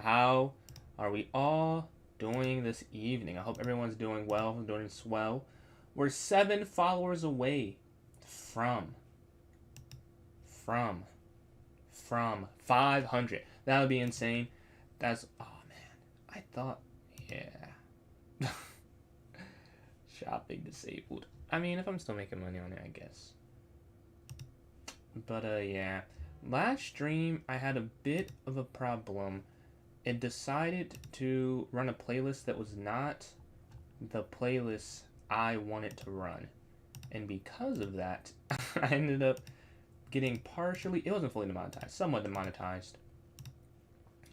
How are we all doing this evening? I hope everyone's doing well, doing swell. We're 7 followers away from from from 500. That would be insane. That's oh man. I thought yeah. Shopping disabled. I mean, if I'm still making money on it, I guess. But yeah. Last stream I had a bit of a problem. It decided to run a playlist that was not the playlist I wanted to run. And because of that, I ended up getting partially, it wasn't fully demonetized, somewhat demonetized.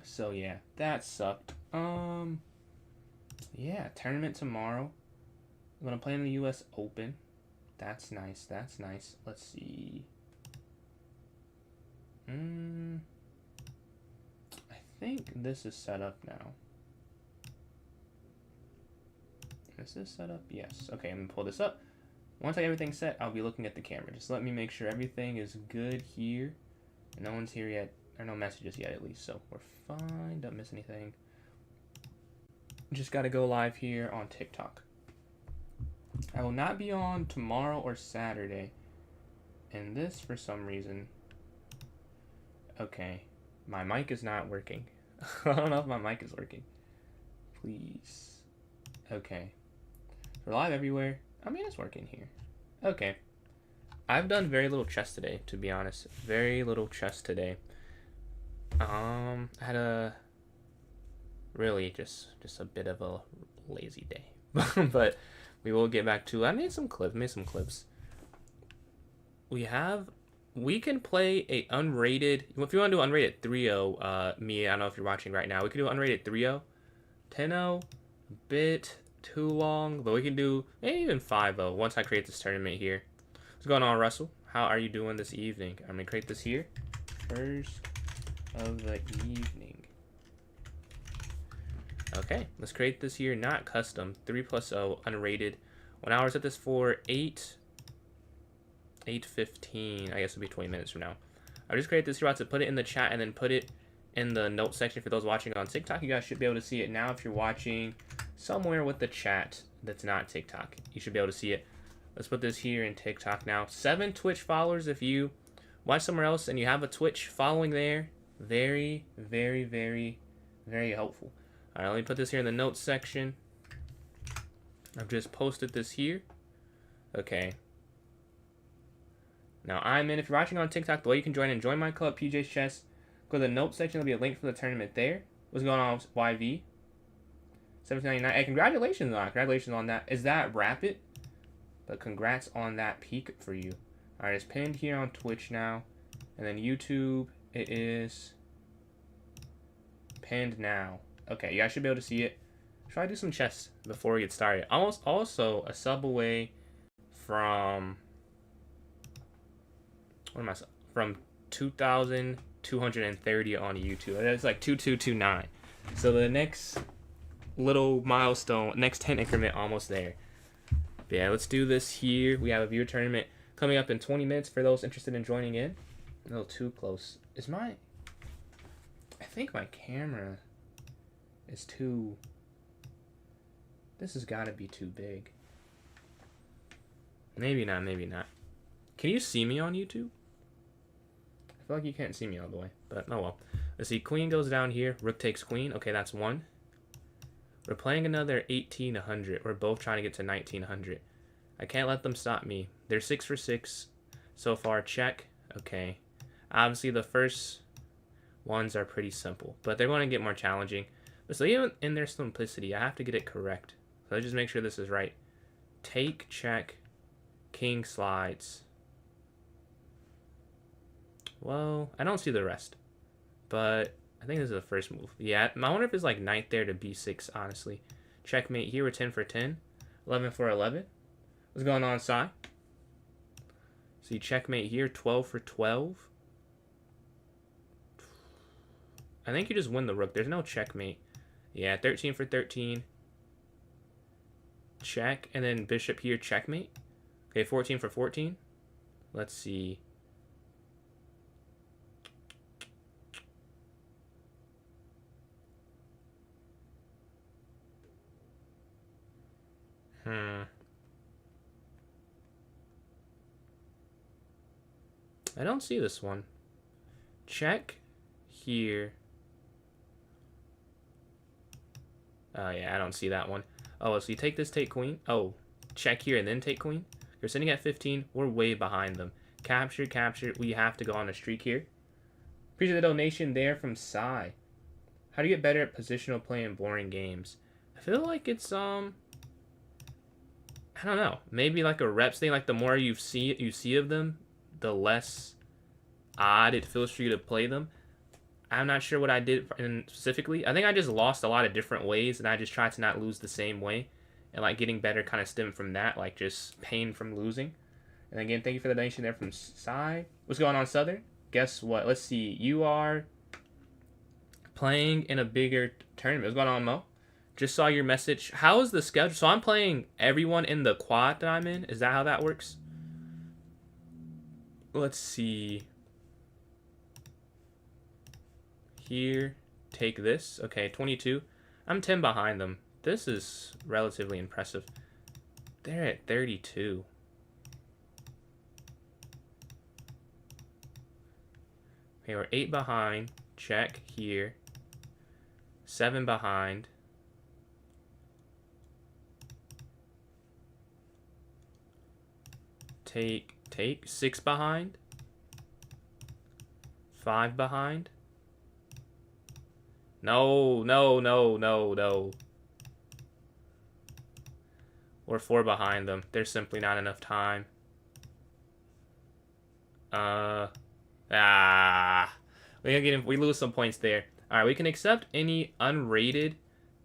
So yeah, that sucked. Yeah, tournament tomorrow. I'm gonna play in the US Open. That's nice, that's nice. Let's see. I think this is set up now. Is this set up? Yes. Okay, I'm gonna pull this up. Once I get everything set, I'll be looking at the camera. Just let me make sure everything is good here. And no one's here yet, or no messages yet at least, so we're fine. Don't miss anything. Just gotta go live here on TikTok. I will not be on tomorrow or Saturday. And this, for some reason... Okay, my mic is not working. I don't know if my mic is working. Please. Okay. We're live everywhere. I mean, it's working here. Okay. I've done very little chess today, to be honest. Very little chess today. I had a really just a bit of a lazy day. But we will get back to I made some clips. We can play a unrated. If you want to do unrated 3-0, me, I don't know if you're watching right now. We can do unrated 3-0. 10-0, a bit too long, but we can do maybe even 5-0 once I create this tournament here. What's going on, Russell? How are you doing this evening? I'm gonna create this here. First of the evening. Okay, let's create this here, not custom. 3+0, unrated. 1 hour set this for 8:15. I guess it'll be 20 minutes from now. I just created this here. I have to put it in the chat and then put it in the notes section for those watching on TikTok. You guys should be able to see it now if you're watching somewhere with the chat that's not TikTok. You should be able to see it. Let's put this here in TikTok now. 7 Twitch followers. If you watch somewhere else and you have a Twitch following there, very, very, very, very helpful. All right, let me put this here in the notes section. I've just posted this here. Okay. Now I'm in. If you're watching on TikTok, the way you can join my club, PJ's Chess. Go to the notes section. There'll be a link for the tournament there. What's going on, YV? 1799. Hey, congratulations on that. Is that rapid? But congrats on that peak for you. All right, it's pinned here on Twitch now, and then YouTube. It is pinned now. Okay, you guys should be able to see it. Try to do some chess before we get started. Almost also a sub away from. What am I? From 2,230 on YouTube. That's like 2229. So the next little milestone, next 10 increment, almost there. But yeah, let's do this here. We have a viewer tournament coming up in 20 minutes for those interested in joining in. A little too close. I think my camera is too. This has got to be too big. Maybe not. Can you see me on YouTube? I feel like you can't see me all the way, but oh well. Let's see, queen goes down here, rook takes queen. Okay, that's 1. We're playing another 1800. We're both trying to get to 1900. I can't let them stop me. They're 6 for 6 so far. Check. Okay. Obviously, the first ones are pretty simple, but they're going to get more challenging. But so even in their simplicity, I have to get it correct. So let's just make sure this is right. Take, check, king slides. Well, I don't see the rest, but I think this is the first move. Yeah, I wonder if it's like knight there to b6, honestly. Checkmate here, we're 10 for 10. 11 for 11. What's going on, Sai? See, checkmate here, 12 for 12. I think you just win the rook. There's no checkmate. Yeah, 13 for 13. Check, and then bishop here, checkmate. Okay, 14 for 14. Let's see. I don't see this one. Check here. Oh, yeah, I don't see that one. Oh, so you take this, take queen. Oh, check here and then take queen. You're sitting at 15. We're way behind them. Capture, capture. We have to go on a streak here. Appreciate the donation there from Sai. How do you get better at positional play in boring games? I feel like it's, I don't know. Maybe like a reps thing. Like the more you see of them, the less odd it feels for you to play them. I'm not sure what I did specifically. I think I just lost a lot of different ways, and I just tried to not lose the same way. And, like, getting better kind of stemmed from that, like, just pain from losing. And, again, thank you for the donation there from Sai. What's going on, Southern? Guess what? Let's see. You are playing in a bigger tournament. What's going on, Mo? Just saw your message. How is the schedule? So I'm playing everyone in the quad that I'm in. Is that how that works? Let's see. Here, take this. Okay, 22. I'm 10 behind them. This is relatively impressive. They're at 32. Okay, we're 8 behind. Check here. 7 behind. Take. 6 behind. 5 behind. No. We're 4 behind them. There's simply not enough time. We lose some points there. Alright, we can accept any unrated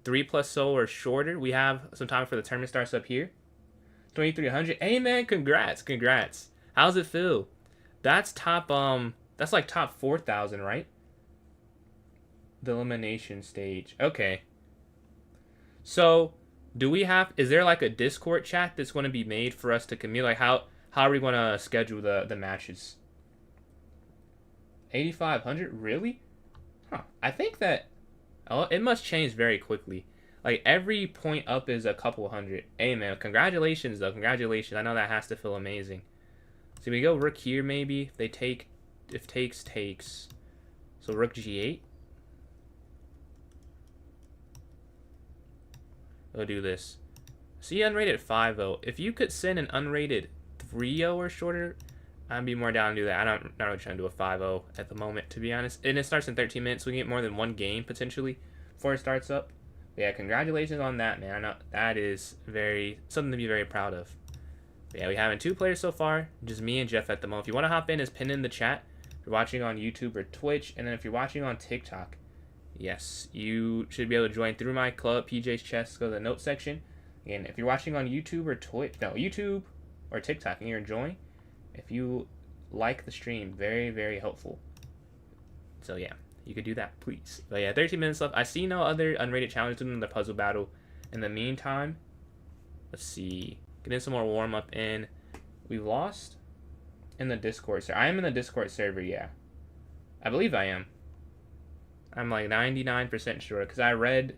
3+ soul or shorter. We have some time for the tournament starts up here. 2300. Hey man, congrats. How's it feel? That's top that's like top 4,000, right? The elimination stage. Okay. So, is there like a Discord chat that's going to be made for us to communicate? Like how are we going to schedule the matches? 8,500? Really? Huh. I think that it must change very quickly. Like every point up is a couple hundred. Hey man, congratulations though. Congratulations. I know that has to feel amazing. So we go rook here maybe. If takes. So rook g8. We'll do this. See unrated 5-0. If you could send an unrated 3-0 or shorter, I'd be more down to do that. I'm not really trying to do a 5-0 at the moment, to be honest. And it starts in 13 minutes, so we can get more than one game, potentially, before it starts up. But yeah, congratulations on that, man. I know that is something to be very proud of. But yeah, we having 2 players so far, just me and Jeff at the moment. If you want to hop in, it's pinned in the chat. If you're watching on YouTube or Twitch, and then if you're watching on TikTok, yes, you should be able to join through my club, PJ's Chess. Go to the notes section. Again, if you're watching on YouTube or YouTube or TikTok and you're enjoying, if you like the stream, very, very helpful. So yeah, you could do that, please. But yeah, 13 minutes left. I see no other unrated challenges in the puzzle battle. In the meantime, let's see. Getting some more warm up in. We've lost in the Discord server. I am in the Discord server, yeah. I believe I am. I'm like 99% sure because I read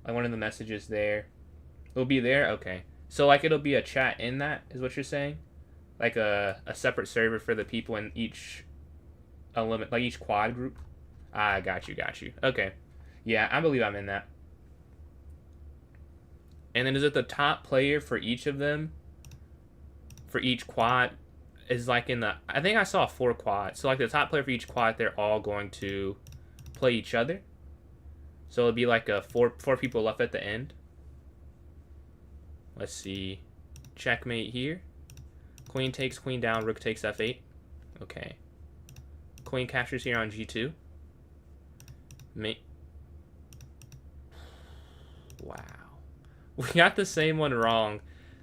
like one of the messages there. It'll be there? Okay. So like it'll be a chat in that is what you're saying? Like a separate server for the people in each like each quad group? Ah, got you. Okay. Yeah, I believe I'm in that. And then is it the top player for each of them? For each quad is like in the I think I saw 4 quads. So like the top player for each quad, they're all going to play each other. So it'll be like a four people left at the end. Let's see. Checkmate here. Queen takes queen down, rook takes f8. Okay. Queen captures here on g2. Mate. Wow. We got the same one wrong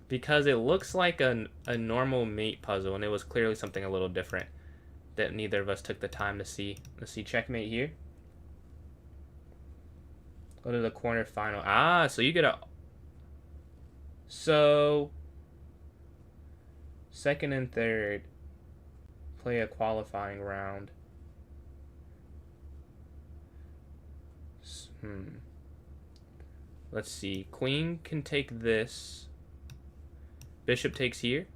because it looks like a normal mate puzzle and it was clearly something a little different that neither of us took the time to see. Let's see checkmate here. Go to the corner final. Ah, so you get a... So... Second and third play a qualifying round. Let's see. Queen can take this. Bishop takes here.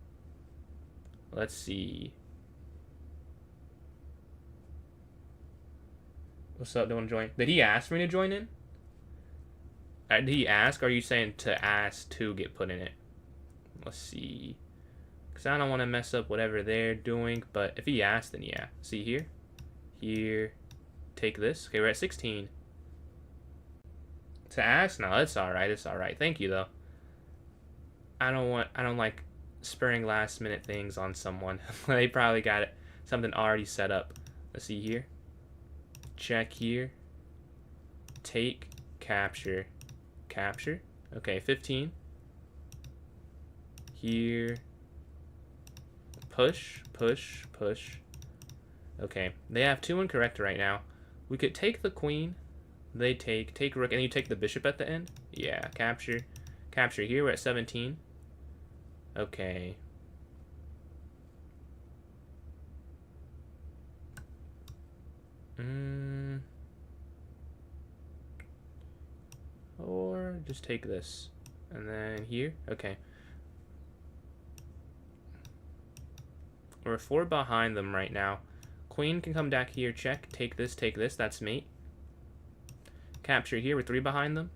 Let's see. What's up? Don't join. Did he ask for me to join in? Did he ask? Or are you saying to ask to get put in it? Let's see. Because I don't want to mess up whatever they're doing. But if he asked, then yeah. See here? Here. Take this. Okay, we're at 16. To ask? No, it's alright. It's alright. Thank you, though. I don't like spurring last minute things on someone. They probably got something already set up. Let's see here. Check here. Take. Capture. Capture. Okay, 15. Here. Push. Push. Push. Okay, they have 2 incorrect right now. We could take the queen. They take rook, and you take the bishop at the end? Yeah, capture. Capture here, we're at 17. Okay. Or just take this. And then here? Okay. We're 4 behind them right now. Queen can come back here, check. Take this, that's mate. Capture here, we're 3 behind them.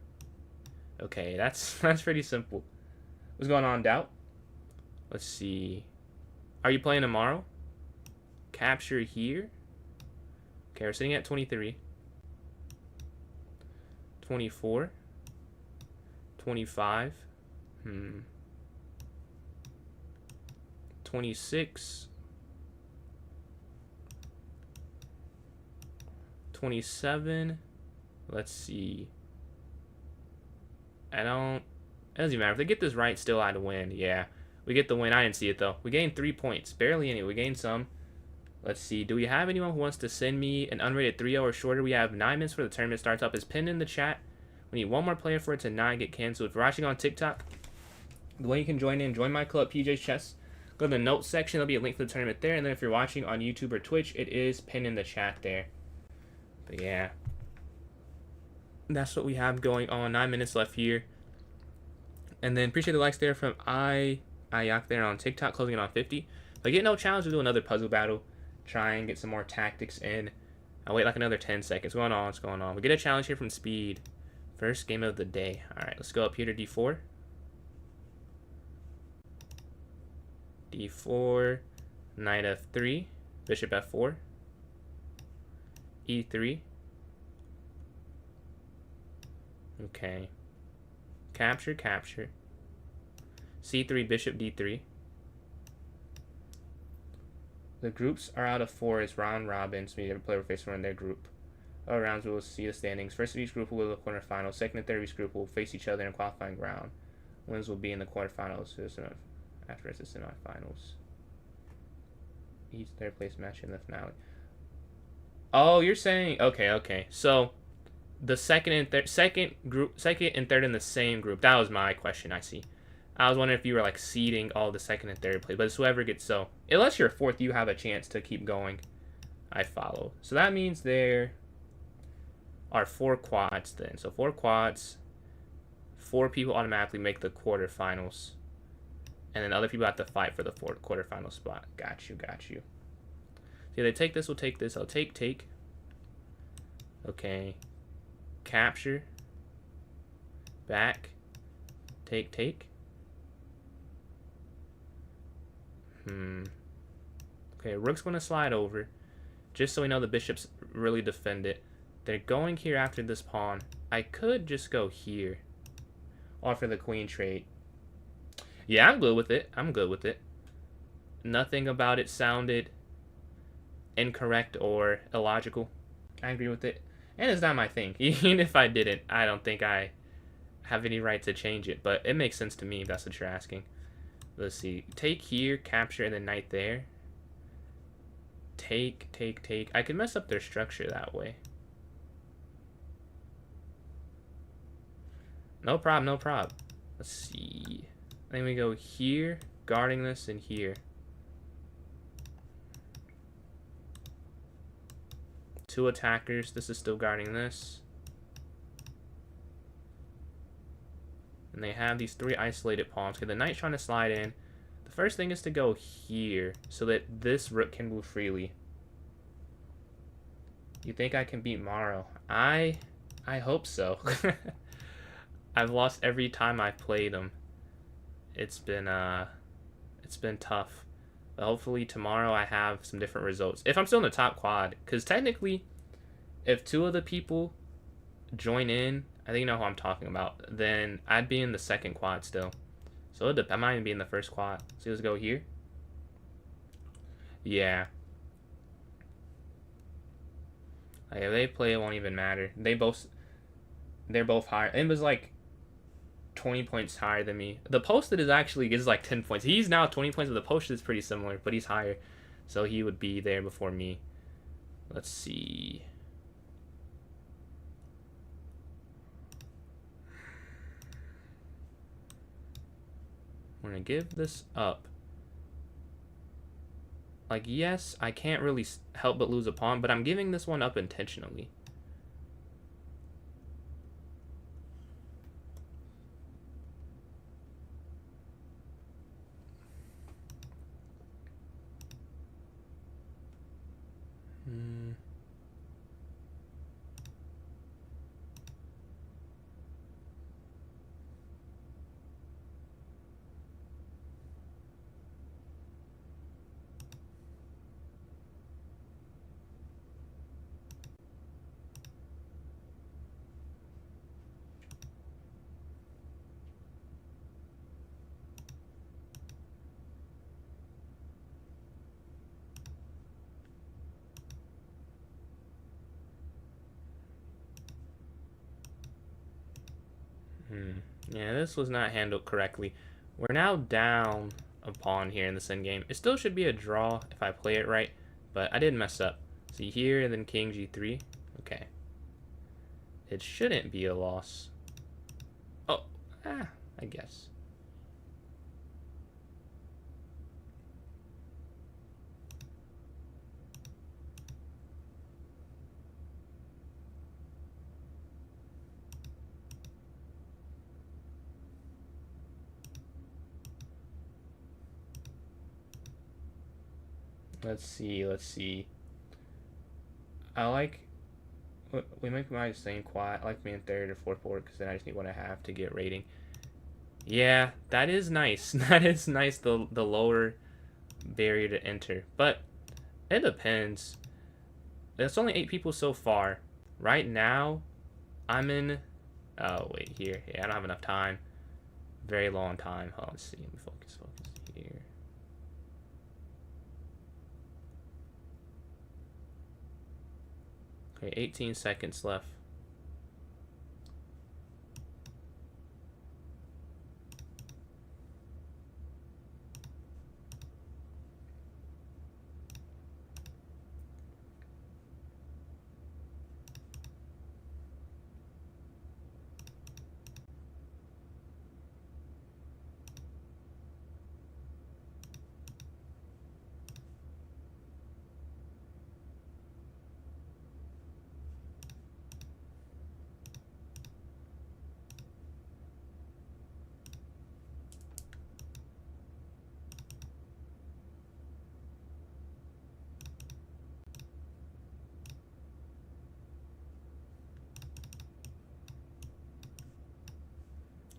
Okay, that's pretty simple. What's going on, Doubt? Let's see. Are you playing tomorrow? Capture here. Okay, we're sitting at 23. 24. 25. 26. 27. Let's see. It doesn't even matter. If they get this right, still I'd win. Yeah. We get the win. I didn't see it, though. We gained 3 points. Barely any. We gained some. Let's see. Do we have anyone who wants to send me an unrated 3-0 or shorter? We have 9 minutes for the tournament starts up. Is pinned in the chat. We need 1 more player for it to not get canceled. If you're watching on TikTok, the way you can join in, join my club, PJ's Chess. Go to the notes section. There'll be a link for the tournament there. And then if you're watching on YouTube or Twitch, it is pinned in the chat there. But yeah. That's what we have going on. 9 minutes left here. And then appreciate the likes there from Ayak there on TikTok, closing it on 50. If I get no challenge, we'll do another puzzle battle. Try and get some more tactics in. I'll wait like another 10 seconds. What's going on? We get a challenge here from Speed. First game of the day. Alright, let's go up here to D4. D4. Knight F3. Bishop F4. E3. Okay. Capture, capture. C3, bishop D3. The groups are out of 4 as round robin, so every player will face one in their group. All rounds we will see the standings. First of each group will go to the quarterfinals. Second and third of each group will face each other in a qualifying round. Winners will be in the quarterfinals after it's the semifinals. Each third place match in the finale. Oh, you're saying okay. So the second and third in the same group. That was my question. I see. I was wondering if you were like seeding all the second and third place, but it's whoever gets so. Unless you're fourth, you have a chance to keep going. I follow. So that means there are 4 quads then. So 4 quads. 4 people automatically make the quarterfinals, and then other people have to fight for the quarterfinal spot. Got you. So they take this. We'll take this. I'll take. Okay. Capture. Back. Take. Okay, rook's going to slide over, just so we know the bishops really defend it. They're going here after this pawn. I could just go here. Offer the queen trade. Yeah, I'm good with it. Nothing about it sounded incorrect or illogical. I agree with it. And it's not my thing. Even if I didn't, I don't think I have any right to change it. But it makes sense to me if that's what you're asking. Let's see. Take here, capture, and then knight there. Take. I could mess up their structure that way. No problem. Let's see. Then we go here, guarding this, and here. 2 attackers. This is still guarding this. And they have these 3 isolated pawns. Okay, the knight's trying to slide in. first thing is to go here so that this rook can move freely. You think I can beat Maro? I hope so. I've lost every time I've played him. It's been tough. But hopefully tomorrow I have some different results. If I'm still in the top quad, because technically, if 2 of the people join in, I think you know who I'm talking about, then I'd be in the second quad still. So I might even be in the first quad. So let's go here. Yeah. Like if they play, it won't even matter. They're both higher. It was like 20 points higher than me. The posted is actually is like 10 points. He's now 20 points, but the posted is pretty similar, but he's higher. So he would be there before me. Let's see. I'm gonna give this up. Like, yes, I can't really help but lose a pawn, but I'm giving this one up intentionally. Yeah, this was not handled correctly. We're now down a pawn here in this endgame. It still should be a draw if I play it right, but I did mess up. See here, and then king g3. Okay. It shouldn't be a loss. Oh, I guess. Let's see. We might be my same quad. I like me in third or fourth board because then I just need what I have to get rating. Yeah, that is nice. That is nice, the lower barrier to enter. But it depends. There's only 8 people so far. Right now, I'm in... Oh, wait, here. Yeah, I don't have enough time. Very long time. Oh, let's see. Let me focus here. Okay, 18 seconds left.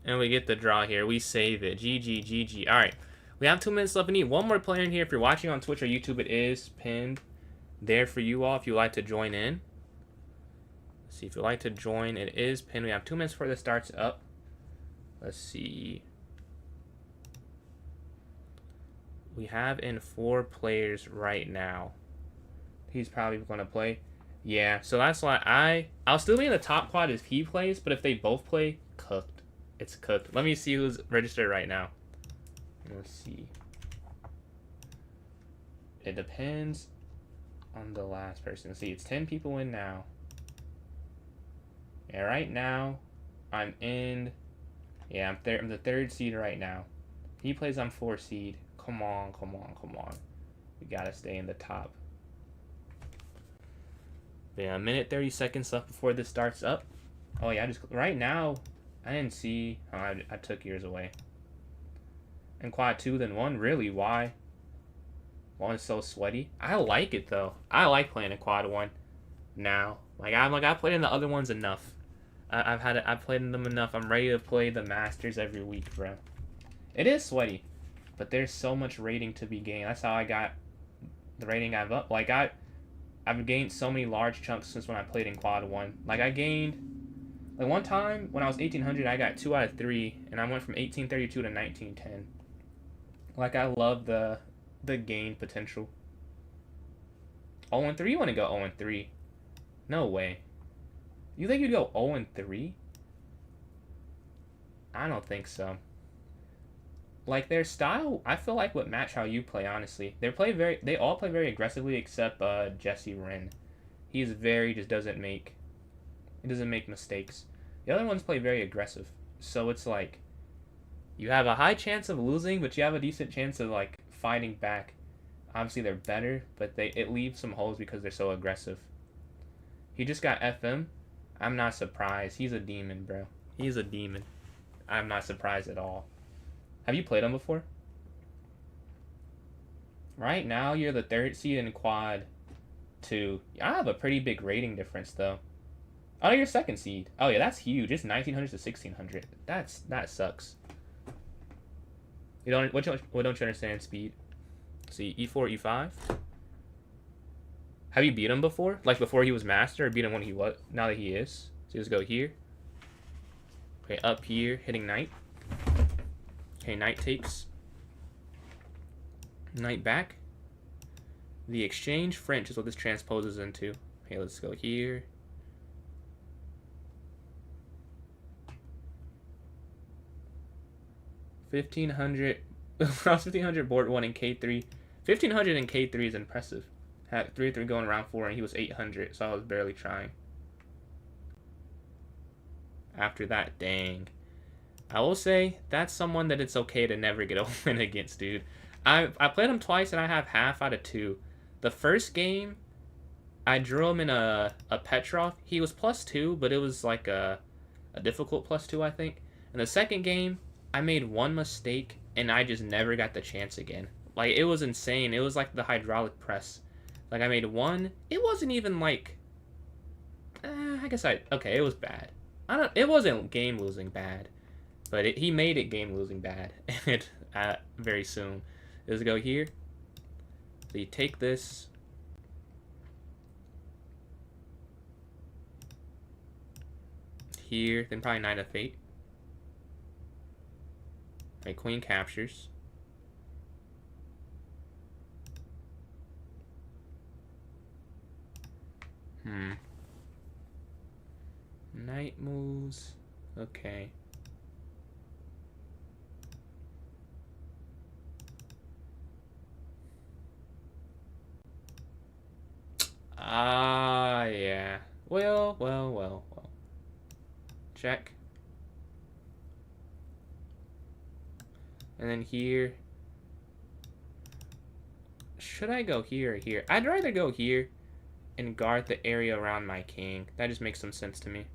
And we get the draw here. We save it. GG, GG. All right. We have 2 minutes left. We need one more player in here. If you're watching on Twitch or YouTube, it is pinned there for you all if you'd like to join in. Let's see. If you'd like to join, it is pinned. We have 2 minutes before this starts up. Let's see. We have in 4 players right now. He's probably going to play. Yeah, so that's why I'll still be in the top quad if he plays, but if they both play, cooked. It's cooked. Let me see who's registered right now. Let's see. It depends on the last person. See, it's 10 people in now. Yeah, right now, I'm in... Yeah, I'm the 3rd seed right now. He plays on 4 seed. Come on, come on, come on. We gotta stay in the top. But yeah, a minute 30 seconds left before this starts up. Oh yeah, right now, I didn't see... Oh, I took yours away. in quad 2 than 1? Really? Why? 1 is so sweaty. I like it though. I like playing in quad 1 now. I've played in the other ones enough. I've played in them enough. I'm ready to play the Masters every week, bro. It is sweaty, but there's so much rating to be gained. That's how I got the rating I've up. I've gained so many large chunks since when I played in quad 1. I gained, one time when I was 1800, I got 2 out of 3, and I went from 1832 to 1910. I love the gain potential. 0-3? You want to go 0-3? No way. You think you'd go 0-3? I don't think so. Their style, I feel like would match how you play, honestly. They all play very aggressively except Jesse Wren. He's he doesn't make mistakes. The other ones play very aggressive. So it's you have a high chance of losing, but you have a decent chance of fighting back. Obviously they're better, but it leaves some holes because they're so aggressive. He just got FM. I'm not surprised. He's a demon, bro. He's a demon. I'm not surprised at all. Have you played him before? Right now, you're the 3rd seed in quad 2. I have a pretty big rating difference, though. Oh, you're 2nd seed. Oh, yeah, that's huge. It's 1900 to 1600. That sucks. What don't you understand speed? See, E4, E5. Have you beat him before? Before he was master, or beat him when he was? Now that he is. So let's go here. Okay, up here, hitting knight. Okay, knight takes. Knight back. The exchange French is what this transposes into. Okay, let's go here. $1,500. 1,500 board 1 in K3. 1,500 in K3 is impressive. Had 3-3 going round 4, and he was 800, so I was barely trying. After that, dang. I will say, that's someone that it's okay to never get a win against, dude. I played him twice, and I have half out of 2. The first game, I drew him in a Petrov. He was +2, but it was a difficult +2, I think. In the second game, I made 1 mistake, and I just never got the chance again. It was insane. It was like the hydraulic press. I made 1. It wasn't even okay, it was bad. It wasn't game losing bad, but he made it game losing bad. Very soon. Let's go here. So you take this. Here, then probably Knight F8. Okay, queen captures. Knight moves. Okay. Yeah. Well. Check. And then here. Should I go here or here? I'd rather go here and guard the area around my king. That just makes some sense to me.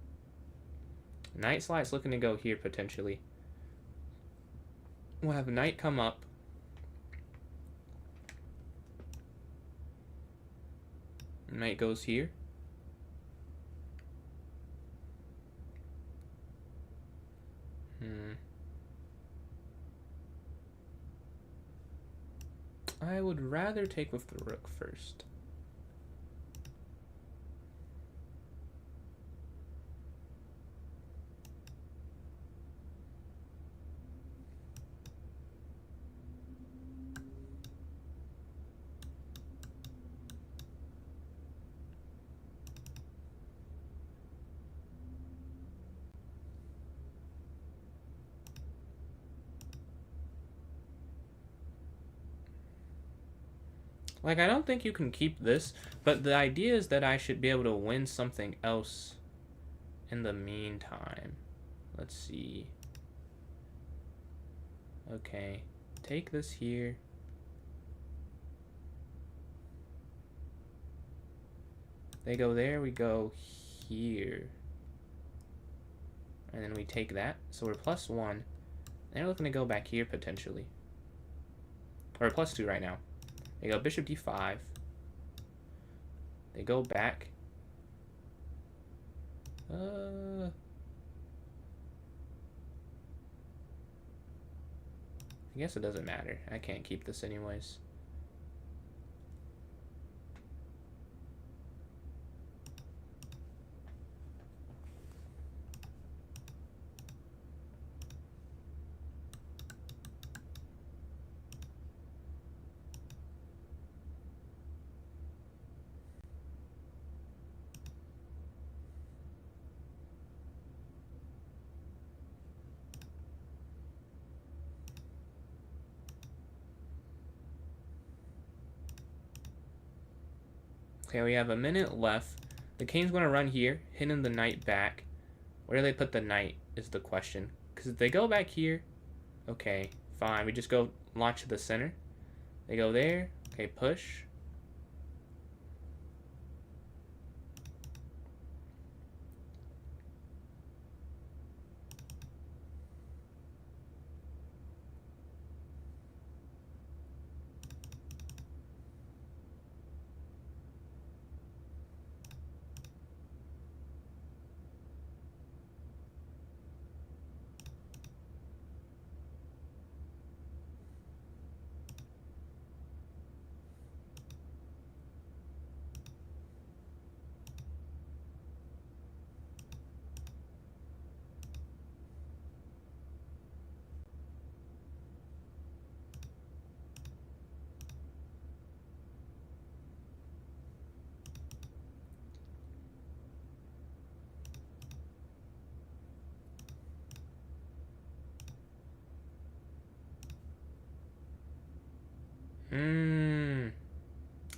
Knight slide's looking to go here potentially. We'll have knight come up. Knight goes here. I would rather take with the rook first. I don't think you can keep this, but the idea is that I should be able to win something else in the meantime. Let's see. Okay, take this here. They go there, we go here. And then we take that, so we're +1. They're looking to go back here potentially. or +2 right now. They go bishop d5. They go back. I guess it doesn't matter. I can't keep this anyways. Okay, we have a minute left. The king's going to run here, hitting the knight back. Where do they put the knight is the question. Because if they go back here, okay, fine. We just go launch to the center. They go there. Okay, push.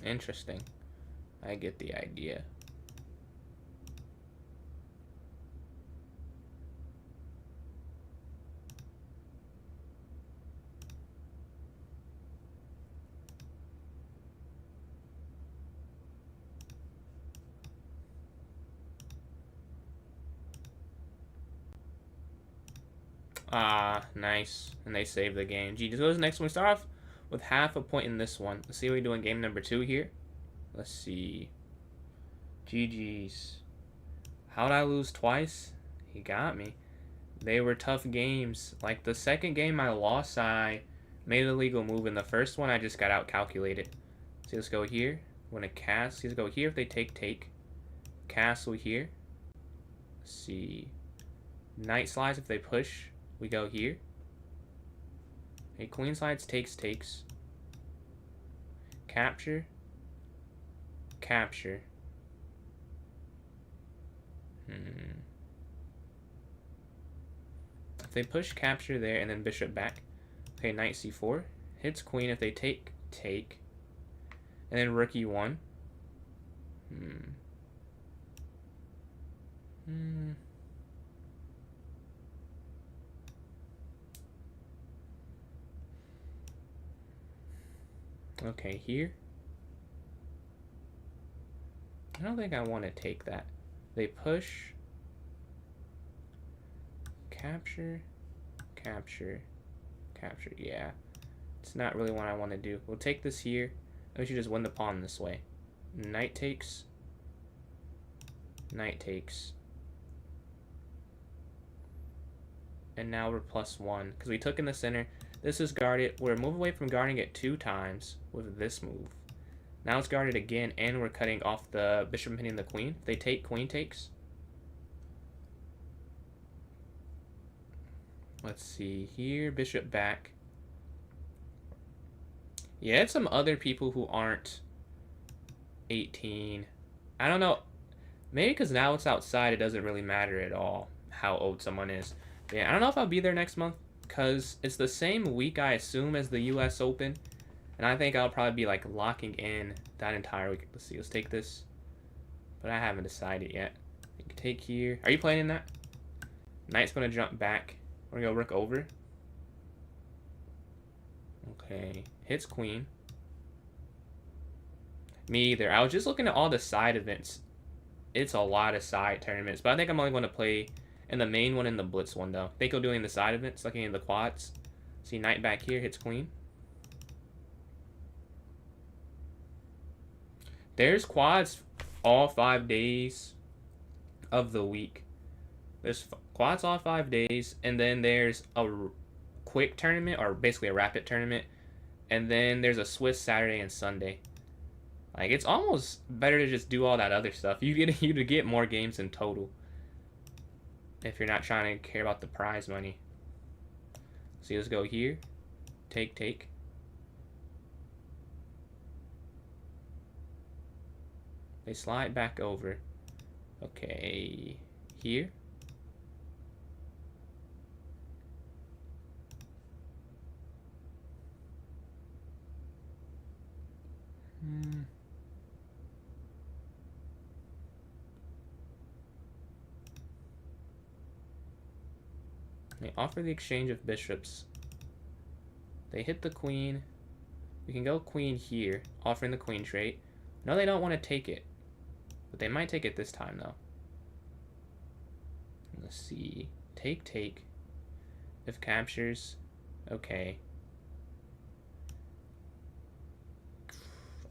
Interesting. I get the idea. Ah, nice. And they save the game. G just goes next one. We start off with half a point in this one. Let's see what we do in game number 2 here. Let's see. GG's. How'd I lose twice? He got me. They were tough games. Like the second game I lost, I made a legal move. In the first one, I just got out-calculated. So let's go here. We're going to cast. Let's go here if they take. Castle here. Let's see. Knight slides if they push. We go here. Okay, queen slides, takes. Capture. Capture. If they push, capture there, and then bishop back. Okay, knight c4. Hits queen if they take. And then rook e1. Okay, here. I don't think I want to take that. They push. Capture. Yeah. It's not really what I want to do. We'll take this here. And we should just win the pawn this way. Knight takes. And now we're +1. Because we took in the center. This is guarded. We're moving away from guarding it 2 times with this move. Now it's guarded again, and we're cutting off the bishop and hitting the queen. If they take, queen takes. Let's see here. Bishop back. Yeah, it's some other people who aren't 18. I don't know. Maybe because now it's outside, it doesn't really matter at all how old someone is. Yeah, I don't know if I'll be there next month, because it's the same week, I assume, as the US Open. And I think I'll probably be, like, locking in that entire week. Let's see, let's take this. But I haven't decided yet. You can take here. Are you playing in that? Knight's going to jump back. We're going to go rook over. Okay. Hits queen. Me either. I was just looking at all the side events. It's a lot of side tournaments. But I think I'm only going to play in the main one and the blitz one, though. I think I'll doing the side events, looking in the quads. See, knight back here, hits queen. There's quads all 5 days of the week. There's quads all 5 days, and then there's a quick tournament, or basically a rapid tournament, and then there's a Swiss Saturday and Sunday. Like, it's almost better to just do all that other stuff. You to get more games in total if you're not trying to care about the prize money. So let's go here. Take. They slide back over. Okay, here. They offer the exchange of bishops. They hit the queen. We can go queen here, offering the queen trait. No, they don't want to take it. But they might take it this time, though. Let's see. Take. If captures. Okay.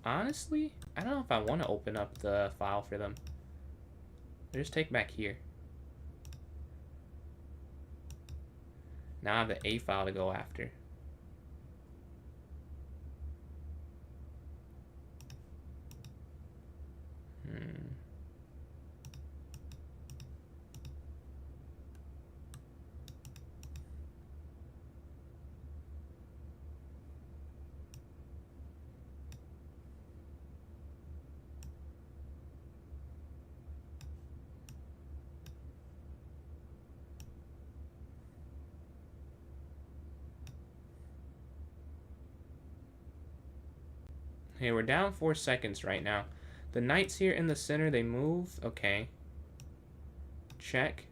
Honestly, I don't know if I want to open up the file for them. They just take back here. Now I have the A file to go after. Okay, we're down 4 seconds right now. The knights here in the center, they move. Okay. Check.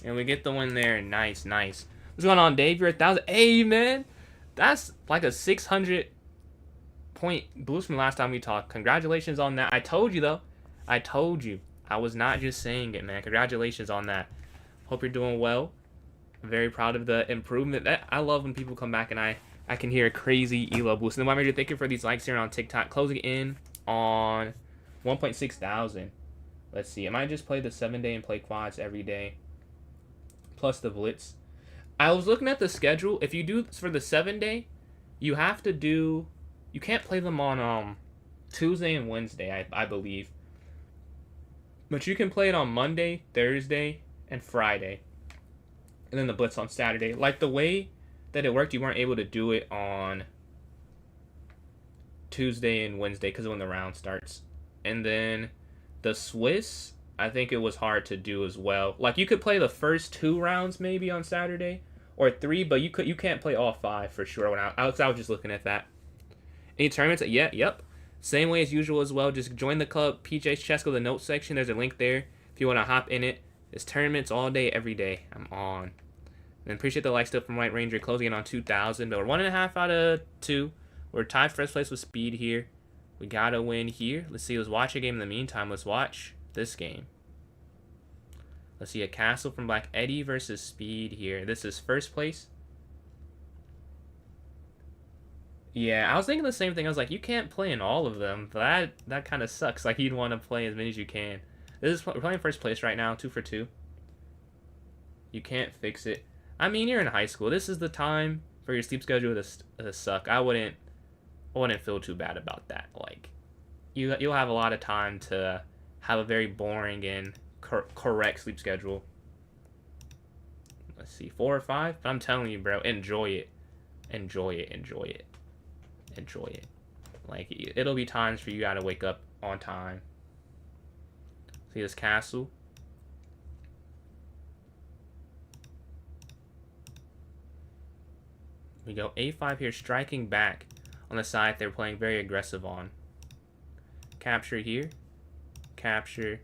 And we get the win there. Nice. What's going on, Dave? You're 1,000. Hey, man. That's like a 600 point boost from last time we talked. Congratulations on that. I told you, though. I told you. I was not just saying it, man. Congratulations on that. Hope you're doing well. I'm very proud of the improvement. I love when people come back and I can hear a crazy elo boost. And why major thank you for these likes here on TikTok. Closing in on 1.6 thousand. Let's see. I might just play the 7-day and play quads every day. Plus the blitz. I was looking at the schedule. If you do for the 7-day, you have to do. You can't play them on Tuesday and Wednesday, I believe. But you can play it on Monday, Thursday, and Friday. And then the blitz on Saturday. Like the way that it worked, you weren't able to do it on Tuesday and Wednesday because of when the round starts. And then the Swiss, I think it was hard to do as well. Like you could play the first 2 rounds maybe on Saturday or 3, but you can't play all 5 for sure. When I was just looking at that. Any tournaments? Yeah, yep. Same way as usual as well. Just join the club, PJ's Chess, go to the notes section. There's a link there if you want to hop in it. It's tournaments all day, every day. I'm on. And appreciate the like stuff from White Ranger closing in on 2,000. But we're 1.5 out of 2. We're tied first place with speed here. We gotta win here. Let's see. Let's watch a game in the meantime. Let's watch this game. Let's see, a castle from black. Eddie versus speed here. This is first place. Yeah, I was thinking the same thing. I was like, you can't play in all of them. But that kind of sucks. Like, you'd want to play as many as you can. We're playing first place right now, 2 for 2. You can't fix it. I mean, you're in high school. This is the time for your sleep schedule to suck. I wouldn't feel too bad about that. Like, you'll have a lot of time to have a very boring and correct sleep schedule. Let's see, 4 or 5. But I'm telling you, bro, enjoy it. Enjoy it. Enjoy it. Enjoy it. Like, it'll be times for you gotta wake up on time. See this castle? We go a5 here, striking back on the side they're playing very aggressive on. Capture here. Capture.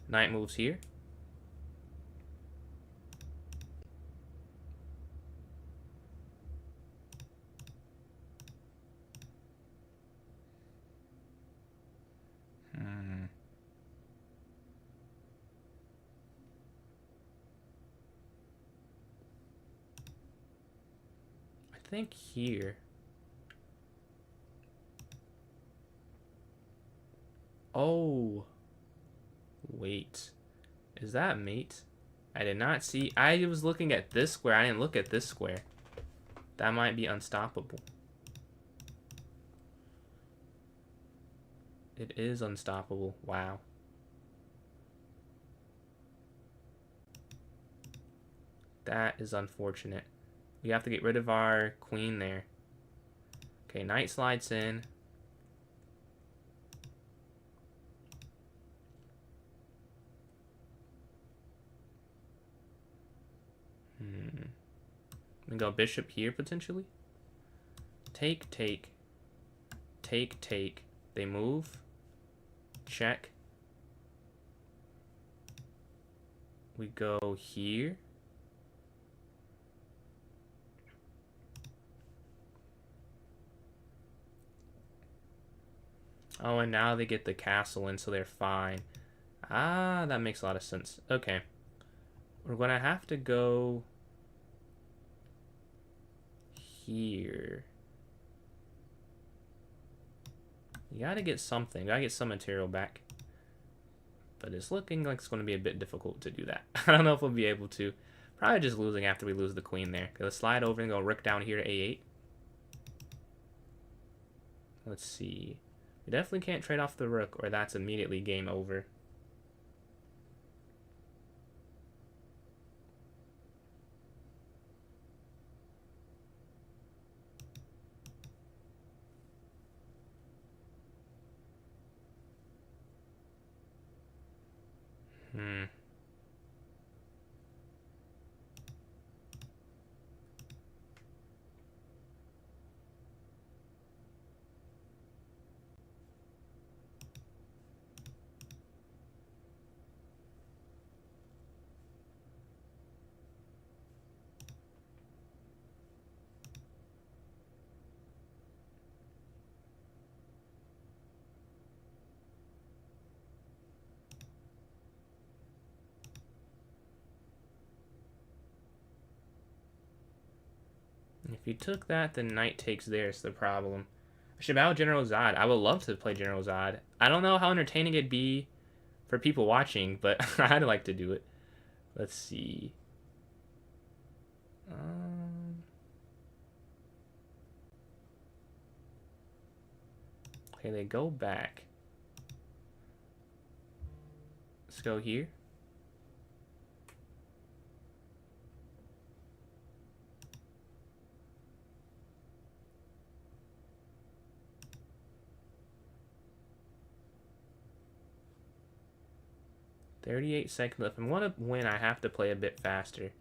Knight moves here. I think here. Oh. Wait. Is that mate? I did not see. I was looking at this square. I didn't look at this square. That might be unstoppable. It is unstoppable. Wow. That is unfortunate. We have to get rid of our queen there. Okay, knight slides in. We go bishop here potentially. Take, take. Take, take. They move. Check. We go here. Oh, and now they get the castle in, so they're fine. Ah, that makes a lot of sense. Okay. We're going to have to go here. You got to get something. Got to get some material back. But it's looking like it's going to be a bit difficult to do that. I don't know if we'll be able to. Probably just losing after we lose the queen there. Okay, let's slide over and go rook down here to a8. Let's see. We definitely can't trade off the rook, or that's immediately game over. If you took that, then knight takes there is the problem. I should bow General Zod. I would love to play General Zod. I don't know how entertaining it'd be for people watching, but I'd like to do it. Let's see. Okay, they go back. Let's go here. $38 seconds left. If I want to win, I have to play a bit faster.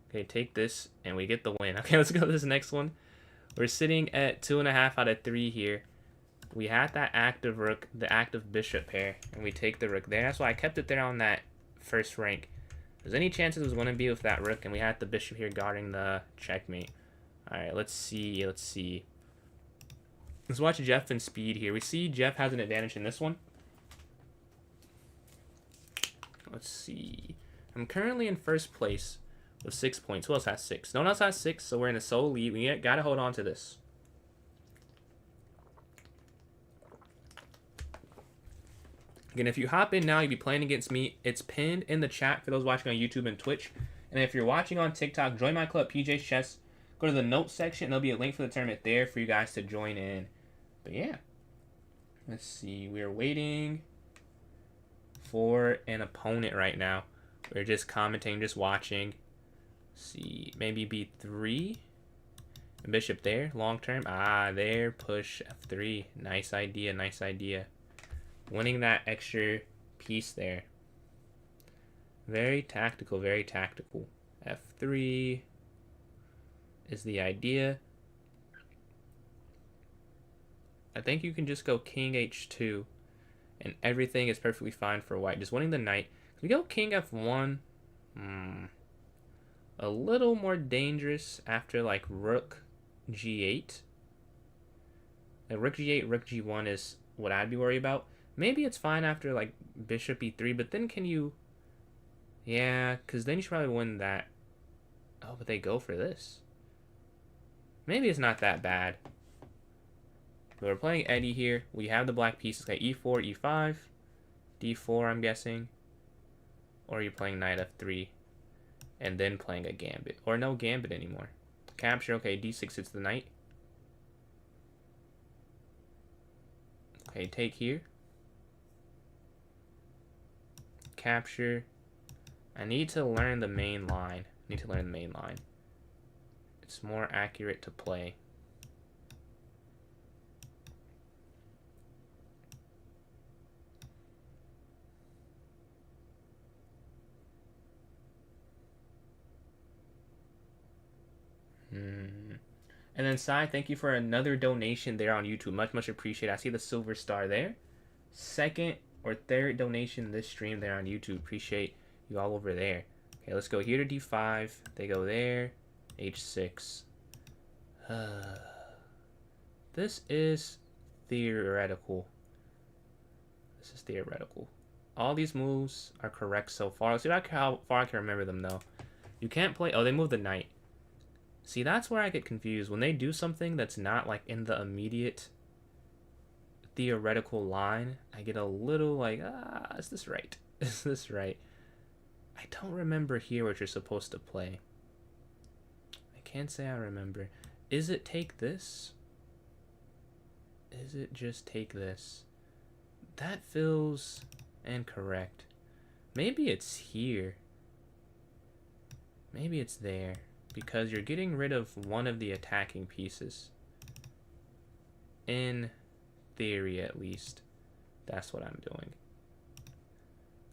Okay, take this, and we get the win. Okay, let's go to this next one. We're sitting at 2.5 out of 3 here. We had that active rook, the active bishop pair, and we take the rook there. That's why I kept it there on that first rank. There's any chances it was going to be with that rook, and we had the bishop here guarding the checkmate. Alright, let's see, let's see. Let's watch Jeff and speed here. We see Jeff has an advantage in this one. Let's see. I'm currently in first place with 6 points. Who else has 6? No one else has 6, so we're in a sole lead. We gotta hold on to this. Again, if you hop in now, you'll be playing against me. It's pinned in the chat for those watching on YouTube and Twitch. And if you're watching on TikTok, join my club, PJ's Chess. Go to the notes section, and there'll be a link for the tournament there for you guys to join in. But yeah. Let's see. We're waiting for an opponent right now. We're just commenting, just watching. Let's see. Maybe B3. Bishop there. Long term. Ah, there. Push F3. Nice idea. Nice idea. Winning that extra piece there. Very tactical, very tactical. F3 is the idea. I think you can just go King H2 and everything is perfectly fine for white. Just winning the knight. If we go King F1, a little more dangerous after like Rook G8. Like Rook G8, Rook G1 is what I'd be worried about. Maybe it's fine after, like, Bishop E3, but then can you... Yeah, because then you should probably win that. Oh, but they go for this. Maybe it's not that bad. But we're playing Eddie here. We have the black pieces. Got E4, E5, D4, I'm guessing. Or you're playing Knight F3, and then playing a Gambit. Or no Gambit anymore. Capture, okay, D6 hits the Knight. Okay, take here. Capture. I need to learn the main line. It's more accurate to play. And then Sai, thank you for another donation there on YouTube. Much appreciated. I see the silver star there. Second or third donation this stream there on YouTube. Appreciate you all over there. Okay, let's go here to D5. They go there. H6. This is theoretical. All these moves are correct so far. Let's see how far I can remember them though. You can't play... Oh, they move the knight. See, that's where I get confused. When they do something that's not like in the immediate theoretical line, I get a little like, is this right? Is this right? I don't remember here what you're supposed to play. I can't say I remember. Is it take this? Is it just take this? That feels incorrect. Maybe it's here. Maybe it's there. Because you're getting rid of one of the attacking pieces. In theory, at least. That's what I'm doing.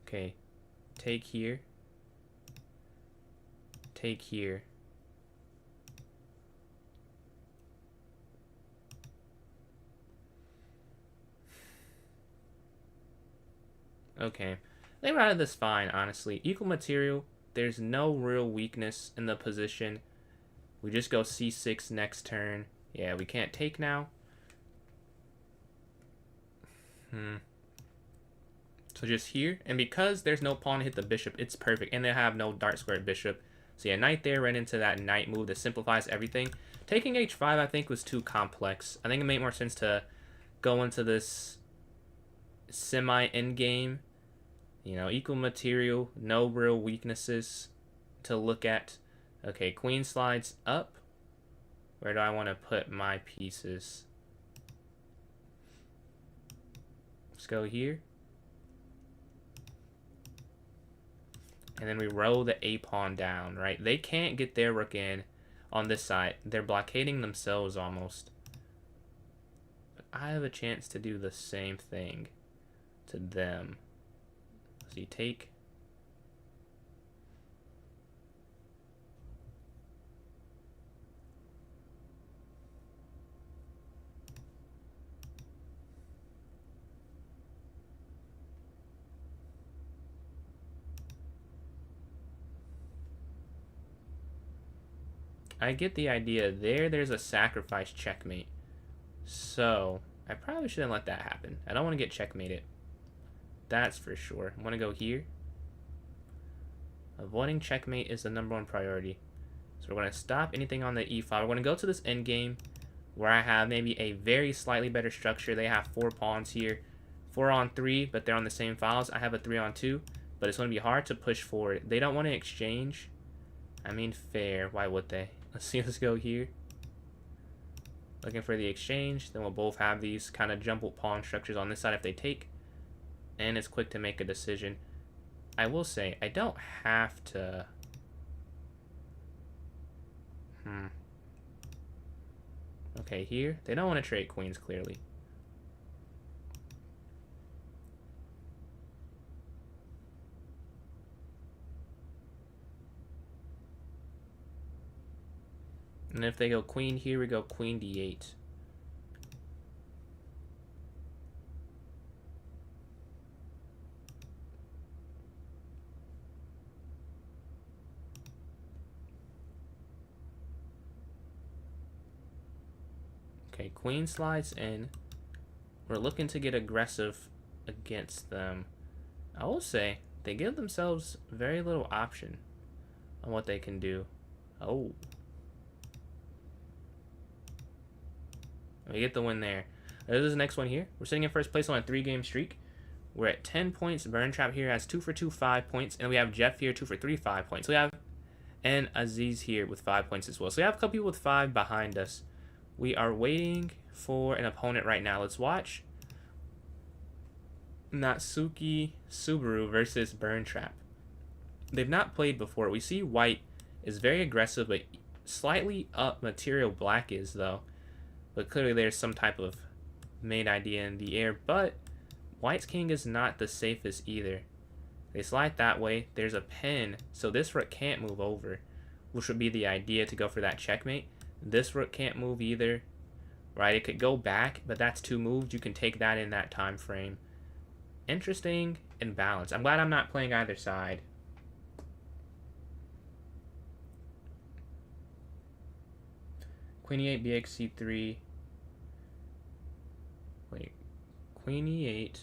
Okay. Take here. Take here. Okay. I think we're out of this fine, honestly. Equal material. There's no real weakness in the position. We just go C6 next turn. Yeah, we can't take now. So just here. And because there's no pawn to hit the bishop, it's perfect. And they have no dart squared bishop. So yeah, knight there, right into that knight move that simplifies everything. Taking H5, I think, was too complex. I think it made more sense to go into this semi-endgame. You know, equal material, no real weaknesses to look at. Okay, queen slides up. Where do I want to put my pieces? Let's go here. And then we roll the A pawn down, right? They can't get their rook in on this side. They're blockading themselves almost. But I have a chance to do the same thing to them. So you take. I get the idea there. There's a sacrifice checkmate. So I probably shouldn't let that happen. I don't want to get checkmated. That's for sure. I want to go here. Avoiding checkmate is the #1 priority. So we're going to stop anything on the e5. We're going to go to this endgame where I have maybe a very slightly better structure. They have 4 pawns here. 4 on 3, but they're on the same files. I have a 3 on 2, but it's going to be hard to push forward. They don't want to exchange. I mean, fair. Why would they? Let's see. Let's go here. Looking for the exchange. Then we'll both have these kind of jumbled pawn structures on this side if they take. And it's quick to make a decision. I will say, I don't have to... Okay, here. They don't want to trade queens, clearly. And if they go queen here, we go queen d8. Okay, queen slides in. We're looking to get aggressive against them. I will say, they give themselves very little option on what they can do. Oh. We get the win there. This is the next one here. We're sitting in first place on a 3-game streak. We're at 10 points. Burn Trap here has 2 for 2, 5 points. And we have Jeff here, 2 for 3, 5 points. So we have, and Aziz here with 5 points as well. So we have a couple people with 5 behind us. We are waiting for an opponent right now. Let's watch Natsuki Subaru versus Burn Trap. They've not played before. We see white is very aggressive, but slightly up material black is, though. But clearly there's some type of mate idea in the air. But white's king is not the safest either. They slide that way. There's a pin, so this rook can't move over, which would be the idea to go for that checkmate. This rook can't move either, right? It could go back, but that's 2 moves. You can take that in that time frame. Interesting and balanced. I'm glad I'm not playing either side. Queen e8, bx c3. Wait, queen e8,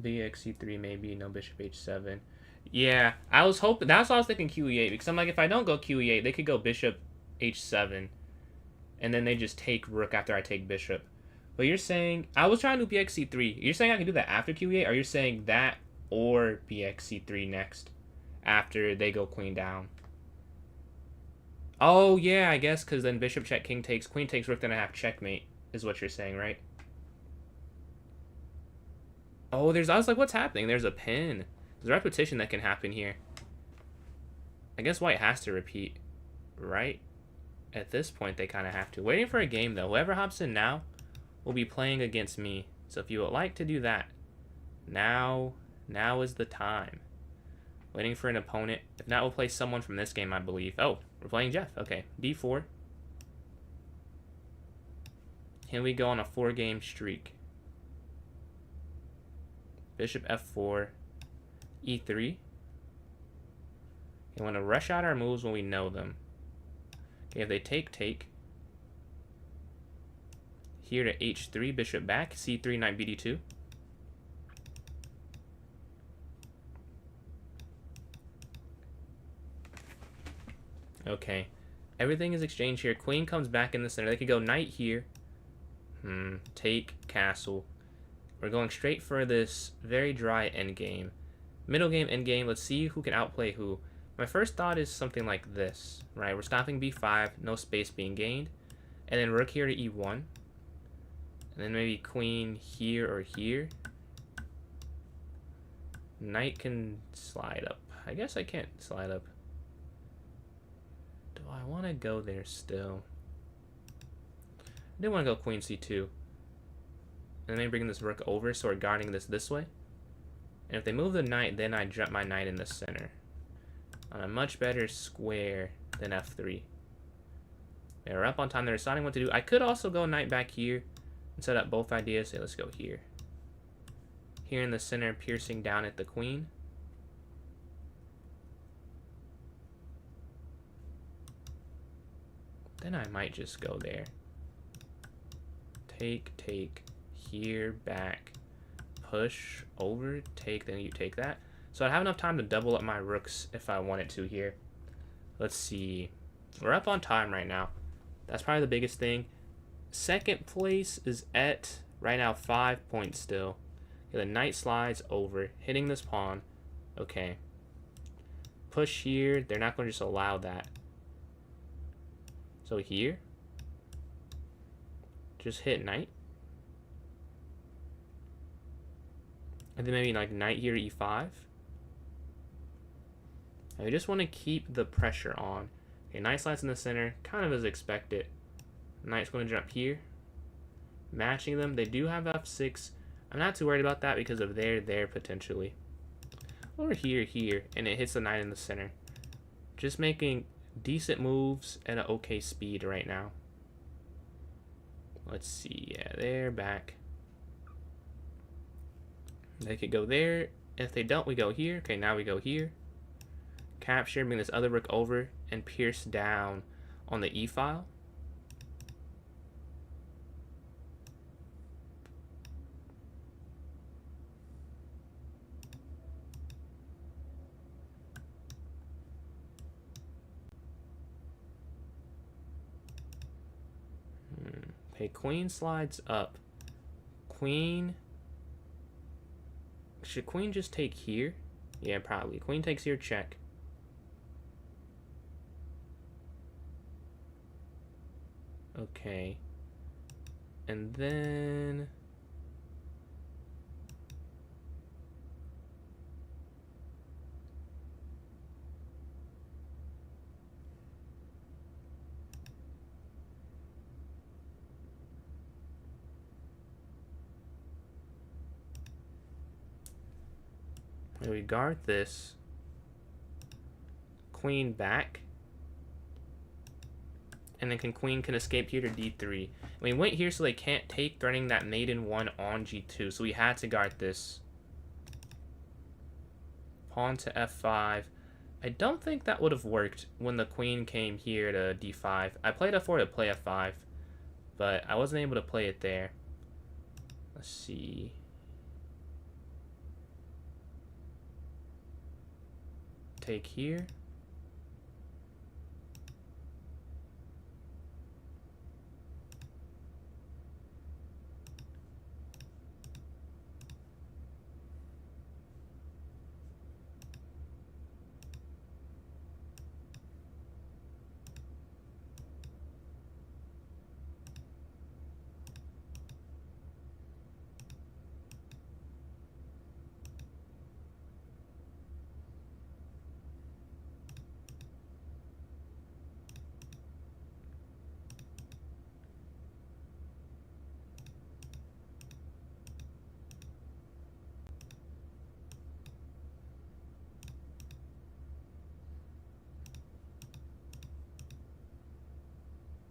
bx c3 maybe. No, bishop h7. Yeah, I was hoping, that's why I was thinking QE8, because I'm like, if I don't go QE8, they could go bishop h7, and then they just take rook after I take bishop. But you're saying, I was trying to do bx c3. You're saying I can do that after QE8, or you're saying that or bx c3 next, after they go queen down? Oh, yeah, I guess, because then bishop check, king takes, queen takes, rook, then I have checkmate, is what you're saying, right? Oh, I was like, what's happening? There's a pin. There's a repetition that can happen here. I guess white has to repeat, right? At this point, they kind of have to. Waiting for a game, though. Whoever hops in now will be playing against me. So if you would like to do that, now is the time. Waiting for an opponent. If not, we'll play someone from this game, I believe. Oh, we're playing Jeff. Okay, d4. Can we go on a 4-game streak? Bishop f4. e3. You want to rush out our moves when we know them. Okay, if they take. Here to h3, bishop back, c3, knight bd2. Okay, everything is exchanged here. Queen comes back in the center. They could go knight here. Take, castle. We're going straight for this very dry endgame. Middle game, endgame, let's see who can outplay who. My first thought is something like this, right? We're stopping b5, no space being gained. And then rook here to e1. And then maybe queen here or here. Knight can slide up. I guess I can't slide up. Do I want to go there still? I do want to go queen c2. And then bring this rook over, so we're guarding this way. And if they move the knight, then I drop my knight in the center. On a much better square than f3. They're up on time. They're deciding what to do. I could also go knight back here and set up both ideas. Say, let's go here. Here in the center, piercing down at the queen. Then I might just go there. Take. Here, back. push over, take, then you take that. So I'd have enough time to double up my rooks if I wanted to here. Let's see. We're up on time right now. That's probably the biggest thing. Second place is at, right now, 5 points still. Okay, the knight slides over, hitting this pawn. Okay. Push here. They're not going to just allow that. So here. Just hit knight. And then maybe like knight here, e5. I just want to keep the pressure on. Okay, knight slides in the center, kind of as expected. Knight's going to jump here. Matching them. They do have f6. I'm not too worried about that because of there potentially. Or here, and it hits the knight in the center. Just making decent moves at an okay speed right now. Let's see. Yeah, they're back. They could go there. If they don't, we go here. Okay, now we go here. Capture, bring this other rook over, and pierce down on the e file. Okay, queen slides up. Queen. Should queen just take here? Yeah, probably. Queen takes here, check. Okay. And then... we guard this. Queen back. And then queen can escape here to d3. We went here so they can't take, threatening that maiden one on g2. So we had to guard this. Pawn to f5. I don't think that would have worked when the queen came here to d5. I played f4 to play f5, but I wasn't able to play it there. Let's see. Take here.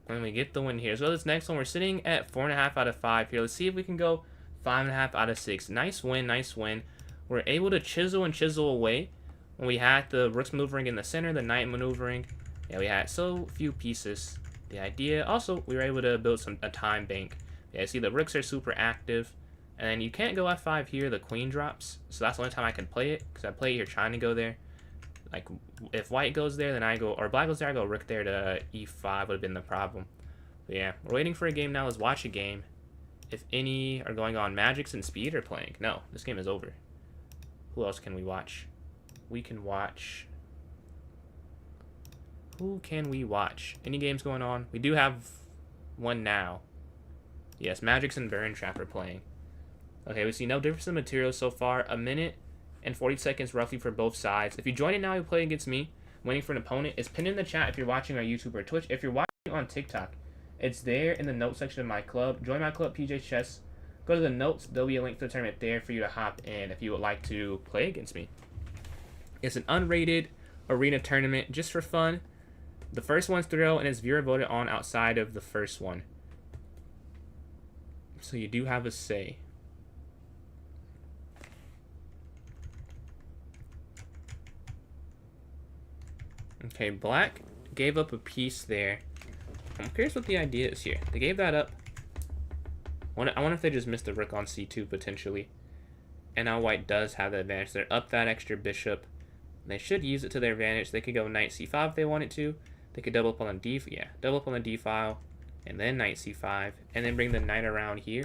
And we get the win here. So this next one, we're sitting at 4.5 out of 5 here. Let's see if we can go 5.5 out of 6. Nice win, nice win. We're able to chisel and chisel away. When we had the rooks maneuvering in the center, the knight maneuvering. Yeah, we had so few pieces. The idea, also, we were able to build a time bank. Yeah, see the rooks are super active. And then you can't go f5 here, the queen drops. So that's the only time I can play it, because I play it here trying to go there. Like, if white goes there, then I go, or black goes there, I go rook there to e5 would have been the problem. But yeah, we're waiting for a game now. Let's watch a game. If any are going on, Magics and Speed are playing. No, this game is over. Who else can we watch? We can watch... Who can we watch? Any games going on? We do have one now. Yes, Magics and Baron Trap are playing. Okay, we see no difference in materials so far. A minute and 40 seconds roughly for both sides. If you join it now, you play against me. Waiting for an opponent. It's pinned in the chat if you're watching on YouTube or Twitch. If you're watching on TikTok, it's there in the notes section of my club. Join my club, PJ Chess. Go to the notes. There'll be a link to the tournament there for you to hop in if you would like to play against me. It's an unrated arena tournament just for fun. The first one's thrill, and it's viewer voted on outside of the first one. So you do have a say. Okay, black gave up a piece there. I'm curious what the idea is here. They gave that up. I wonder if they just missed the rook on c2 potentially. And now white does have the advantage. They're up that extra bishop. They should use it to their advantage. They could go knight c5 if they wanted to. They could double up on the double up on the d file, and then knight c5, and then bring the knight around here,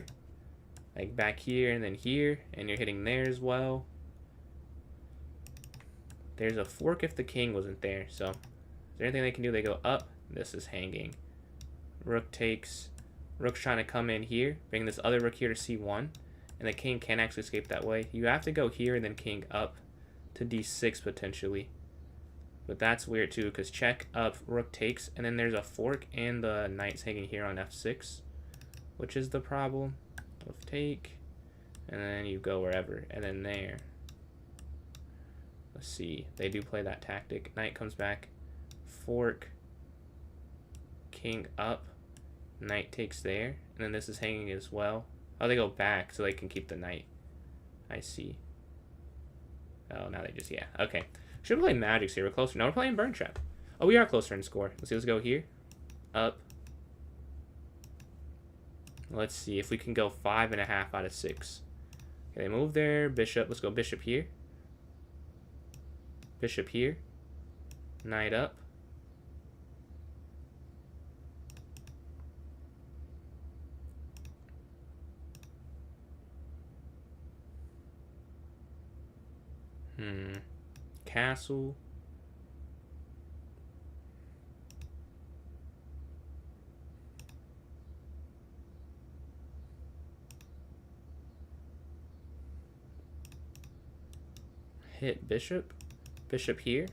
like back here and then here, and you're hitting there as well. There's a fork if the king wasn't there. So, is there anything they can do? They go up. This is hanging. Rook takes. Rook's trying to come in here, bring this other rook here to c1, and the king can't actually escape that way. You have to go here and then king up to d6 potentially. But that's weird too, because check up, rook takes, and then there's a fork, and the knight's hanging here on f6, which is the problem. With take, and then you go wherever, and then there. Let's see, they do play that tactic. Knight comes back, fork, king up, knight takes there, and then this is hanging as well. Oh, they go back so they can keep the knight. I see. Oh, now they just, yeah, okay. Should play magics here. We're closer. No, we're playing burn trap. Oh, we are closer in score. Let's see. Let's go here. Up. Let's see if we can go 5.5 out of 6. Okay, they move there. Bishop. Let's go bishop here. Bishop here. Knight up. Castle. Hit bishop. Bishop here.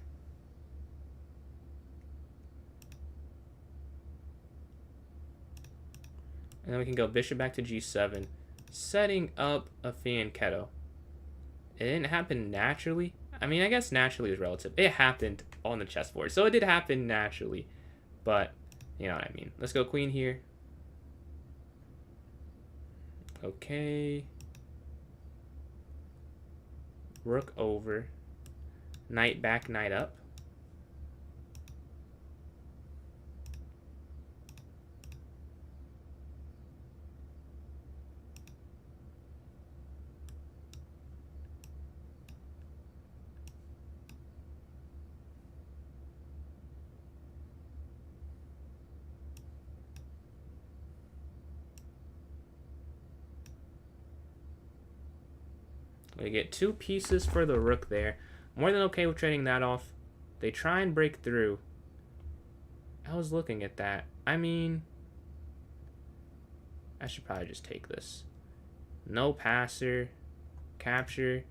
And then we can go bishop back to g7, setting up a fianchetto. It didn't happen naturally. I mean, I guess naturally is relative. It happened on the chessboard, so it did happen naturally. But, you know what I mean. Let's go queen here. Okay. Rook over. Knight back, knight up. We get 2 pieces for the rook there. More than okay with trading that off. They try and break through. I was looking at that. I mean, I should probably just take this. No passer. Capture.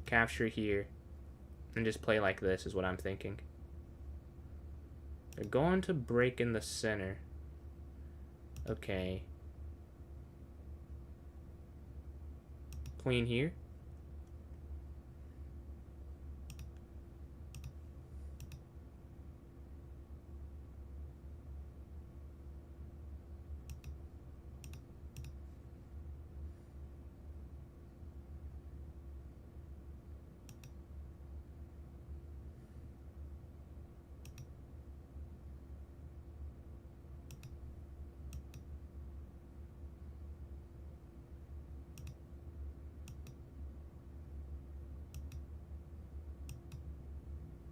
Capture here. And just play like this is what I'm thinking. They're going to break in the center. Okay. Queen here.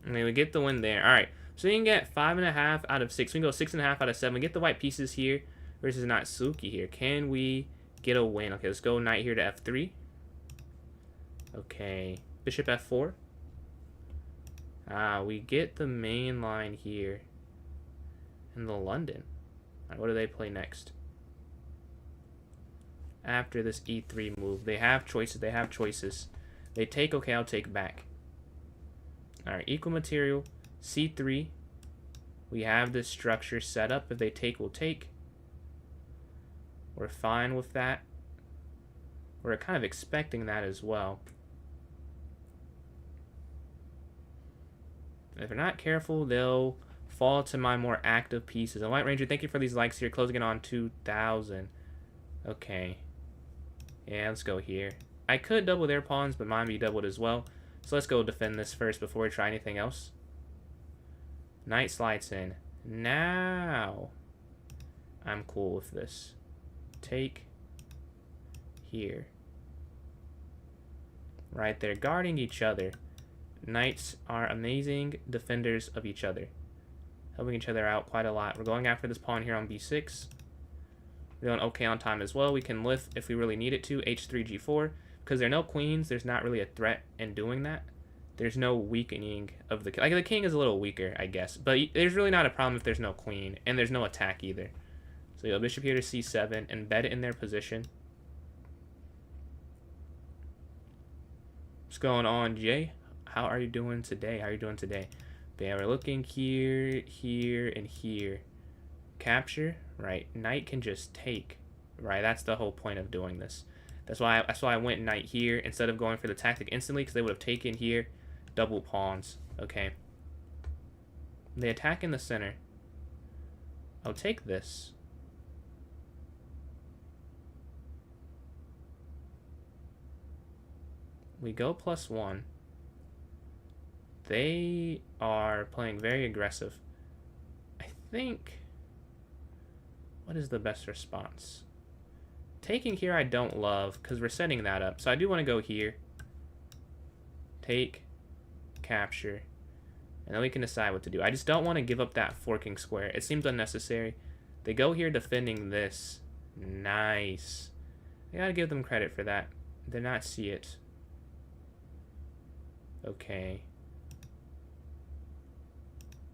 I mean, we get the win there. All right, so you can get 5.5 out of 6. We can go 6.5 out of 7. Get the white pieces here versus Natsuki here. Can we get a win? Okay, let's go knight here to f3. Okay, bishop f4. We get the main line here in the London. All right, what do they play next? After this e3 move, they have choices. They have choices. They take. Okay, I'll take back. All right, equal material, c3. We have this structure set up. If they take, we'll take. We're fine with that. We're kind of expecting that as well. If they're not careful, they'll fall to my more active pieces. And White Ranger, thank you for these likes here. Closing it on 2,000. Okay. Yeah, let's go here. I could double their pawns, but mine be doubled as well. So let's go defend this first before we try anything else. Knight slides in. Now, I'm cool with this. Take here. right? They're guarding each other. Knights are amazing defenders of each other, helping each other out quite a lot. We're going after this pawn here on b6. We're doing okay on time as well. We can lift if we really need it to, h3, g4. Because there are no queens, there's not really a threat in doing that. There's no weakening of the... Like, the king is a little weaker, I guess. But there's really not a problem if there's no queen. And there's no attack either. So, yo, bishop here to c7. Embed it in their position. What's going on, Jay? How are you doing today? How are you doing today? But yeah, we're looking here, here, and here. Capture, right? Knight can just take, right? That's the whole point of doing this. That's why I went knight here instead of going for the tactic instantly, because they would have taken here, double pawns. Okay. They attack in the center. I'll take this. We go +1. They are playing very aggressive. I think... What is the best response? Taking here I don't love, because we're setting that up. So I do want to go here. Take, capture, and then we can decide what to do. I just don't want to give up that forking square. It seems unnecessary. They go here defending this. Nice. I gotta give them credit for that. Did not see it. Okay.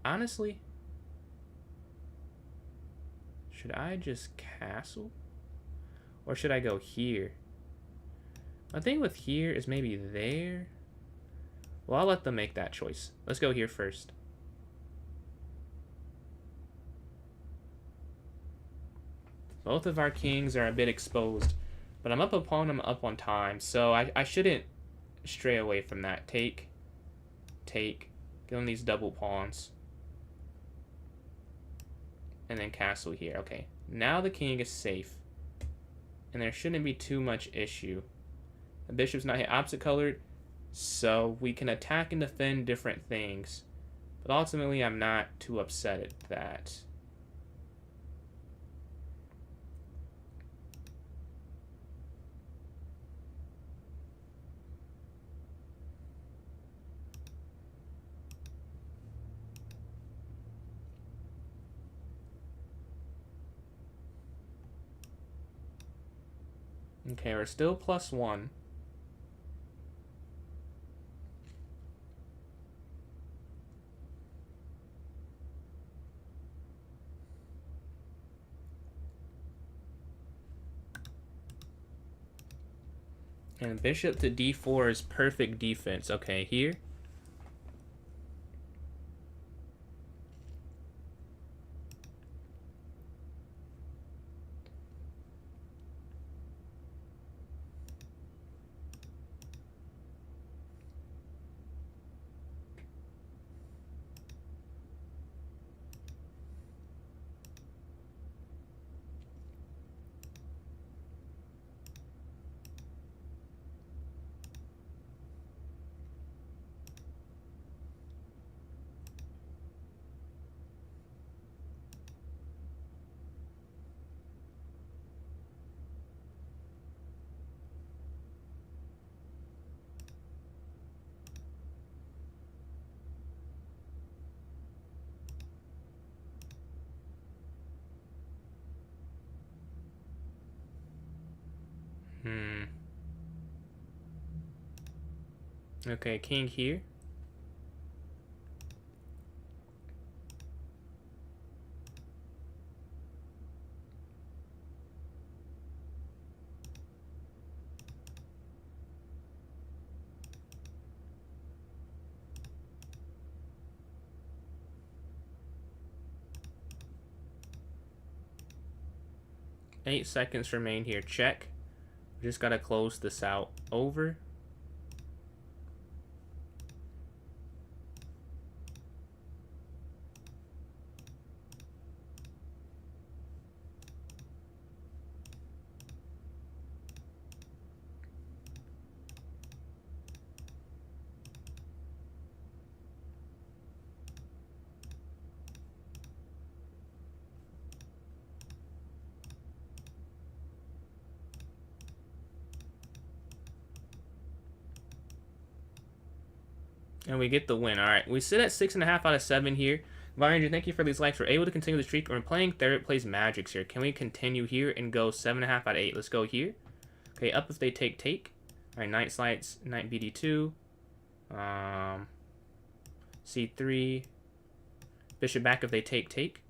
Honestly, should I just castle? Or should I go here? My thing with here is maybe there. Well, I'll let them make that choice. Let's go here first. Both of our kings are a bit exposed. But I'm up a pawn, I'm up on time. So I shouldn't stray away from that. Take. Give them these double pawns. And then castle here. Okay. Now the king is safe. And there shouldn't be too much issue. The bishop's not hit opposite colored. So we can attack and defend different things. But ultimately, I'm not too upset at that. Okay, we're still +1. And bishop to d4 is perfect defense. Okay, here. Okay, king here. Eight seconds remain here. Check. We just gotta close this out. Over. And we get the win. All right, we sit at 6.5 out of 7 here. Ranger, thank you for these likes. We're able to continue the streak. We're playing third place Magics here. Can we continue here and go 7.5 out of 8? Let's go here. Okay, up if they take. All right, Knight slides, Knight BD2. C3. Bishop back if they take.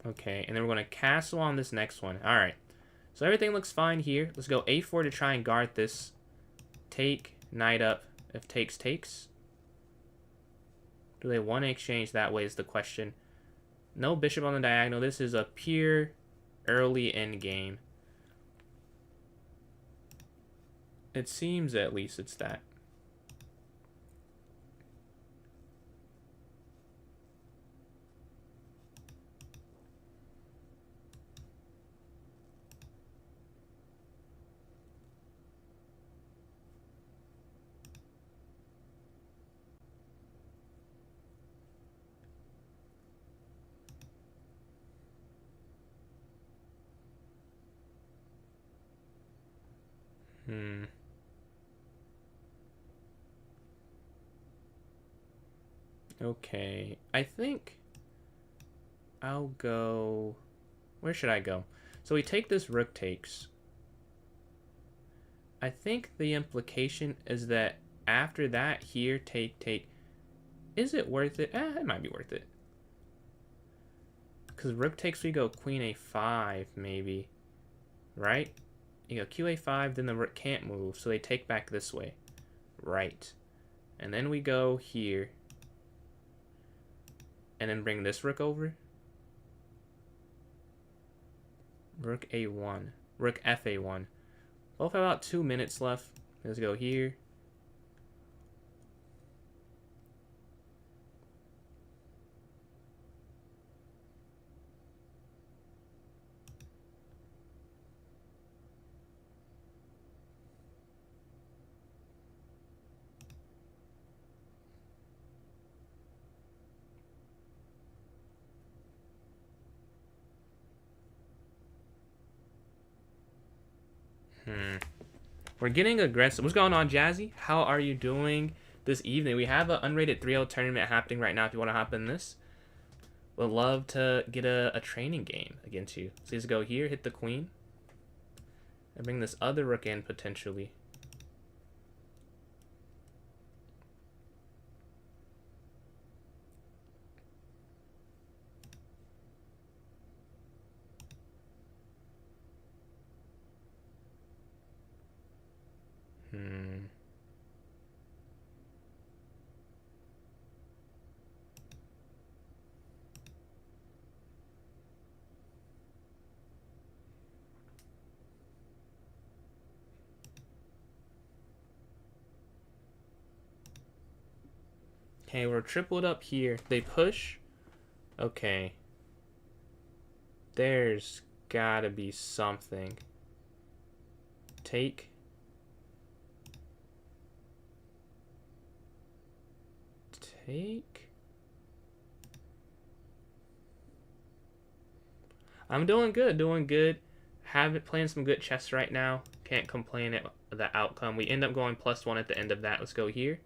Okay, and then we're going to castle on this next one. All right. So everything looks fine here. Let's go A4 to try and guard this. Take, knight up. If takes. Do they want to exchange that way is the question. No bishop on the diagonal. This is a pure early end game. It seems at least it's that. Okay, I think I'll go... Where should I go? So we take this rook takes. I think the implication is that after that here, take. Is it worth it? It might be worth it. Because rook takes, we go queen a5, maybe. Right? You go qa5, then the rook can't move, so they take back this way. Right. And then we go here. And then bring this rook over. Rook a1. Rook fa1. Both have about 2 minutes left. Let's go here. We're getting aggressive. What's going on, Jazzy? How are you doing this evening? We have an unrated 3-0 tournament happening right now if you want to hop in this. Would love to get a training game against you. So let's go here, hit the queen. And bring this other rook in, potentially. Okay, we're tripled up here. They push. Okay. There's gotta be something. Take. I'm doing good. Playing some good chess right now. Can't complain at the outcome. We end up going +1 at the end of that. Let's go here.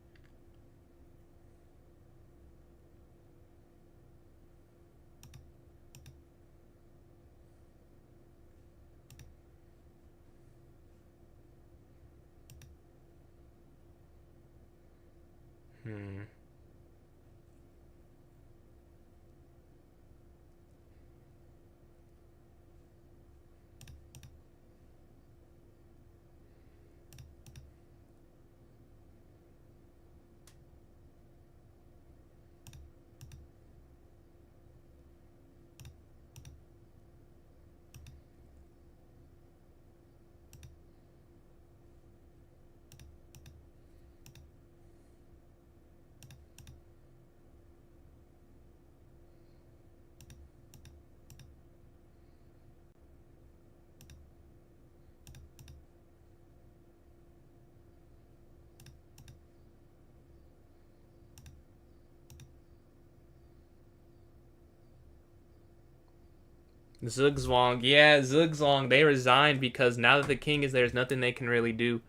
Zugzwang. Yeah, Zugzwang. They resigned because now that the king is there, there's nothing they can really do.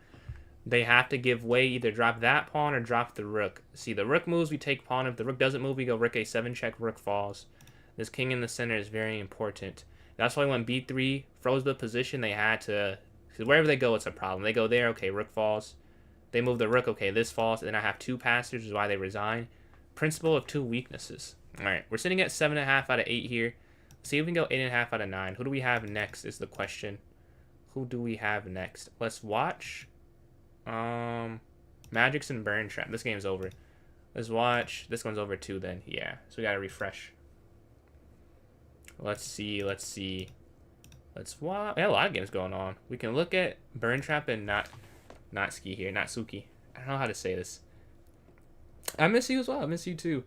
They have to give way, either drop that pawn or drop the rook. See, the rook moves, we take pawn. If the rook doesn't move, we go rook a7 check, rook falls. This king in the center is very important. That's why when b3 froze the position, they had to... Because wherever they go, it's a problem. They go there, okay, rook falls. They move the rook, okay, this falls. And then I have two passers, which is why they resign. Principle of two weaknesses. Alright, we're sitting at 7.5 out of 8 here. Let's see if we can go 8.5 out of 9. Who do we have next is the question. Who do we have next? Let's watch... Magic's and Burn Trap. This game's over. Let's watch. This one's over too then. Yeah. So we gotta refresh. Let's see. Let's watch. Yeah, a lot of games going on. We can look at Burn Trap and Natsuki here. Natsuki. I don't know how to say this. I miss you as well. I miss you too.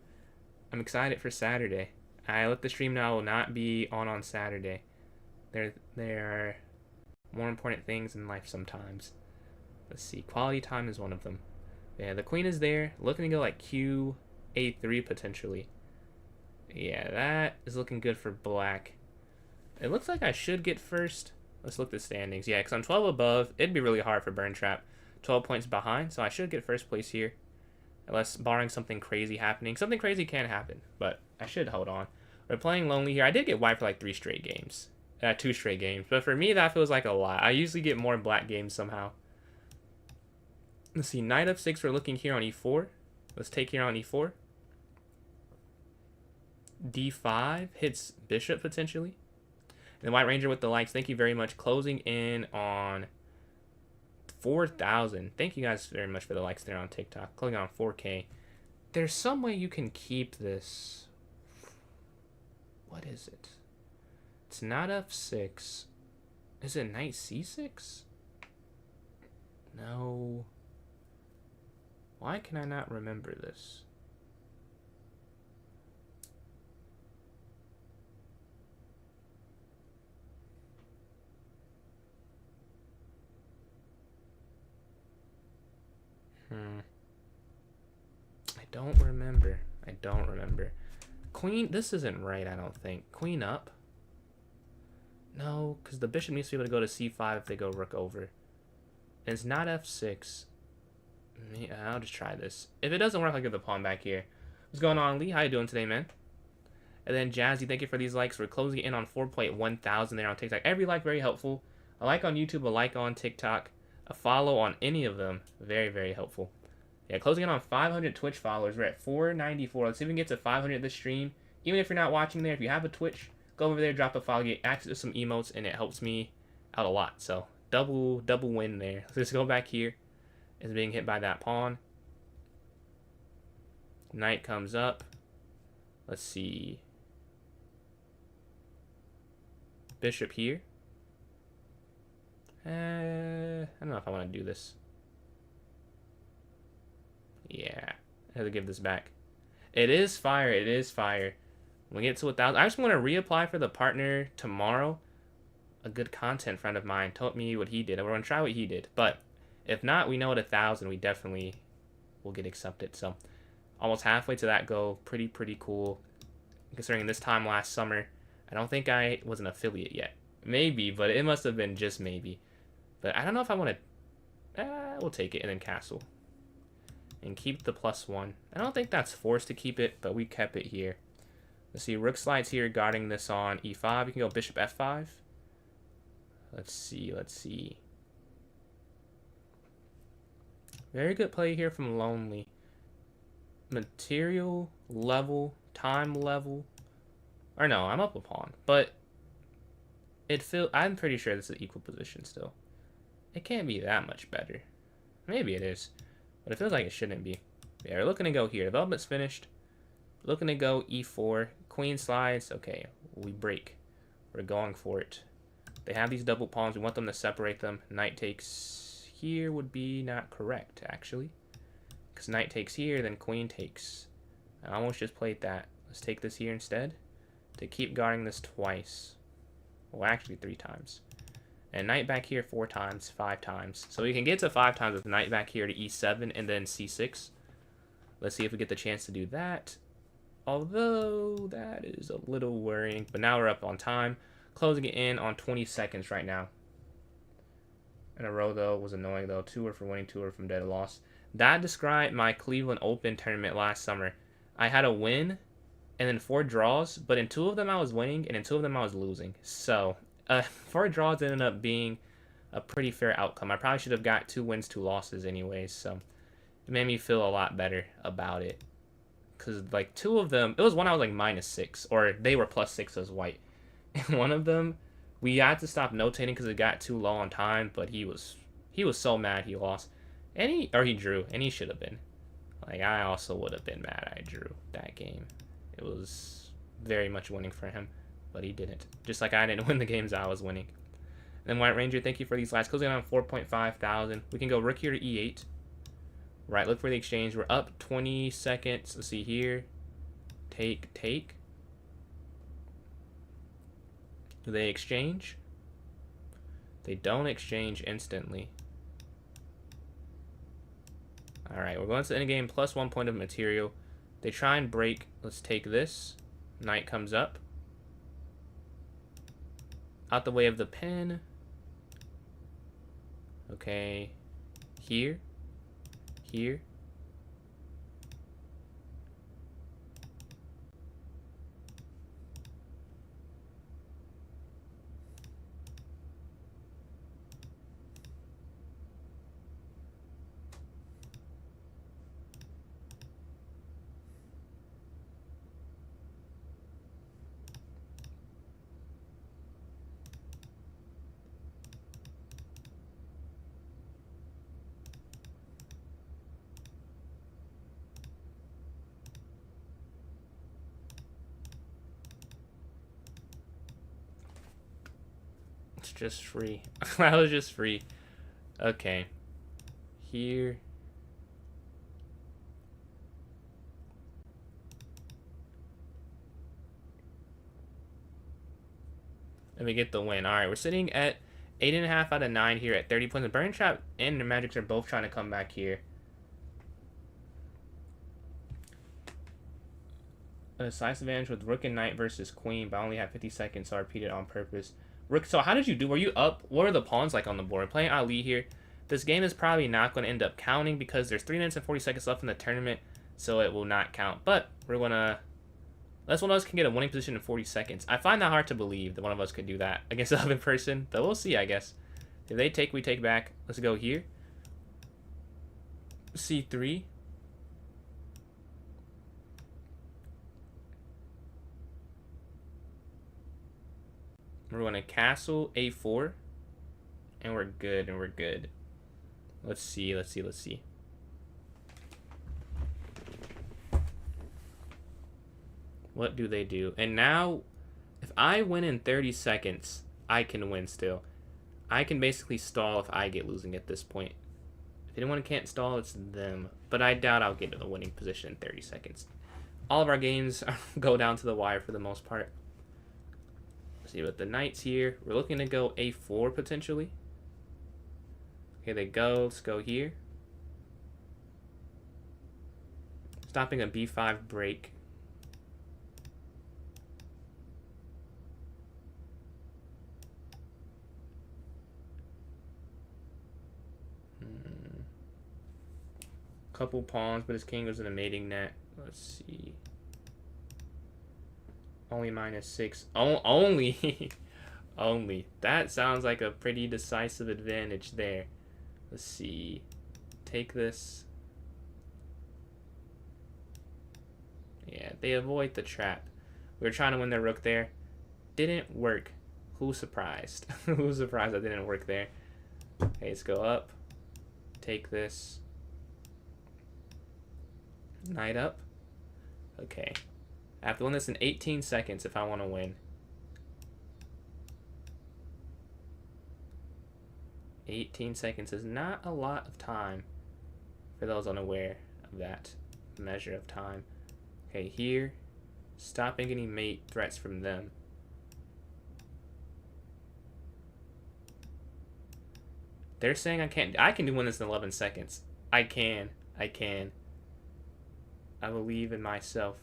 I'm excited for Saturday. I let the stream now will not be on Saturday. There are more important things in life sometimes. Let's see. Quality time is one of them. Yeah, the queen is there. Looking to go like Q8-3 potentially. Yeah, that is looking good for black. It looks like I should get first. Let's look at the standings. Yeah, because I'm 12 above. It'd be really hard for Burn Trap. 12 points behind, so I should get first place here. Unless barring something crazy happening. Something crazy can happen, but I should hold on. We're playing Lonely here. I did get wiped for like 2 straight games. But for me, that feels like a lot. I usually get more black games somehow. Let's see, knight f6, we're looking here on e4. Let's take here on e4. d5 hits bishop potentially. And White Ranger with the likes, thank you very much. Closing in on 4,000. Thank you guys very much for the likes there on TikTok. Closing on 4K. There's some way you can keep this. What is it? It's not f6. Is it knight c6? No. Why can I not remember this? I don't remember. Queen, this isn't right, I don't think. Queen up? No, because the bishop needs to be able to go to c5 if they go rook over. And it's not f6. I'll just try this. If it doesn't work, I'll give the pawn back here. What's going on, Lee? How you doing today, man? And then Jazzy, thank you for these likes. We're closing in on 4.1,000 there on TikTok. Every like, very helpful. A like on YouTube, a like on TikTok, a follow on any of them. Very, very helpful. Yeah, closing in on 500 Twitch followers. We're at 494. Let's see if we can get to 500 this stream. Even if you're not watching there, if you have a Twitch, go over there, drop a follow, get access to some emotes, and it helps me out a lot. So, double win there. So let's go back here. It's being hit by that pawn. Knight comes up. Let's see. Bishop here. I don't know if I want to do this. Yeah, I have to give this back. It is fire. It is fire. When we get to 1,000, I just want to reapply for the partner tomorrow. A good content friend of mine told me what he did. We're going to try what he did. But if not, we know at 1,000, we definitely will get accepted. So almost halfway to that goal. Pretty cool. Considering this time last summer, I don't think I was an affiliate yet. Maybe, but it must have been just maybe. But I don't know if I want to... we'll take it and then castle. And keep the +1. I don't think that's forced to keep it, but we kept it here. Let's see, rook slides here, guarding this on e5. You can go bishop f5. Let's see. Very good play here from Lonely. Material level, time level. Or no, I'm up a pawn. But I'm pretty sure this is equal position still. It can't be that much better. Maybe it is. But it feels like it shouldn't be. Yeah, we're looking to go here. Development's finished. Looking to go e4. Queen slides. Okay, we break. We're going for it. They have these double pawns. We want them to separate them. Knight takes here would be not correct, actually. Because knight takes here, then queen takes. I almost just played that. Let's take this here instead. To keep guarding this twice. Well, actually 3 times. And knight back here 4 times, 5 times. So we can get to 5 times with knight back here to e7 and then c6. Let's see if we get the chance to do that. Although that is a little worrying. But now we're up on time. closing it in on 20 seconds right now. In a row, though, was annoying, though. 2 were from winning, 2 were from dead loss. That described my Cleveland Open tournament last summer. I had a win and then 4 draws, but in 2 of them I was winning, and in 2 of them I was losing. So, 4 draws ended up being a pretty fair outcome. I probably should have got 2 wins, 2 losses anyways, so it made me feel a lot better about it. Because, like, 2 of them, it was one I was, like, -6, or they were +6 as white. And one of them, we had to stop notating because it got too low on time, but he was so mad he lost. And he drew, and he should have been. Like, I also would have been mad I drew that game. It was very much winning for him, but he didn't. Just like I didn't win the games I was winning. Then White Ranger, thank you for these last. Closing on 4.5 thousand. We can go rook here to e8. Right, look for the exchange. We're up 20 seconds. Let's see here. Take. Do they exchange? They don't exchange instantly. Alright, we're going to the endgame plus 1 point of material. They try and break. Let's take this. Knight comes up. Out the way of the pin. Okay. Here. Here. It's just free. That was just free. Okay. Here. And we get the win. Alright, we're sitting at 8.5 out of 9 here at 30 points. The Burn Trap and the Magics are both trying to come back here. A decisive advantage with Rook and Knight versus Queen, but I only have 50 seconds, so I repeated on purpose. Rook, so how did you do? Were you up? What are the pawns like on the board? Playing Ali here. This game is probably not going to end up counting because there's 3 minutes and 40 seconds left in the tournament, so it will not count. But we're going to... Unless one of us can get a winning position in 40 seconds. I find that hard to believe that one of us could do that against the other person, but we'll see, I guess. If they take, we take back. Let's go here. C3. We're going to castle A4. And we're good, Let's see. What do they do? And now, if I win in 30 seconds, I can win still. I can basically stall if I get losing at this point. If anyone can't stall, it's them. But I doubt I'll get to the winning position in 30 seconds. All of our games go down to the wire for the most part. Let's see, with the knights here, we're looking to go A4 potentially. Okay, they go. Let's go here. Stopping a B5 break. Couple pawns, but his king goes in a mating net. Let's see. Only -6. Only. Only. That sounds like a pretty decisive advantage there. Let's see. Take this. Yeah, they avoid the trap. We were trying to win their rook there. Didn't work. Who's surprised? Who's surprised that didn't work there? Okay, let's go up. Take this. Knight up. Okay. I have to win this in 18 seconds if I want to win. 18 seconds is not a lot of time for those unaware of that measure of time. Okay, here. Stopping any mate threats from them. They're saying I can win this in 11 seconds. I can. I believe in myself.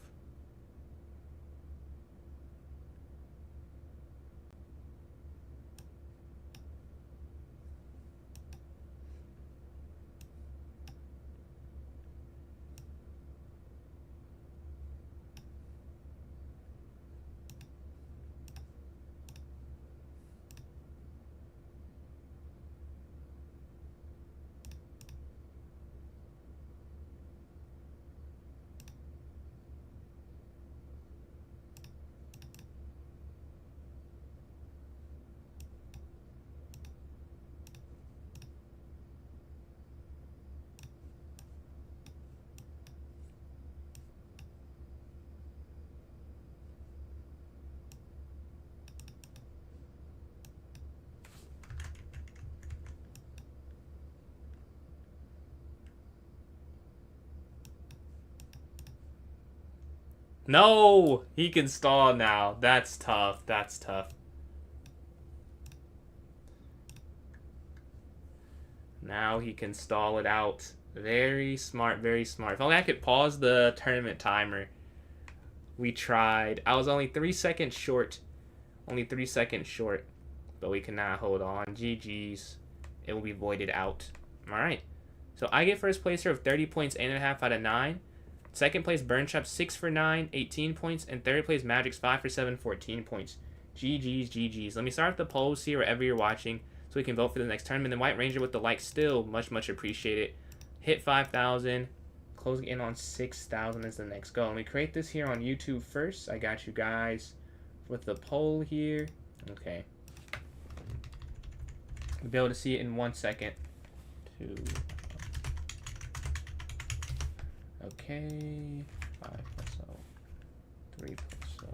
No! He can stall now. That's tough. That's tough. Now he can stall it out. Very smart, very smart. If only I could pause the tournament timer. We tried. I was only 3 seconds short. Only 3 seconds short. But we cannot hold on. GG's. It will be voided out. Alright. So I get first place here with 30 points, 8.5 out of 9. Second place, Burnshop, 6 for 9, 18 points. And third place, Magic's 5 for 7, 14 points. GG's, GG's. Let me start with the polls here wherever you're watching so we can vote for the next tournament. The White Ranger with the like still much, much appreciated. Hit 5,000. Closing in on 6,000 is the next goal. Let me create this here on YouTube first. I got you guys with the poll here. Okay. You'll be able to see it in 1 second. 2. Okay. 5 plus 0. 3 plus 0.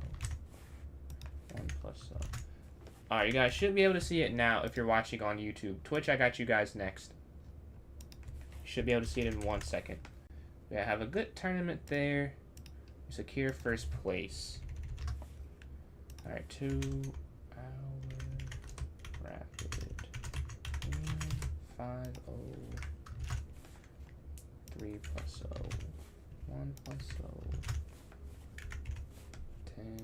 1 plus 0. Alright, you guys should be able to see it now if you're watching on YouTube. Twitch, I got you guys next. You should be able to see it in 1 second. We have a good tournament there. We secure first place. Alright, 2 hour rapid. 5 0. 3 plus 0. 1 plus 0. 10.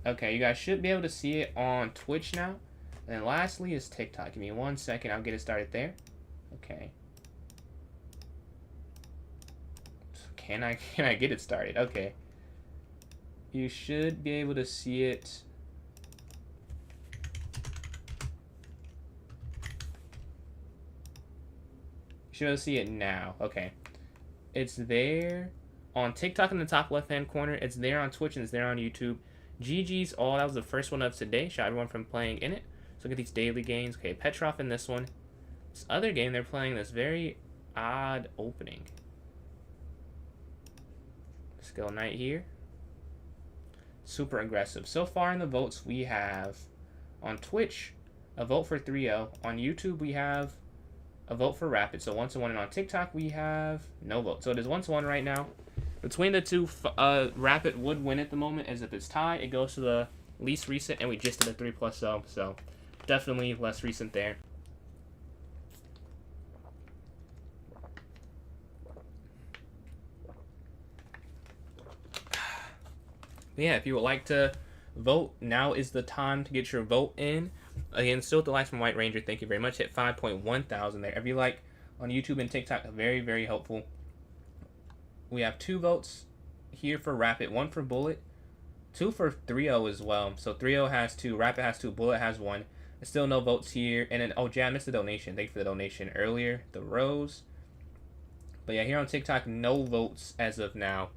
Okay, you guys should be able to see it on Twitch now. And then lastly is TikTok. Give me 1 second. I'll get it started there. Okay. Can I get it started? Okay. You should be able to see it. You should be able to see it now. Okay. It's there on TikTok in the top left-hand corner. It's there on Twitch and it's there on YouTube. GG's all. That was the first one of today. Shout everyone from playing in it. So look at these daily games. Okay, Petrov in this one. This other game, they're playing this very odd opening. Skill Knight here. Super aggressive. So far in the votes, we have on Twitch a vote for 3-0. On YouTube, we have a vote for Rapid. So 1-1. And on TikTok, we have no vote. So it is 1-1 right now. Between the two, Rapid would win at the moment. As if it's tied, it goes to the least recent. And we just did a 3 plus 0. So definitely less recent there. Yeah, if you would like to vote, now is the time to get your vote in. Again, still with the likes from White Ranger, thank you very much. Hit 5.1 thousand there. Every like on YouTube and TikTok, very, very helpful. We have 2 votes here for Rapid, 1 for Bullet, 2 for 3-0 as well. So 3-0 has 2, Rapid has 2, Bullet has 1. There's still no votes here. And then, oh, Jay, I missed the donation. Thank you for the donation earlier, the Rose. But yeah, here on TikTok, no votes as of now.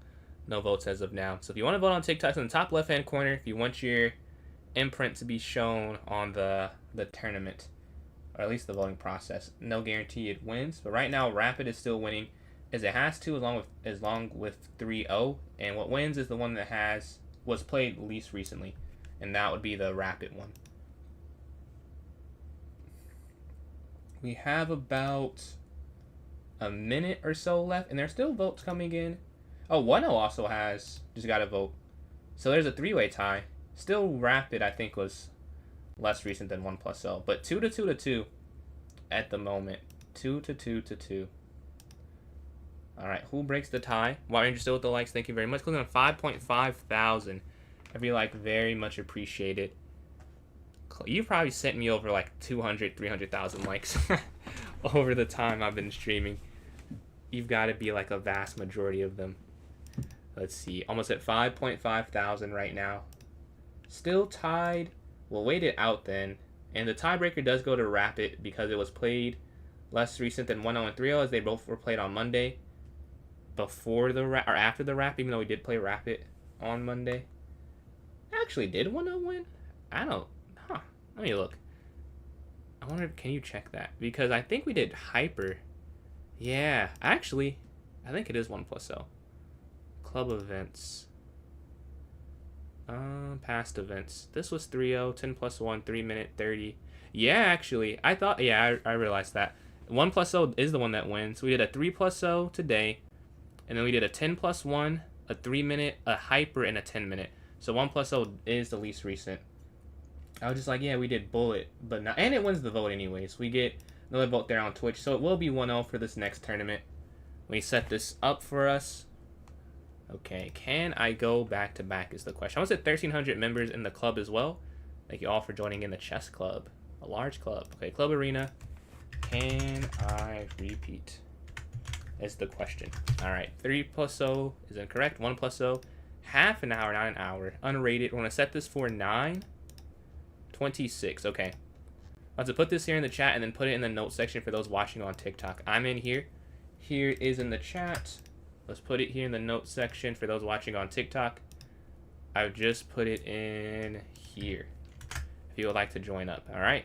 No votes as of now. So if you want to vote on TikTok, it's in the top left-hand corner. If you want your imprint to be shown on the tournament, or at least the voting process, no guarantee it wins. But right now, Rapid is still winning, as it has to, as long with 3-0. And what wins is the one that was played least recently, and that would be the Rapid one. We have about a minute or so left, and there's still votes coming in. Oh, 1-0 also just got a vote. So there's a 3-way tie. Still Rapid, I think, was less recent than 1 plus 0. But 2-2 at the moment. 2-2. Alright, who breaks the tie? White Ranger still with the likes. Thank you very much. Clicking on 5.5 thousand. Every like, very much appreciated. You probably sent me over like 200, 300,000 likes over the time I've been streaming. You've got to be like a vast majority of them. Let's see. Almost at 5.5 thousand right now. Still tied. We'll wait it out then. And the tiebreaker does go to Rapid because it was played less recent than 1-0 and 3-0, as they both were played on Monday. Before the or after the Rapid, even though we did play Rapid on Monday. Actually, did 1-0 win? I don't. Huh. Let me look. I wonder, can you check that? Because I think we did Hyper. Yeah, actually, I think it is 1 plus 0. Club events. Past events. This was 3-0, 10 plus 1, 3 minute 30. Yeah, actually, I thought, yeah, I realized that. 1 plus 0 is the one that wins. We did a 3 plus 0 today. And then we did a 10 plus 1, a 3-minute, a hyper, and a 10-minute. So 1 plus 0 is the least recent. I was just like, yeah, we did bullet, but not, and it wins the vote anyways. We get another vote there on Twitch, so it will be 1-0 for this next tournament. We set this up for us. Okay, can I go back to back is the question. I was at 1,300 members in the club as well. Thank you all for joining in the chess club, a large club. Okay, club arena. Can I repeat? Is the question. All right, 3 plus 0 is incorrect. 1 plus 0, half an hour, not an hour. Unrated. We're gonna set this for 9:26. Okay. I'll have to put this here in the chat and then put it in the notes section for those watching on TikTok. I'm in here. Here is in the chat. Let's put it here in the notes section for those watching on TikTok. I've just put it in here if you would like to join up. All right.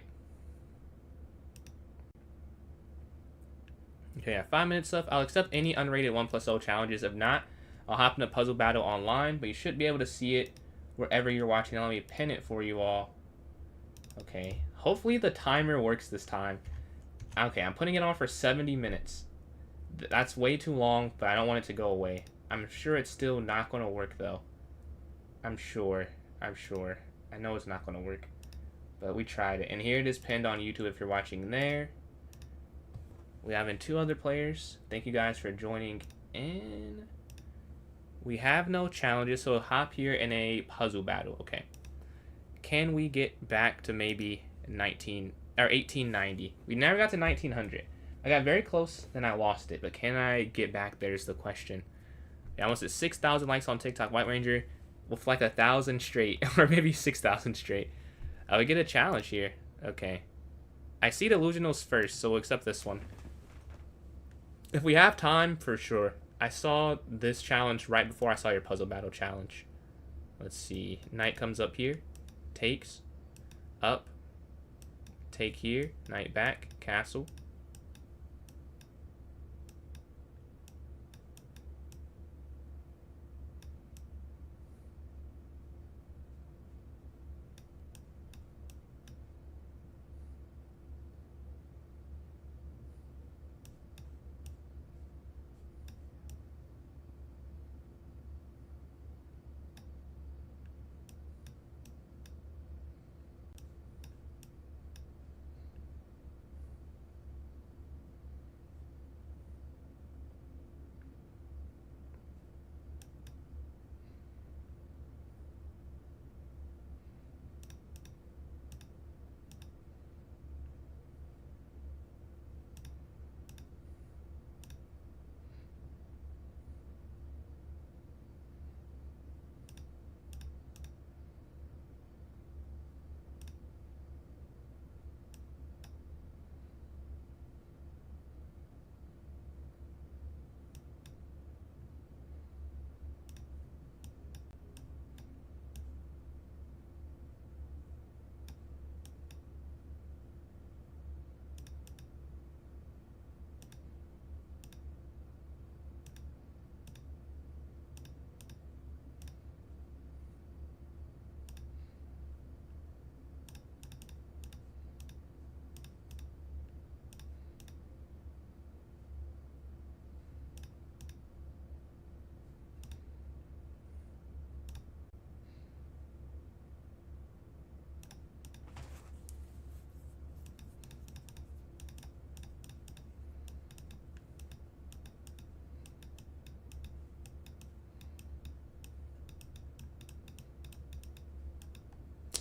Okay, I have 5 minutes left. I'll accept any unrated 1 plus 0 challenges. If not, I'll hop in a puzzle battle online, but you should be able to see it wherever you're watching. Now let me pin it for you all. Okay, hopefully the timer works this time. Okay, I'm putting it on for 70 minutes. That's way too long, but I don't want it to go away. I'm sure it's still not going to work, though. I'm sure. I know it's not going to work, but we tried it. And here it is pinned on YouTube if you're watching there. We have in 2 other players. Thank you guys for joining in. We have no challenges, so hop here in a puzzle battle. Okay. Can we get back to maybe 1890? We never got to 1900. I got very close, then I lost it. But can I get back there is the question. Yeah, I almost at 6,000 likes on TikTok. White Ranger with like 1,000 straight, or maybe 6,000 straight. I would get a challenge here. Okay. I see the Illusionals first, so we'll accept this one. If we have time, for sure. I saw this challenge right before I saw your puzzle battle challenge. Let's see. Knight comes up here. Takes. Up. Take here. Knight back. Castle.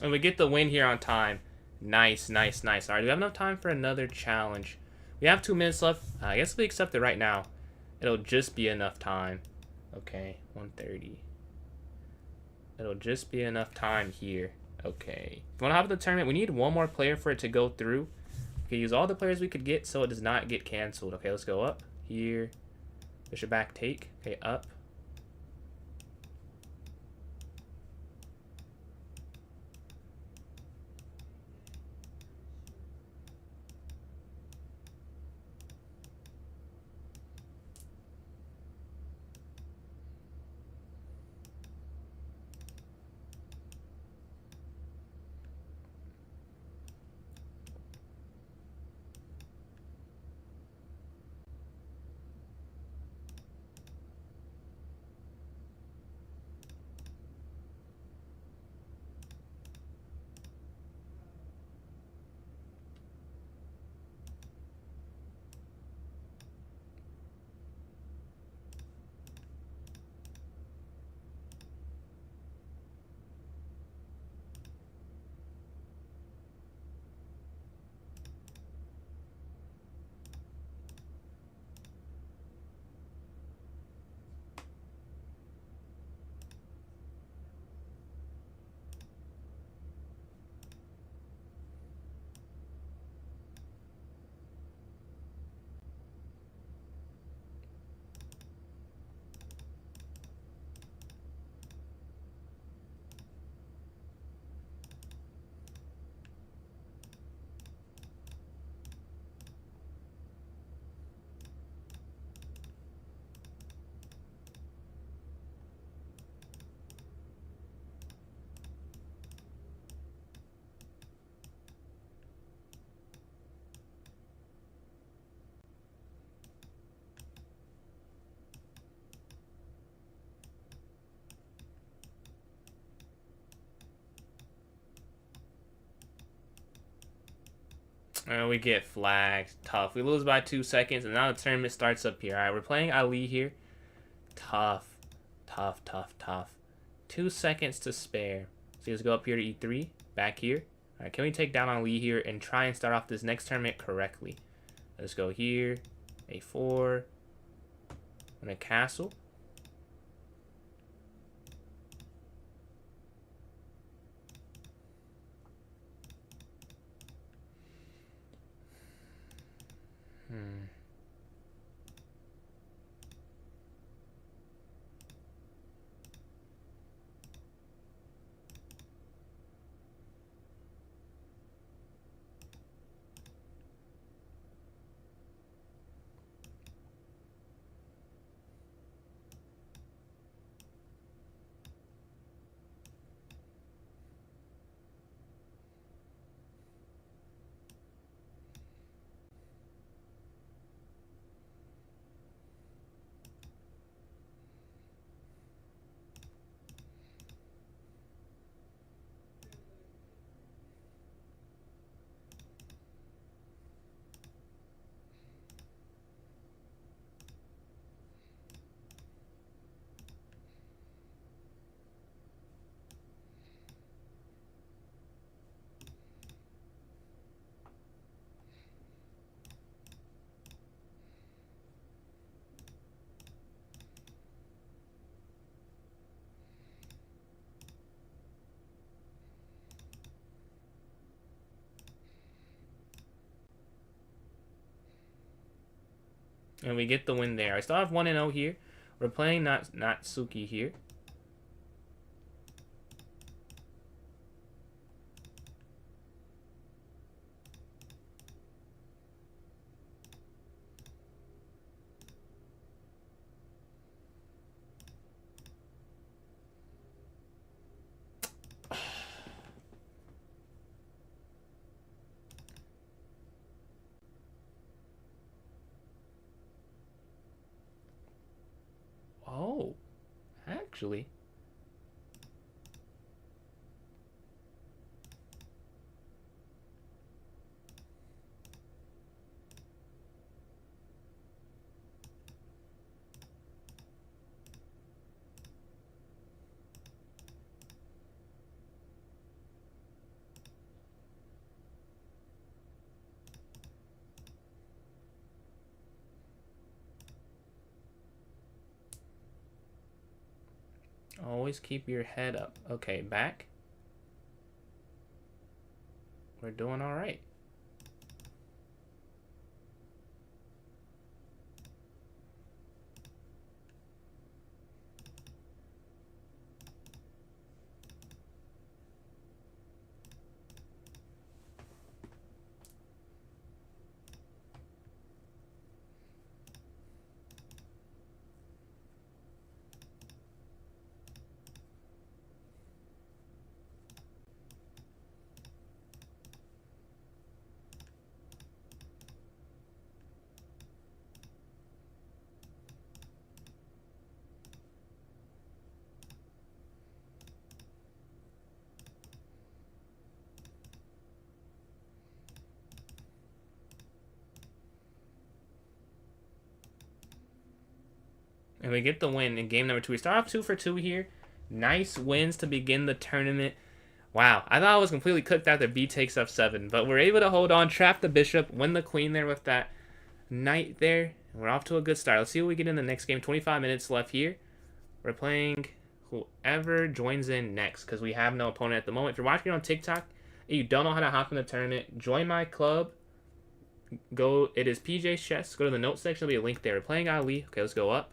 And we get the win here on time. Nice, nice, nice. All right, do we have enough time for another challenge? We have 2 minutes left. I guess we accept it right now. It'll just be enough time. Okay, 1:30. It'll just be enough time here. Okay. If you want to have the tournament, we need 1 more player for it to go through. We can use all the players we could get so it does not get canceled. Okay, let's go up. Here. Bishop back, take. Okay, up. We get flagged. Tough. We lose by 2 seconds, and now the tournament starts up here. All right, we're playing Ali here. Tough. Tough, tough, tough. 2 seconds to spare. So let's go up here to E3. Back here. All right, can we take down Ali here and try and start off this next tournament correctly? Let's go here. A4. And a castle. And we get the win there. I still have 1-0 here. We're playing Natsuki here. Oh, actually. Always keep your head up. Okay, back. We're doing all right. And we get the win in game number 2. We start off 2 for 2 here. Nice wins to begin the tournament. Wow, I thought I was completely cooked after B takes f7, but we're able to hold on, trap the bishop, win the queen there with that knight there. We're off to a good start. Let's see what we get in the next game. 25 minutes left here. We're playing whoever joins in next because we have no opponent at the moment. If you're watching on TikTok and you don't know how to hop in the tournament, join my club. It is PJ's Chess. Go to the notes section. There'll be a link there. We're playing Ali. Okay, let's go up.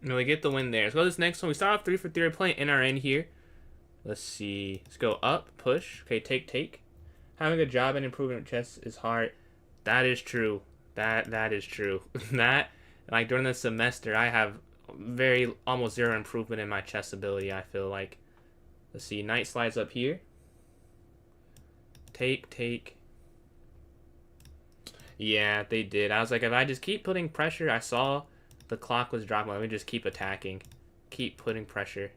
And we get the win there. Let's go to this next one. We start off 3 for 3. We're playing NRN here. Let's see. Let's go up, push. Okay, take. Having a job and improving chess is hard. That is true. That is true. That, like, during the semester, I have almost zero improvement in my chess ability, I feel like. Let's see. Knight slides up here. Take. Yeah, they did. I was like, if I just keep putting pressure, I saw the clock was dropping. Let me just keep attacking. Keep putting pressure.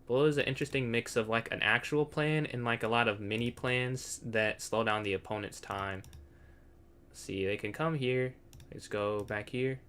Bull is an interesting mix of like an actual plan and like a lot of mini plans that slow down the opponent's time. Let's see, they can come here. Let's go back here.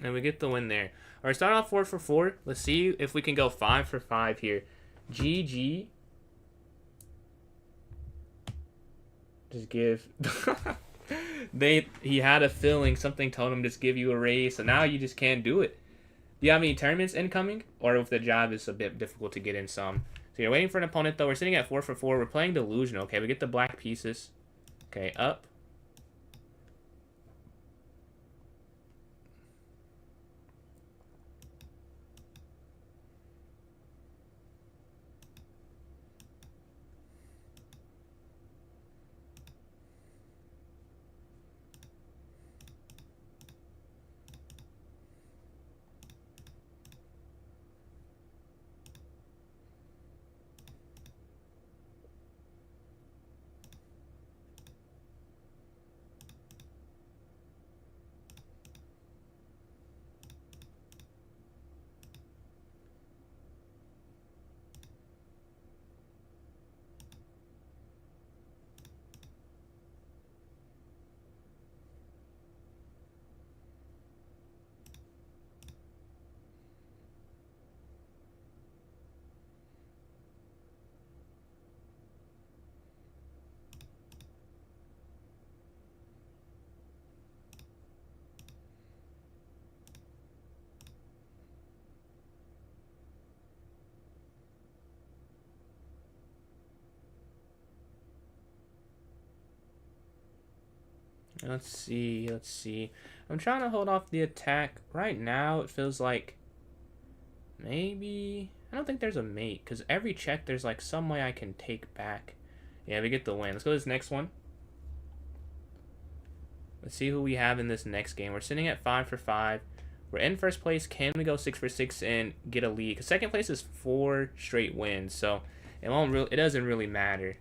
And we get the win there. All right, start off 4 for 4. Let's see if we can go 5 for 5 here. GG. Just give. He had a feeling something told him just give you a raise, so now you just can't do it. Do you have any tournaments incoming, or if the job is a bit difficult to get in some? So you're waiting for an opponent though. We're sitting at 4 for 4. We're playing Delusional. Okay, we get the black pieces. Okay, up. Let's see. I'm trying to hold off the attack. Right now, it feels like maybe... I don't think there's a mate, because every check, there's like some way I can take back. Yeah, we get the win. Let's go to this next one. Let's see who we have in this next game. We're sitting at 5 for 5. We're in first place. Can we go 6 for 6 and get a lead? Because second place is 4 straight wins, so it doesn't really matter.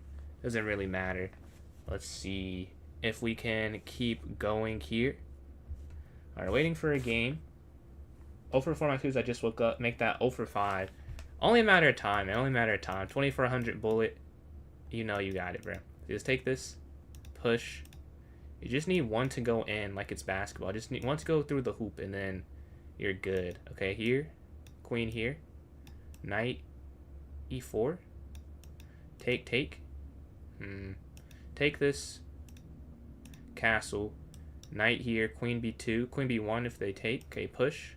Let's see if we can keep going here. All right, waiting for a game. 0 for 4 my twos. I just woke up. Make that 0 for 5. Only a matter of time, man. Only a matter of time. 2400 bullet. You know you got it, bro. Just take this. Push. You just need one to go in like it's basketball. Just need one to go through the hoop and then you're good. Okay, here. Queen here. Knight. E4. Take. Take this. Castle. Knight here. Queen B2. Queen B1 if they take. Okay, push.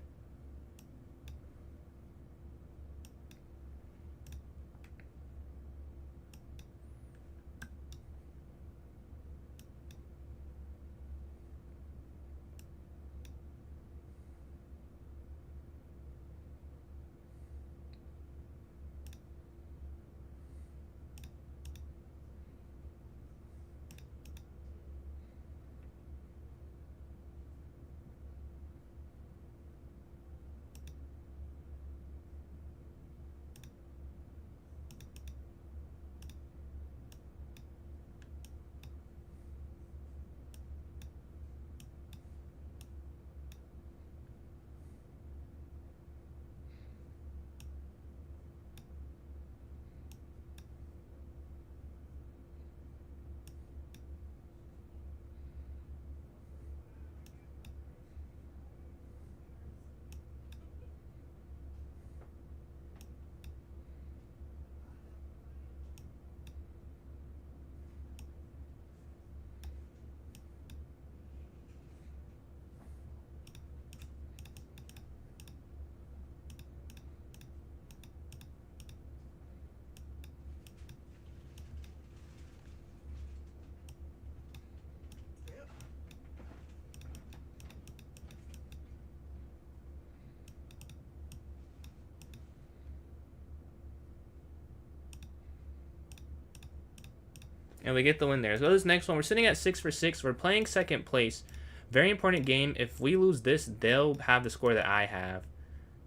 And we get the win there. So this next one, we're sitting at 6 for 6. We're playing second place. Very important game. If we lose this, they'll have the score that I have.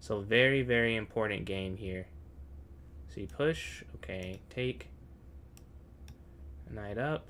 So very, very important game here. See, push. Okay, take. Knight up.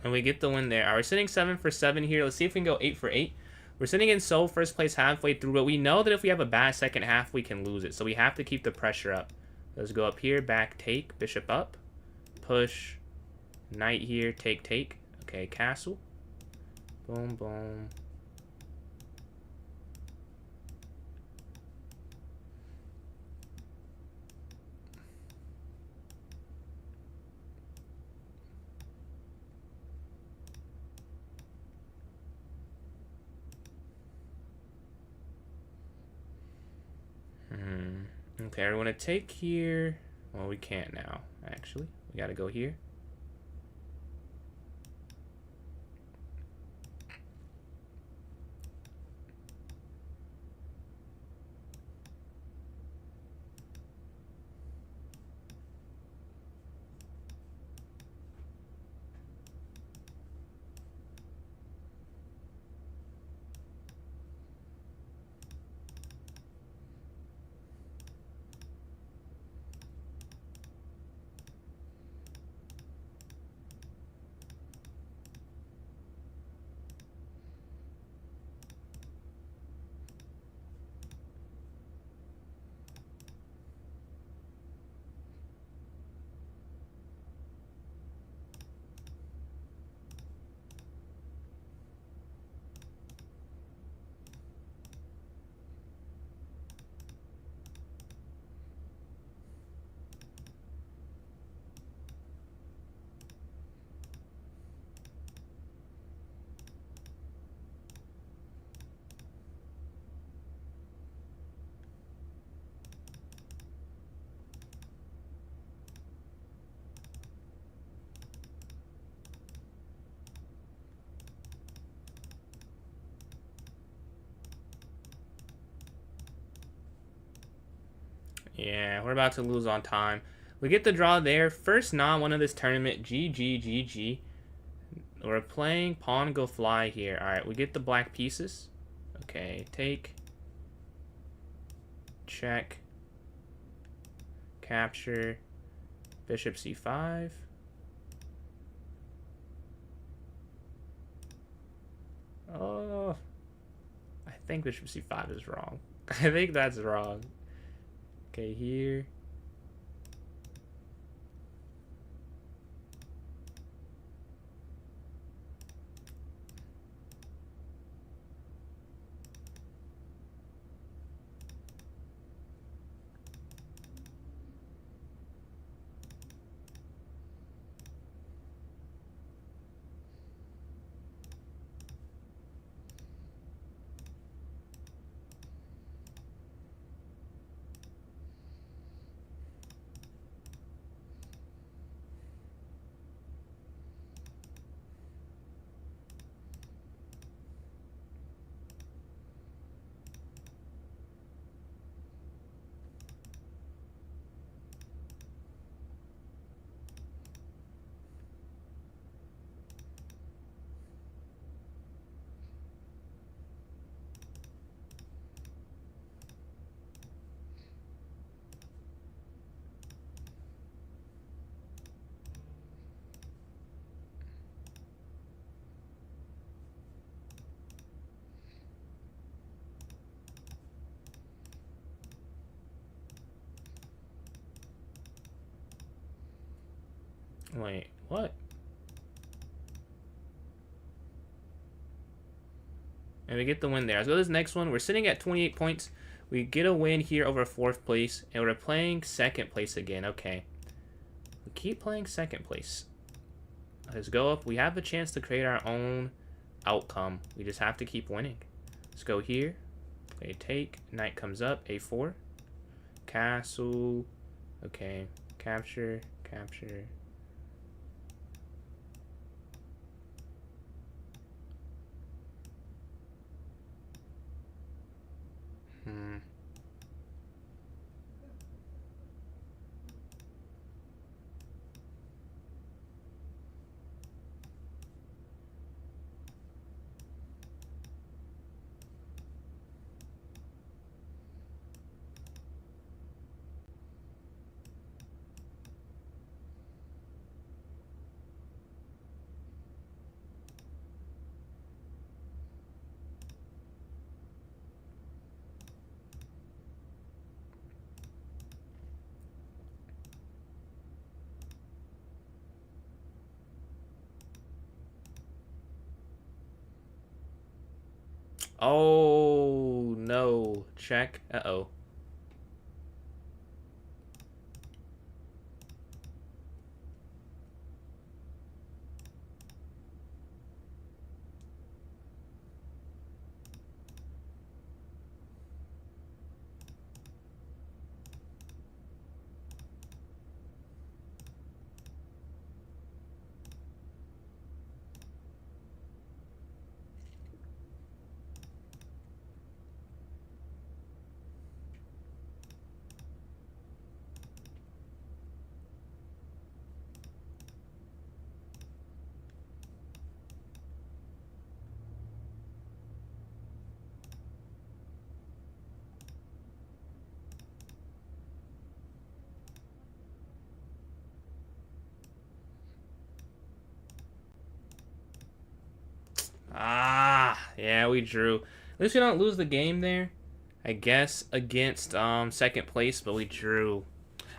And we get the win there. All right, we're sitting 7 for 7 here. Let's see if we can go 8 for 8. We're sitting in sole first place halfway through, but we know that if we have a bad second half, we can lose it. So we have to keep the pressure up. Let's go up here, back, take, bishop up, push, knight here, take, take. Okay, castle. Boom, boom. Okay, I want to take here. Well, we can't now, actually. We got to go here. Yeah, we're about to lose on time. We get the draw there. First non-one of this tournament. GG. We're playing pawn go fly here. Alright, we get the black pieces. Okay, take. Check. Capture. Bishop c5. Oh. I think bishop c5 is wrong. I think that's wrong. Okay, here. Wait, what? And we get the win there. Let's go to this next one. We're sitting at 28 points. We get a win here over 4th place. And we're playing 2nd place again. Okay. We keep playing 2nd place. Let's go up. We have a chance to create our own outcome. We just have to keep winning. Let's go here. Play take. Knight comes up. A4. Castle. Okay. Capture. Capture. Oh, no. Check. Uh-oh. Ah, yeah, we drew. At least we don't lose the game there. I guess against 2nd place, but we drew.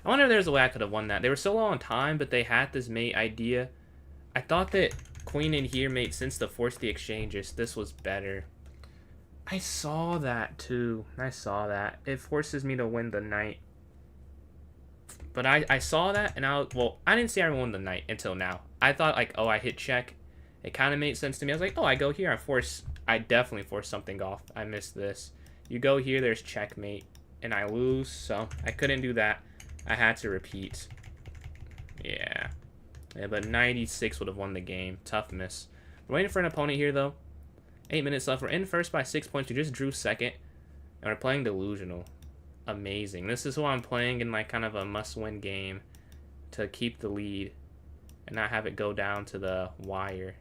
I wonder if there's a way I could have won that. They were so low on time, but they had this mate idea. I thought that queen in here made sense to force the exchanges. This was better. I saw that too. I saw that. It forces me to win the knight. But I saw that and I didn't see I won the knight until now. I thought like, oh, I hit check. It kind of made sense to me. I was like, oh, I go here. I definitely force something off. I missed this. You go here, there's checkmate. And I lose, so I couldn't do that. I had to repeat. Yeah. Yeah, but 96 would have won the game. Tough miss. We're waiting for an opponent here, though. 8 minutes left. We're in first by 6 points. We just drew 2nd. And we're playing Delusional. Amazing. This is why I'm playing in like kind of a must-win game to keep the lead and not have it go down to the wire.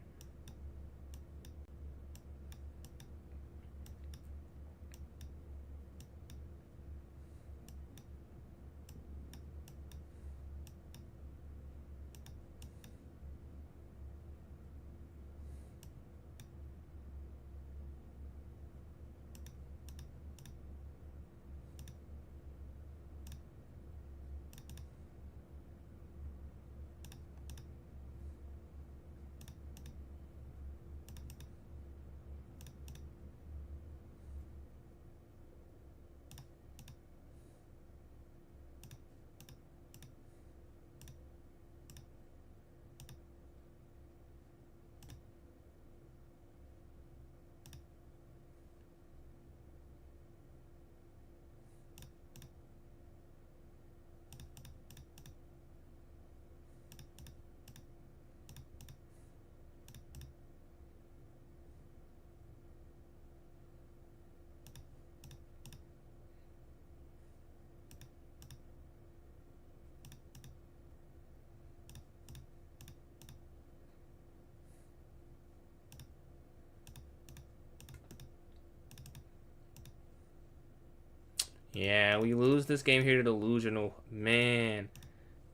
Yeah, we lose this game here to Delusional. Man,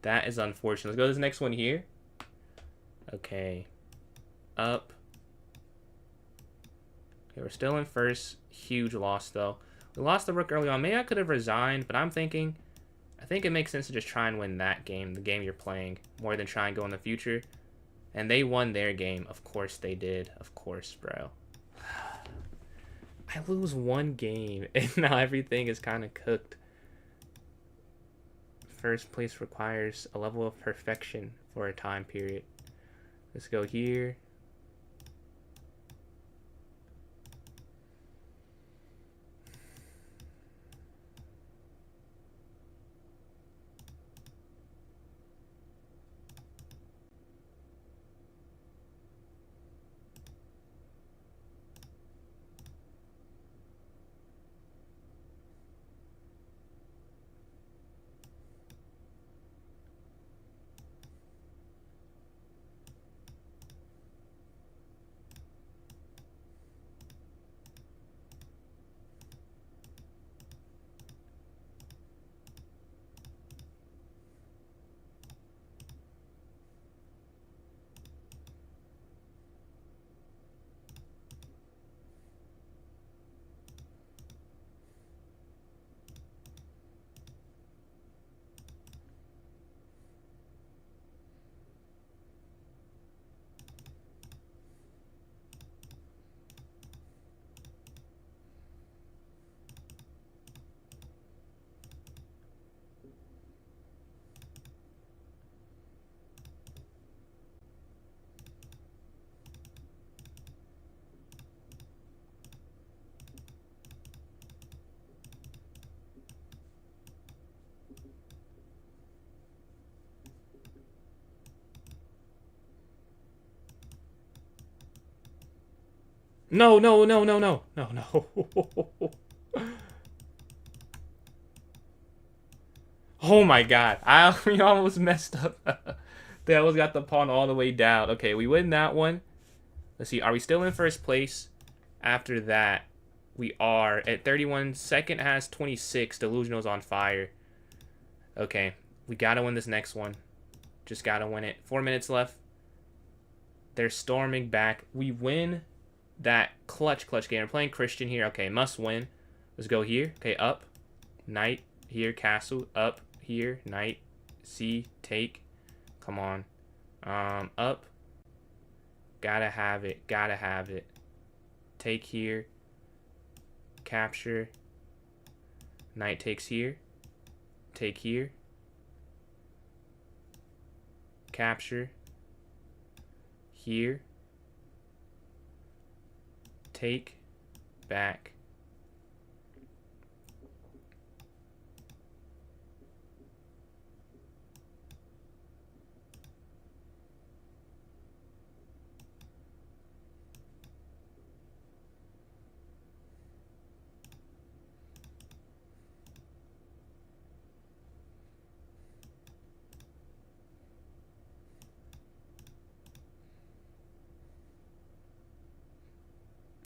that is unfortunate. Let's go to this next one here. Okay. Up. Okay, we're still in first. Huge loss, though. We lost the rook early on. Maybe I could have resigned, but I'm thinking I think it makes sense to just try and win that game, the game you're playing, more than try and go in the future. And they won their game. Of course they did. Of course, bro. I lose one game, and now everything is kind of cooked. First place requires a level of perfection for a time period. Let's go here. No, no, no, no, no, no, no. Oh my god. We almost messed up. They almost got the pawn all the way down. Okay, we win that one. Let's see. Are we still in first place? After that, we are at 31. Second has 26. Delusional's on fire. Okay, we gotta win this next one. Just gotta win it. 4 minutes left. They're storming back. We win that clutch game. We're playing Christian here. Okay, must win. Let's go here. Okay, up. Knight. Here, castle. Up. Here. Knight. C. Take. Come on. Up. Gotta have it. Gotta have it. Take here. Capture. Knight takes here. Take here. Capture. Here. Take. Back.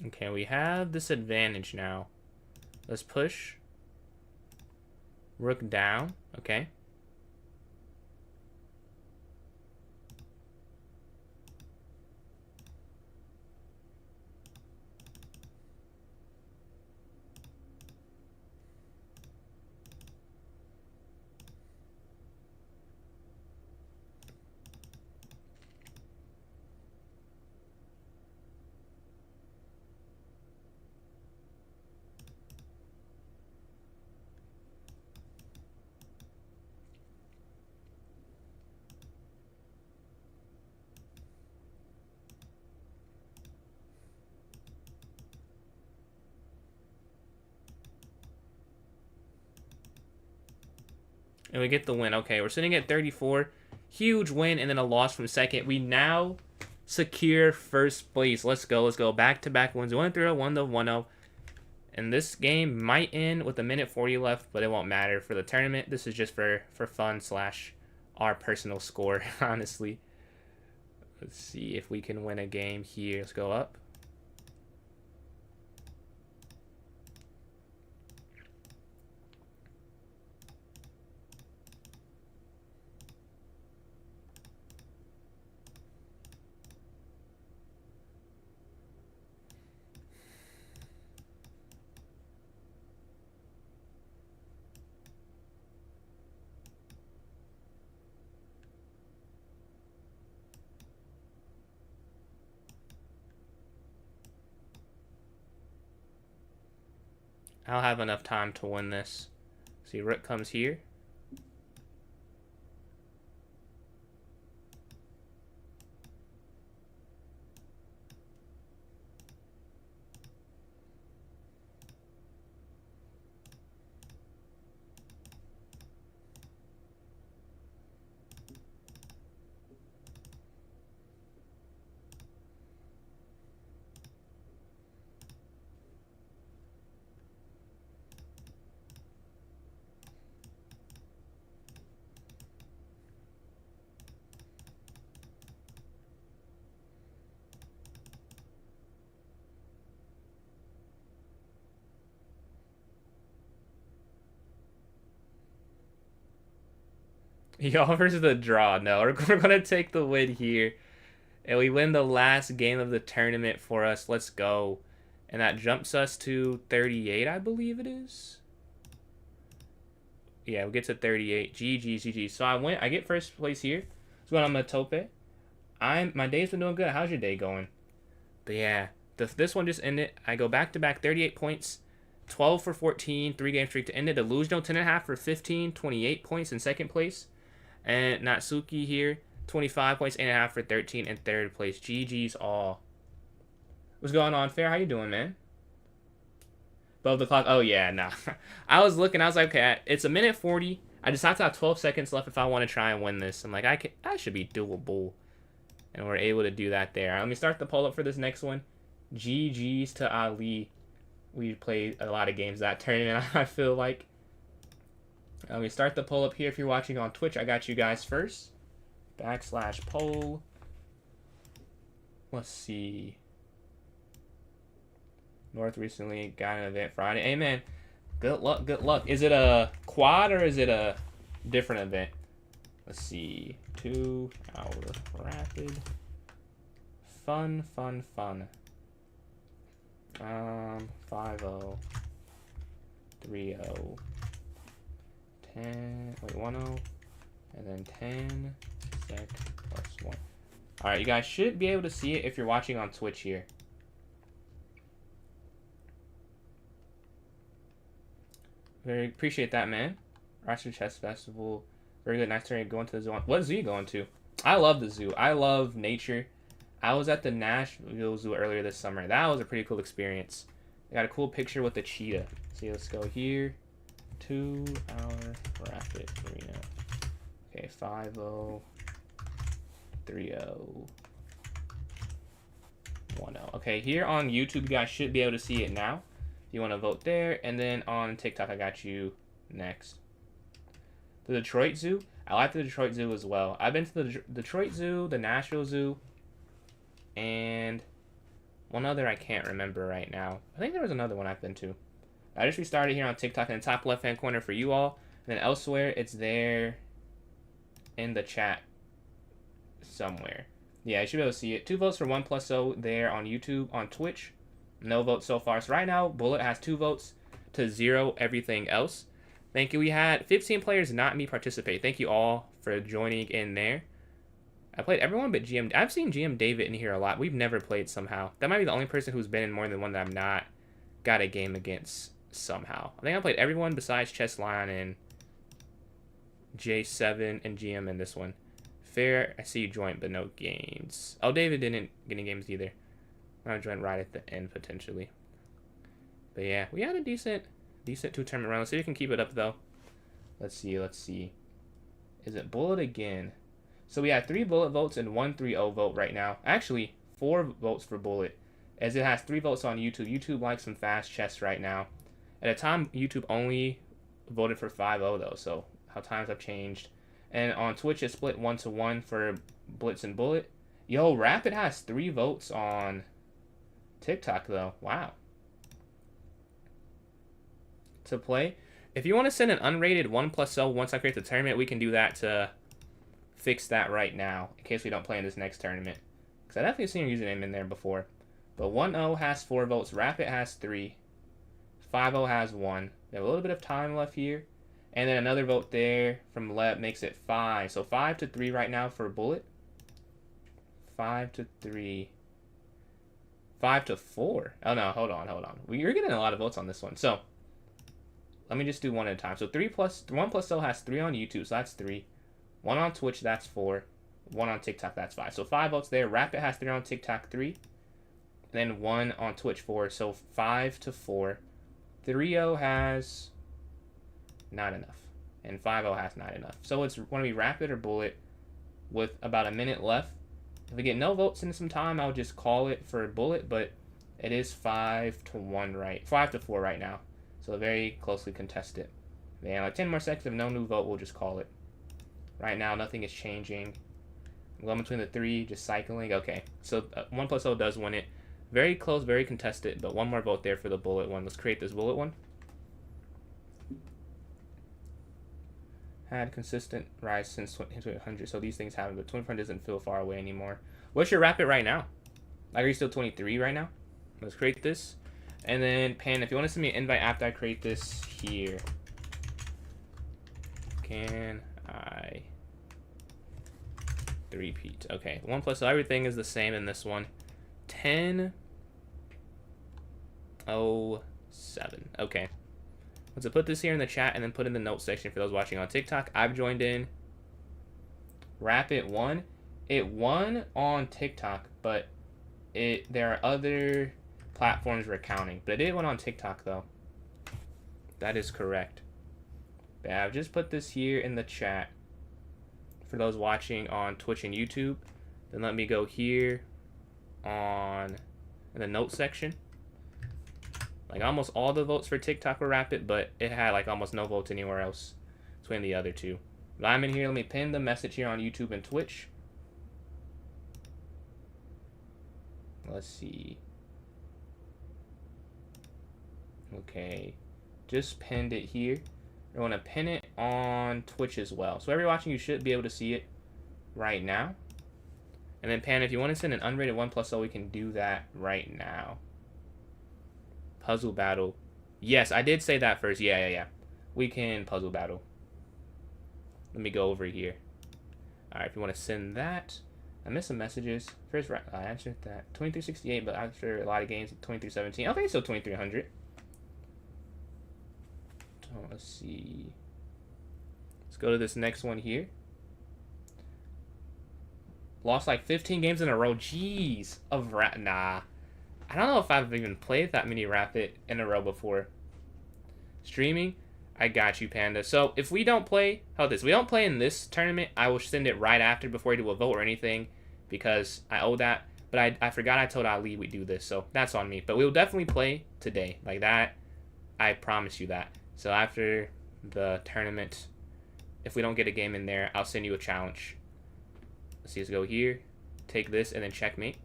Okay, we have this advantage now. Let's push. Rook down. Okay. And we get the win. Okay, we're sitting at 34. Huge win and then a loss from second. We now secure first place. Let's go. Let's go. Back-to-back wins. 1-0, 1-1-0. And this game might end with a minute 40 left, but it won't matter for the tournament. This is just for fun / our personal score, honestly. Let's see if we can win a game here. Let's go up. I'll have enough time to win this. See, rook comes here. He offers the draw. No, we're going to take the win here. And we win the last game of the tournament for us. Let's go. And that jumps us to 38, I believe it is. Yeah, we get to 38. GG. So I get first place here. It's going on Matope. My day's been doing good. How's your day going? But yeah, this one just ended. I go back-to-back 38 points. 12 for 14, 3-game streak to end it. Delusional 10.5 for 15, 28 points in second place. And Natsuki here, 25 points, 8.5 for 13 in third place. GG's all. What's going on, Fair? How you doing, man? Above the clock. Oh, yeah, nah. I was looking. I was like, okay, it's a minute 40. I just have to have 12 seconds left if I want to try and win this. I'm like, I should be doable. And we're able to do that there. Let me start the poll up for this next one. GG's to Ali. We played a lot of games that tournament, I feel like. Let me start the poll up here. If you're watching on Twitch, I got you guys first. /poll. Let's see. North recently got an event Friday. Hey, man. Good luck. Good luck. Is it a quad or is it a different event? Let's see. 2-hour rapid. Fun. 5-0. 3-0. 10. Wait, 1-0. And then 10 sec plus 1. Alright, you guys should be able to see it if you're watching on Twitch here. Very appreciate that, man. Rochester Chess Festival. Very good. Nice turn. Going to the zoo. What zoo are you going to? I love the zoo. I love nature. I was at the Nashville Zoo earlier this summer. That was a pretty cool experience. I got a cool picture with the cheetah. See, let's go here. 2-hour rapid arena. Okay, 5-0. 3-0. 1-0. Okay, here on YouTube, you guys should be able to see it now. You want to vote there, and then on TikTok, I got you next. The Detroit Zoo. I like the Detroit Zoo as well. I've been to the Detroit Zoo, the Nashville Zoo, and one other I can't remember right now. I think there was another one I've been to. I just restarted here on TikTok in the top left-hand corner for you all, and then elsewhere, it's there in the chat somewhere. Yeah, you should be able to see it. 2 votes for 1+0 there on YouTube. On Twitch, no votes so far. So right now, Bullet has 2 votes to 0 everything else. Thank you. We had 15 players not me participate. Thank you all for joining in there. I played everyone but GM. I've seen GM David in here a lot. We've never played somehow. That might be the only person who's been in more than one that I've not got a game against somehow. I think I played everyone besides Chess Lion and J7 and GM in this one. Fair, I see you joined, but no games. Oh, David didn't get any games either. I'll join right at the end, potentially. But yeah, we had a decent 2 tournament round. Let's see if we can keep it up, though. Let's see. Is it Bullet again? So we had 3 Bullet votes and 1 3-0 vote right now. Actually, 4 votes for Bullet, as it has 3 votes on YouTube. YouTube likes some fast chess right now. At a time, YouTube only voted for 5-0, though, so how times have changed. And on Twitch, it's split 1-1 for Blitz and Bullet. Yo, Rapid has 3 votes on TikTok, though. Wow. To play. If you want to send an unrated 1+0 once I create the tournament, we can do that to fix that right now, in case we don't play in this next tournament. Because I definitely seen your username in there before. But 1-0 has 4 votes. Rapid has 3. 5-0 has 1. We have a little bit of time left here. And then another vote there from Leb makes it 5. So 5-3 right now for Bullet. 5-3. 5-4. Oh, no. Hold on. You're getting a lot of votes on this one. So let me just do one at a time. So 1 plus O has 3 on YouTube, so that's 3. 1 on Twitch, that's 4. 1 on TikTok, that's 5. So 5 votes there. Rapid has 3 on TikTok, 3. And then 1 on Twitch, 4. So 5 to 4. 3-0 has not enough. And 5-0 has not enough. So it's going to be Rapid or Bullet with about a minute left. If we get no votes in some time, I'll just call it for Bullet, but it is 5 to 1 right. 5 to 4 right now. So very closely contested. Man, like 10 more seconds, if no new vote, we'll just call it. Right now, nothing is changing. I'm going between the 3, just cycling. Okay, so 1 plus O does win it. Very close, very contested, but 1 more vote there for the Bullet one. Let's create this Bullet one. Had consistent rise since 200, so these things happen, but 24 doesn't feel far away anymore. What's your Rapid right now? Like, are you still 23 right now? Let's create this. And then, Pan, if you want to send me an invite after I create this here. Can I repeat? Okay, 1 plus, so everything is the same in this one. 10:07. Okay. Let's put this here in the chat and then put in the notes section for those watching on TikTok. I've joined in. Rapid won. It won on TikTok, but there are other platforms we're counting. But it did win on TikTok, though. That is correct. But I've just put this here in the chat for those watching on Twitch and YouTube. Then let me go here in the notes section. Like, almost all the votes for TikTok were Rapid, but it had, like, almost no votes anywhere else between the other two. But I'm in here. Let me pin the message here on YouTube and Twitch. Let's see. Okay. Just pinned it here. I want to pin it on Twitch as well. So everyone watching, you should be able to see it right now. And then, Pan, if you want to send an unrated 1 plus O, we can do that right now. Puzzle battle. Yes, I did say that first. Yeah. We can puzzle battle. Let me go over here. Alright, if you want to send that. I missed some messages. First, I answered that. 2368, but after a lot of games, 2317. Okay, so 2300. So let's see. Let's go to this next one here. Lost like 15 games in a row. Jeez. Nah. I don't know if I've even played that many Rapid in a row before. Streaming, I got you, Panda. So if we don't play, we don't play in this tournament, I will send it right after before we do a vote or anything, because I owe that. But I forgot I told Ali we'd do this, so that's on me. But we'll definitely play today, like that. I promise you that. So after the tournament, if we don't get a game in there, I'll send you a challenge. Let's see, let's go here, take this, and then checkmate.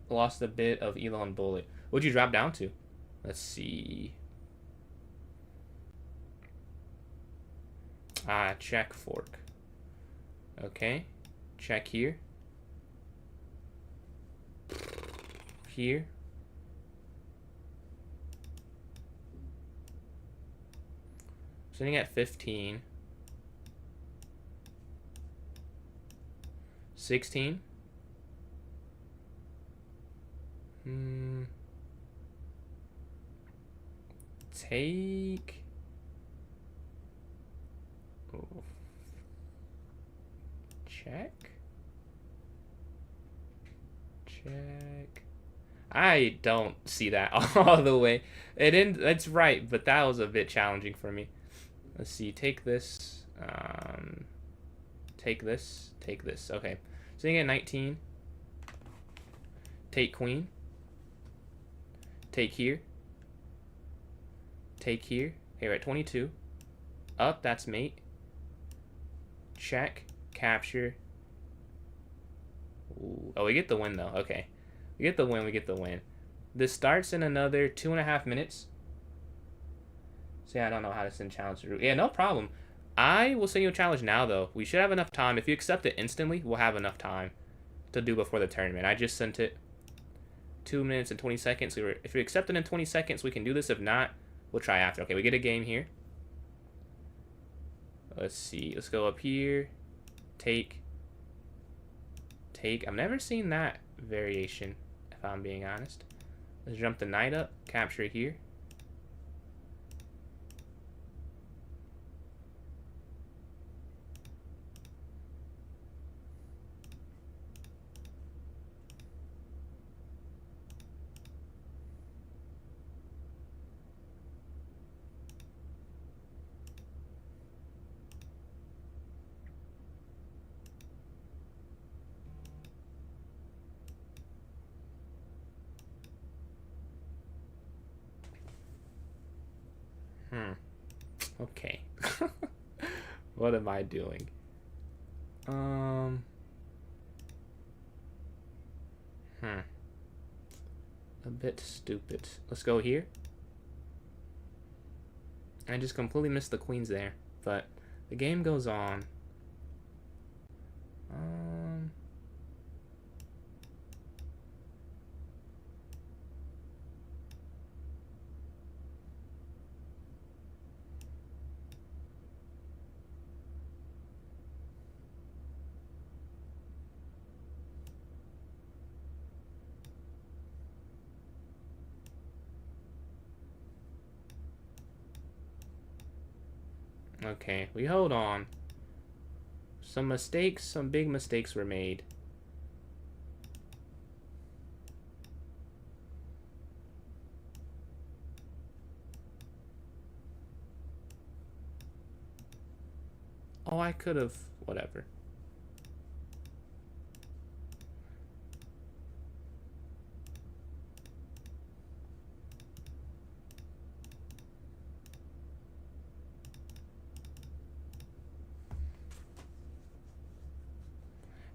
Lost a bit of Elon Bullet. What'd you drop down to? Let's see. Check fork. Okay. Check here. Here. Sitting at 15. 16. Take. Oh. Check. I don't see that all the way. It's right, but that was a bit challenging for me. Let's see. Take this. Take this. Take this. Okay. Sitting at 19. Take queen. Take here. Take here. Okay, we're at 22. Up, that's mate. Check. Capture. Ooh. Oh, we get the win, though. Okay. We get the win. This starts in another 2.5 minutes. See, I don't know how to send challenge to root. Yeah, no problem. I will send you a challenge now, though. We should have enough time. If you accept it instantly, we'll have enough time to do before the tournament. I just sent it. 2 minutes and 20 seconds. If we accept it in 20 seconds, we can do this. If not, we'll try after. Okay, we get a game here. Let's see. Let's go up here. Take. I've never seen that variation, if I'm being honest. Let's jump the knight up. Capture it here. Okay. What am I doing? A bit stupid. Let's go here. I just completely missed the queens there. But the game goes on. Okay, we hold on. Some big mistakes were made. Oh, I could have, whatever.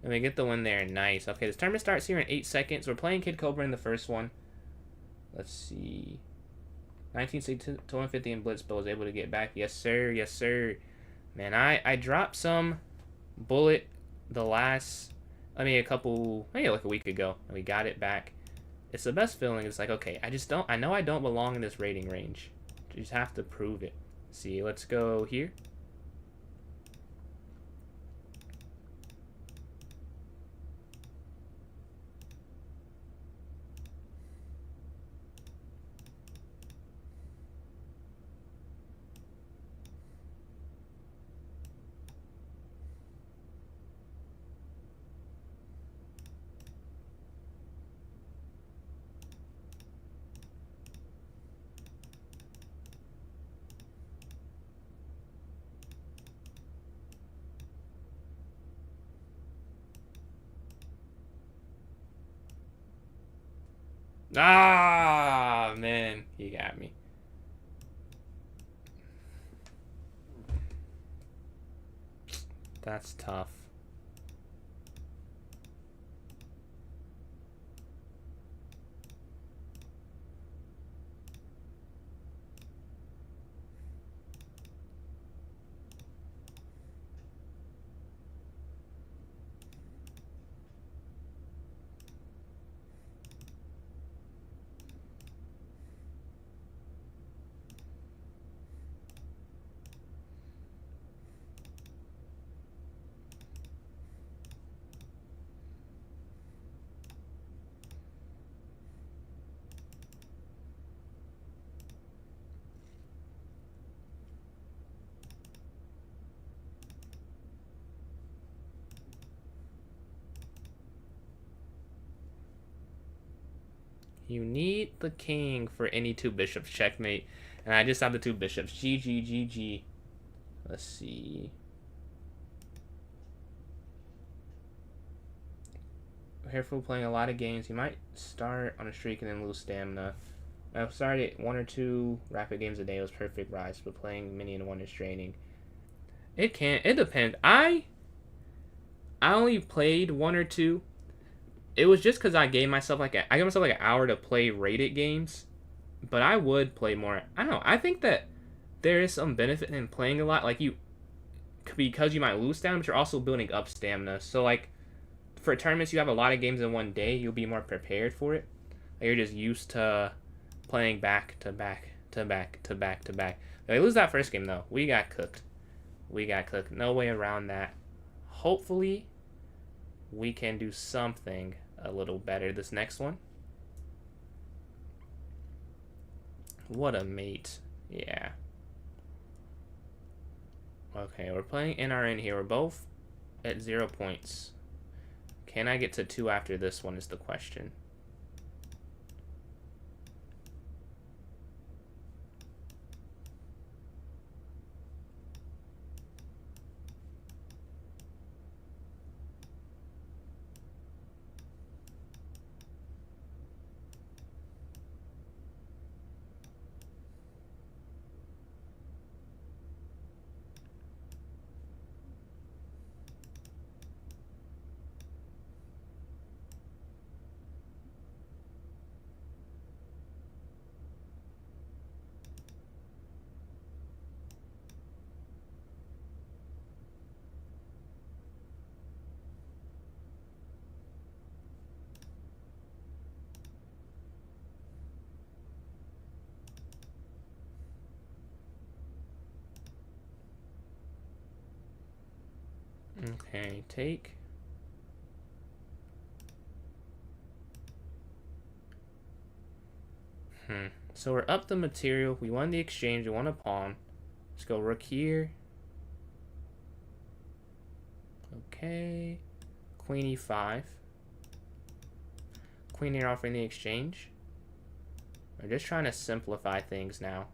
And we get the win there. Nice. Okay, this tournament starts here in 8 seconds. We're playing Kid Cobra in the first one. Let's see. 1960 to 150 in Blitzball was able to get back. Yes, sir. Yes, sir. Man, I dropped some bullet the last, maybe like a week ago. And we got it back. It's the best feeling. It's like, okay, I know I don't belong in this rating range. You just have to prove it. See, let's go here. Ah, man, he got me. That's tough. You need the king for any 2 bishops. Checkmate. And I just have the 2 bishops. GG, GG. Let's see. Careful playing a lot of games. You might start on a streak and then lose stamina. I've started 1 or 2 rapid games a day. It was perfect rise, but playing mini and 1 is draining. It depends. I only played 1 or 2. It was just because I gave myself like an hour to play rated games, but I would play more. I don't know. I think that there is some benefit in playing a lot, like because you might lose stamina, but you're also building up stamina. So like for tournaments, you have a lot of games in one day, you'll be more prepared for it. Like, you're just used to playing back to back to back to back to back. If we lose that first game though, we got cooked. We got cooked. No way around that. Hopefully, we can do something a little better this next one. What a mate. Yeah. Okay, we're playing NRN here. We're both at 0 points. Can I get to 2 after this one is the question. Okay, take. So we're up the material. We won the exchange. We won a pawn. Let's go rook here. Okay. Queen e5. Queen here offering the exchange. We're just trying to simplify things now.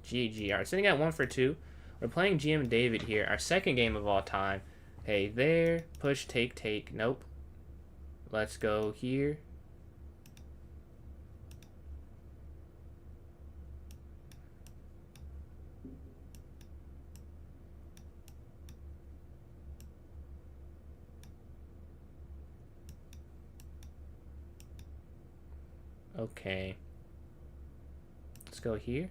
GG. Alright, sitting at 1 for 2. We're playing GM David here. Our second game of all time. Hey, there. Push, take, take. Nope. Let's go here. Okay. Let's go here.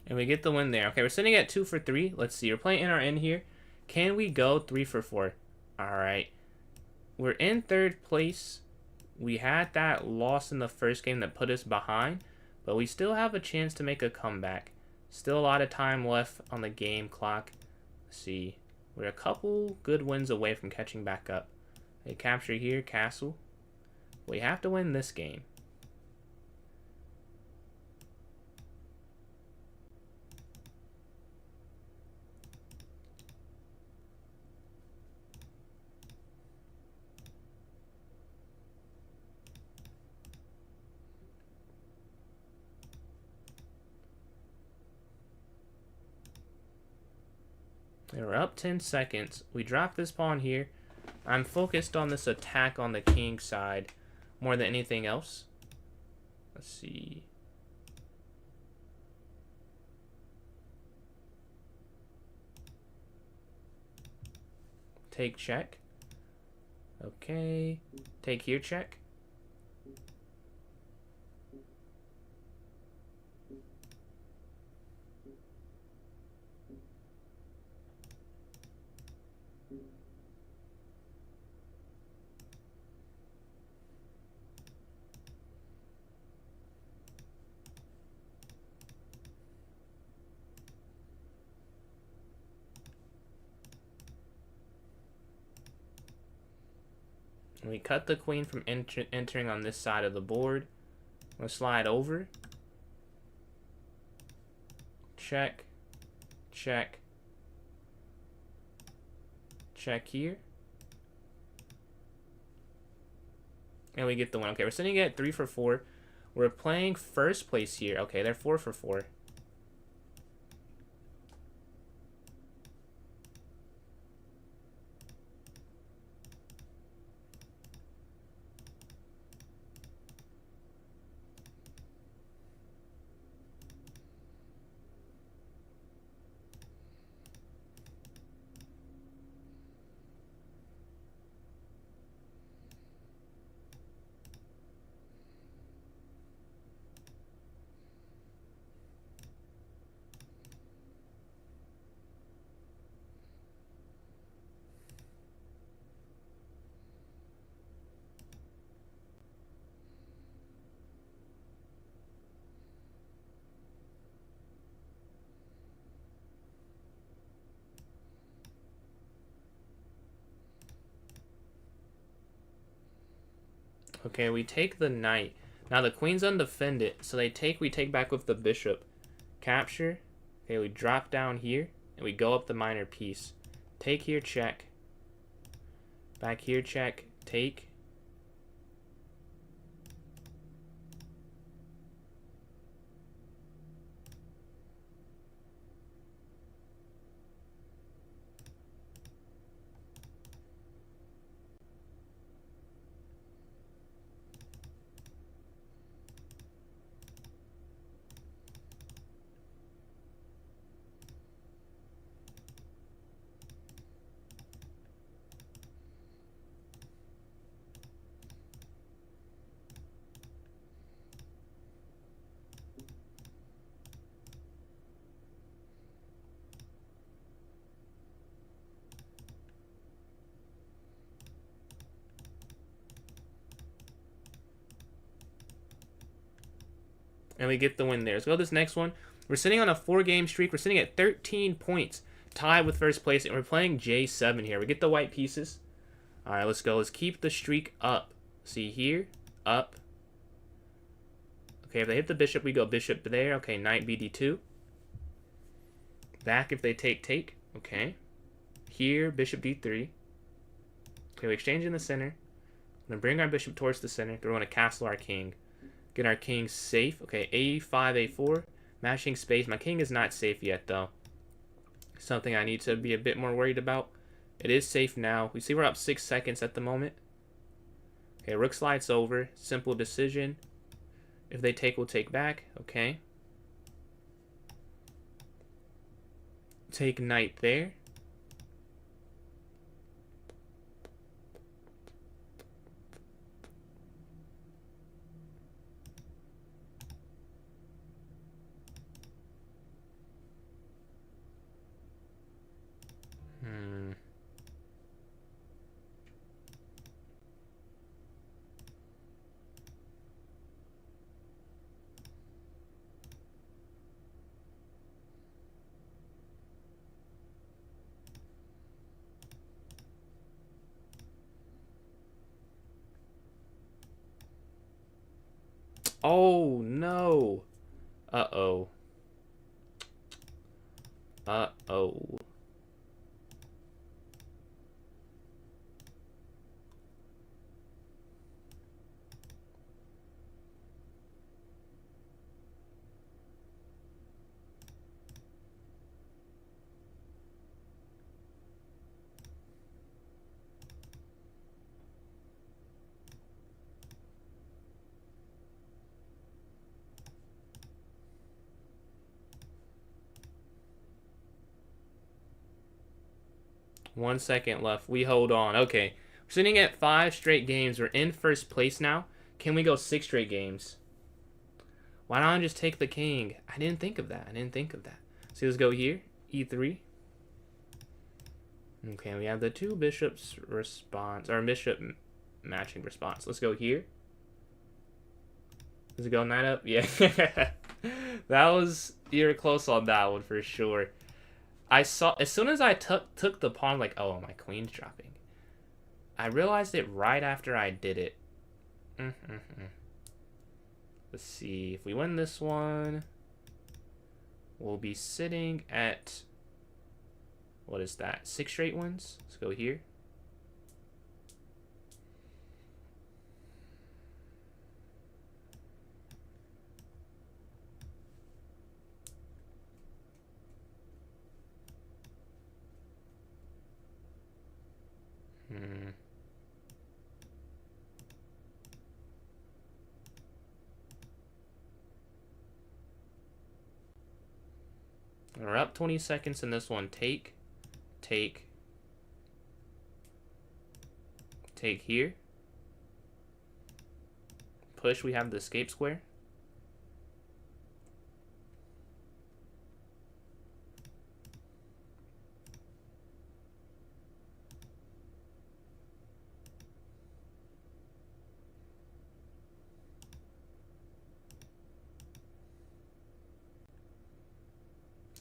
And we get the win there. Okay, we're sitting at 2 for 3. Let's see. We're playing NRN here. Can we go 3 for 4? Alright. We're in third place. We had that loss in the first game that put us behind. But we still have a chance to make a comeback. Still a lot of time left on the game clock. Let's see. We're a couple good wins away from catching back up. A capture here, castle. We have to win this game. We're up 10 seconds. We drop this pawn here. I'm focused on this attack on the king side more than anything else. Let's see. Take check. Okay. Take here check. And we cut the queen from entering on this side of the board. We'll slide over. Check. Check. Check here. And we get the win. Okay, we're sitting at 3 for 4. We're playing first place here. Okay, they're 4 for 4. Okay, we take the knight. Now the queen's undefended, so we take back with the bishop. Capture. Okay, we drop down here, and we go up the minor piece. Take here, check. Back here, check. Take. And we get the win there. Let's go to this next one. We're sitting on a 4-game streak. We're sitting at 13 points, tied with first place, and we're playing J7 here. We get the white pieces. All right, let's go. Let's keep the streak up. See here, up. Okay, if they hit the bishop, we go bishop there. Okay, knight bd2. Back if they take. Okay. Here, bishop d3. Okay, we exchange in the center. I'm going to bring our bishop towards the center. We're going to castle our king. Get our king safe. Okay, a5, a4. Mashing space. My king is not safe yet, though. Something I need to be a bit more worried about. It is safe now. We see we're up 6 seconds at the moment. Okay, rook slides over. Simple decision. If they take, we'll take back. Okay. Take knight there. Oh, no. Uh-oh. Uh-oh. One second left. We hold on. Okay. We're sitting at 5 straight games. We're in first place now. Can we go 6 straight games? Why don't I just take the king? I didn't think of that. So let's go here. E3. Okay, we have the 2 bishops response. Or bishop matching response. Let's go here. Does it go knight up? Yeah. You were close on that one for sure. I saw, as soon as I took the pawn, like, oh, my queen's dropping. I realized it right after I did it. Let's see. If we win this one, we'll be sitting at, what is that? 6 straight wins? Let's go here. We're up 20 seconds in this one. Take here. Push, we have the escape square.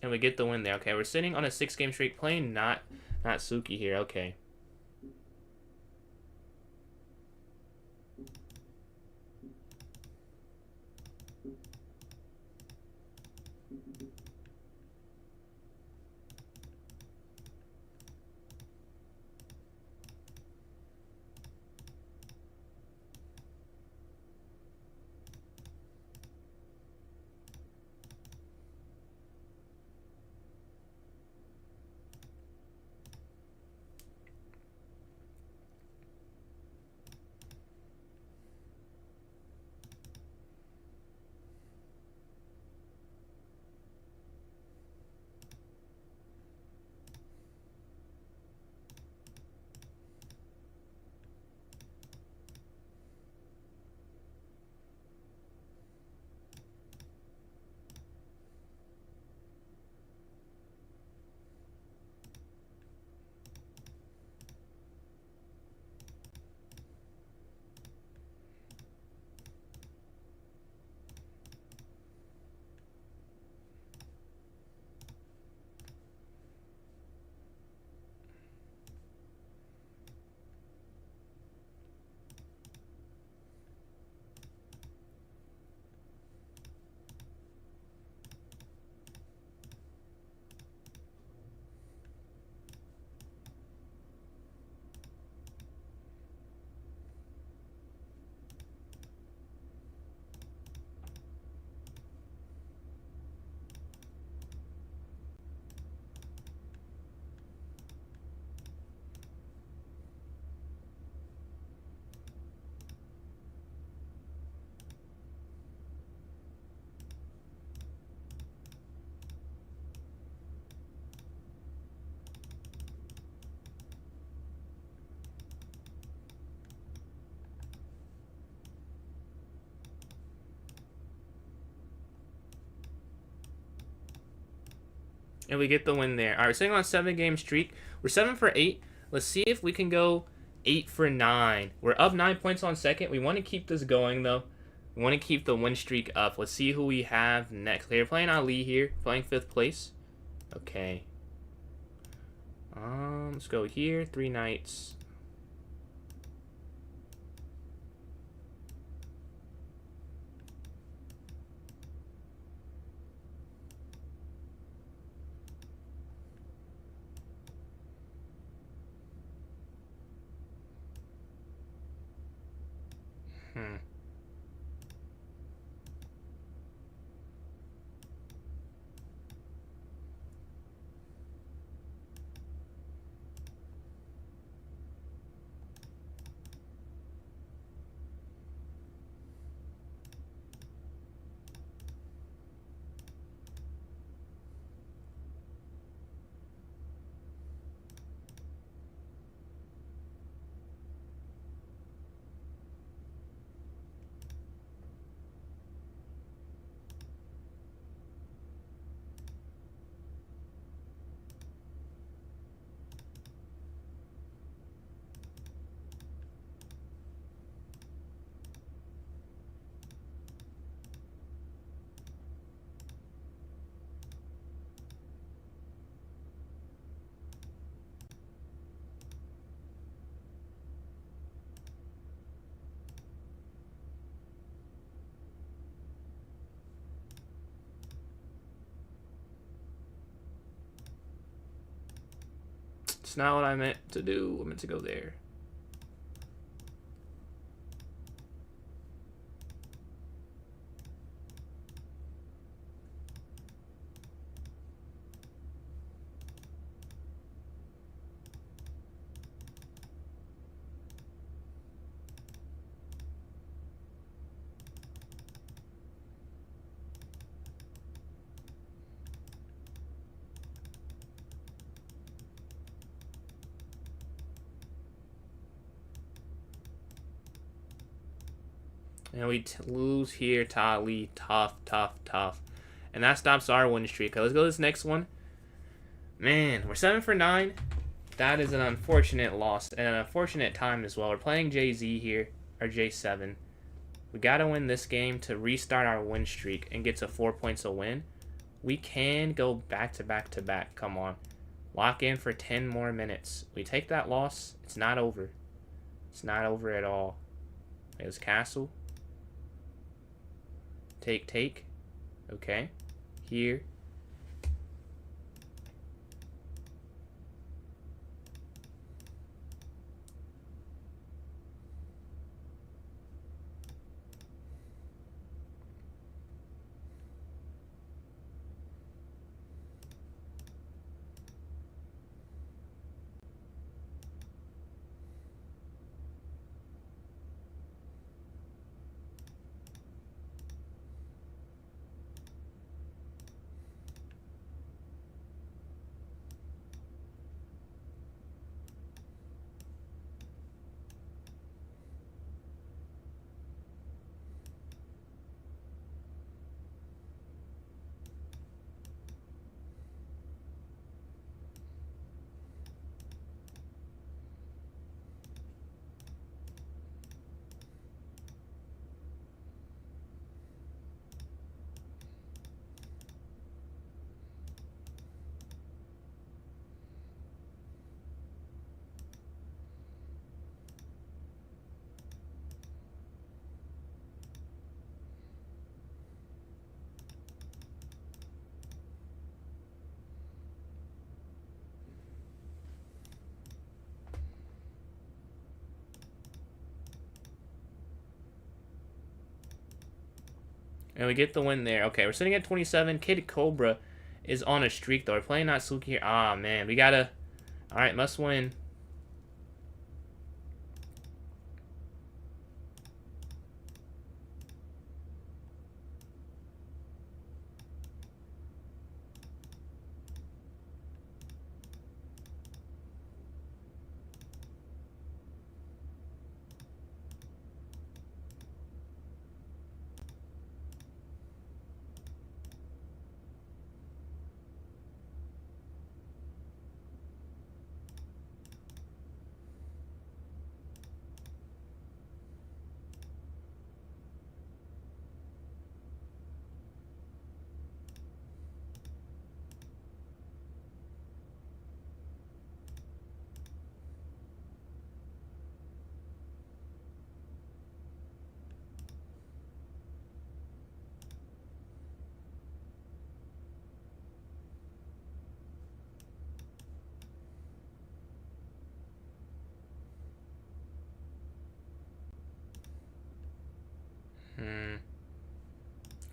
And we get the win there. Okay, we're sitting on a 6-game streak, playing not Suki here. Okay. And we get the win there. All right, we're sitting on a 7-game streak. We're 7 for 8. Let's see if we can go 8 for 9. We're up 9 points on second. We want to keep this going, though. We want to keep the win streak up. Let's see who we have next. Okay, we're playing Ali here, playing 5th place. Okay. Let's go here. 3 knights. It's not what I meant to do. I meant to go there. And we lose here to Ali. Tough, tough, tough. And that stops our win streak. Okay, let's go to this next one. Man, we're 7 for 9. That is an unfortunate loss and an unfortunate time as well. We're playing Jay-Z here, or J7. We got to win this game to restart our win streak and get to 4 points a win. We can go back to back to back. Come on. Lock in for 10 more minutes. We take that loss. It's not over. It's not over at all. There's castle. Take. Okay. Here. And we get the win there. Okay, we're sitting at 27. Kid Cobra is on a streak, though. We're playing Natsuki here. Ah, man. We gotta... Alright, must win.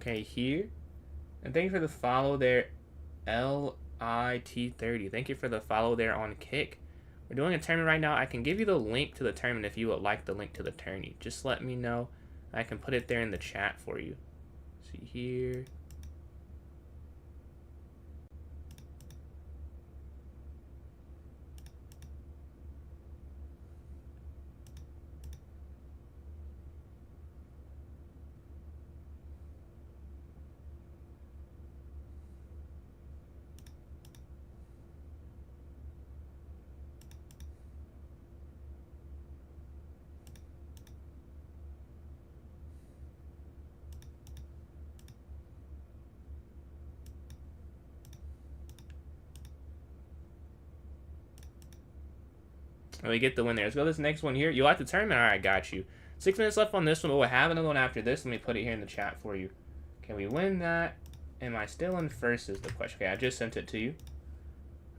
Okay, here. And thank you for the follow there, LIT30. Thank you for the follow there on Kick. We're doing a tournament right now. I can give you the link to the tournament if you would like the link to the tourney. Just let me know. I can put it there in the chat for you. See here. And we get the win there. Let's go to this next one here. You like the tournament? All right, got you. 6 minutes left on this one, but we'll have another one after this. Let me put it here in the chat for you. Can we win that? Am I still in first is the question. Okay, I just sent it to you.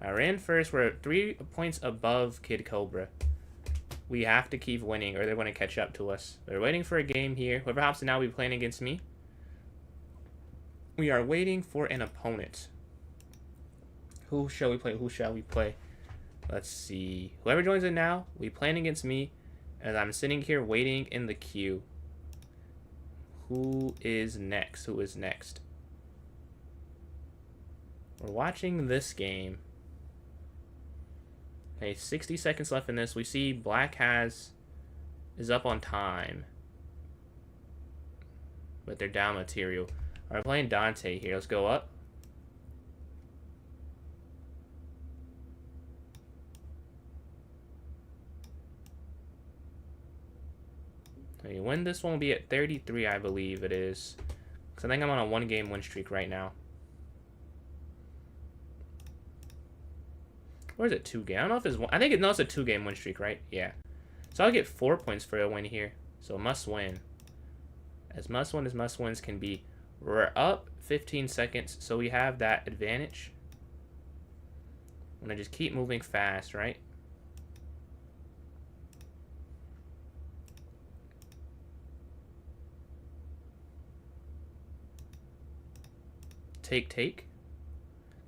We're in first. We're 3 points above Kid Cobra. We have to keep winning or they're going to catch up to us. They're waiting for a game here. Whoever hops in now will be playing against me. We are waiting for an opponent. Who shall we play? Who shall we play? Let's see. Whoever joins in now, we playing against me as I'm sitting here waiting in the queue. Who is next? Who is next? We're watching this game. Okay, 60 seconds left in this. We see Black is up on time. But they're down material. Alright, playing Dante here. Let's go up. You win this one will be at 33, I believe it is. Because I think I'm on a 1-game win streak right now. Or is it 2-game? I don't know if it's one. I think it's a 2-game win streak, right? Yeah. So I'll get 4 points for a win here. So must win. As must win as must wins can be. We're up 15 seconds, so we have that advantage. I'm going to just keep moving fast, right? Take.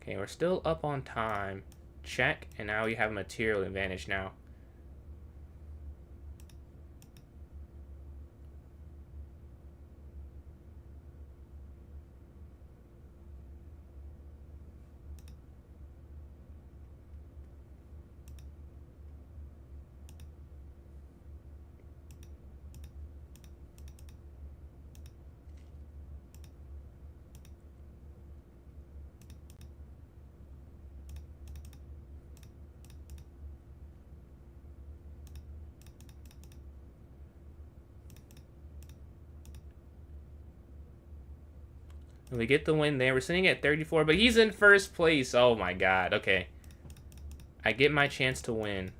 Okay, we're still up on time. Check, and now we have a material advantage now. We get the win there. We're sitting at 34, but he's in first place. Oh my god. Okay. I get my chance to win.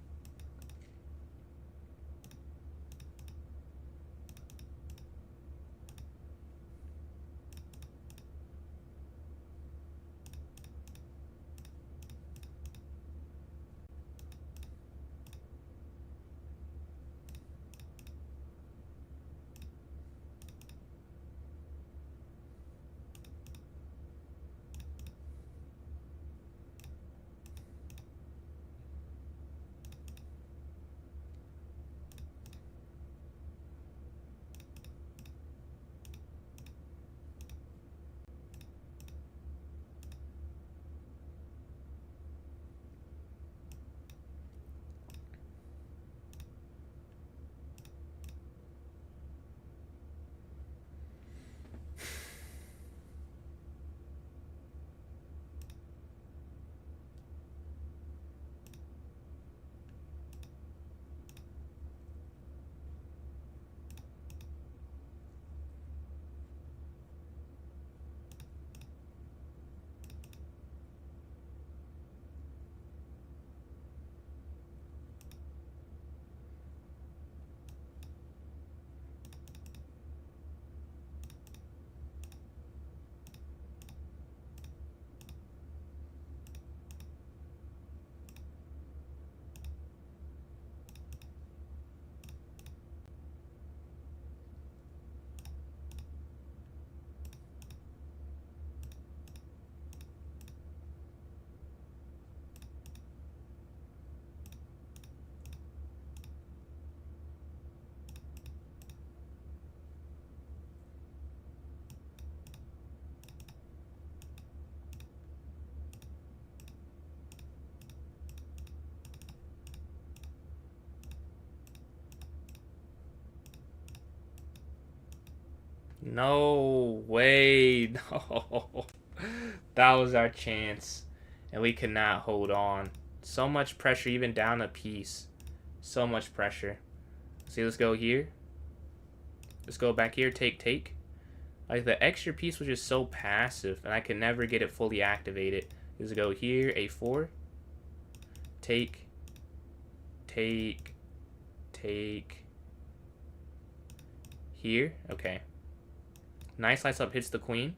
No way. No. That was our chance. And we could not hold on. So much pressure, even down a piece. So much pressure. See, let's go here. Let's go back here. Take. Like, the extra piece was just so passive, and I could never get it fully activated. Let's go here. A4. Take. Here. Okay. Nice slice up hits the queen.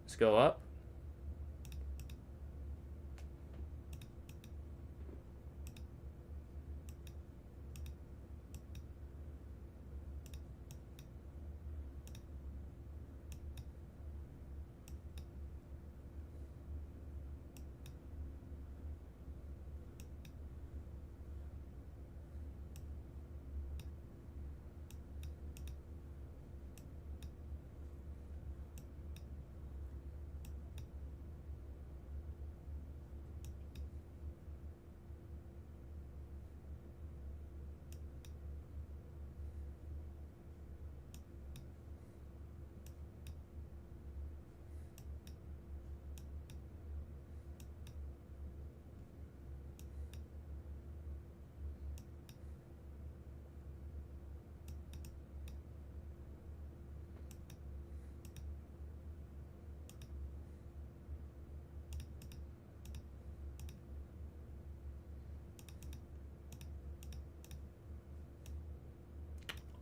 Let's go up.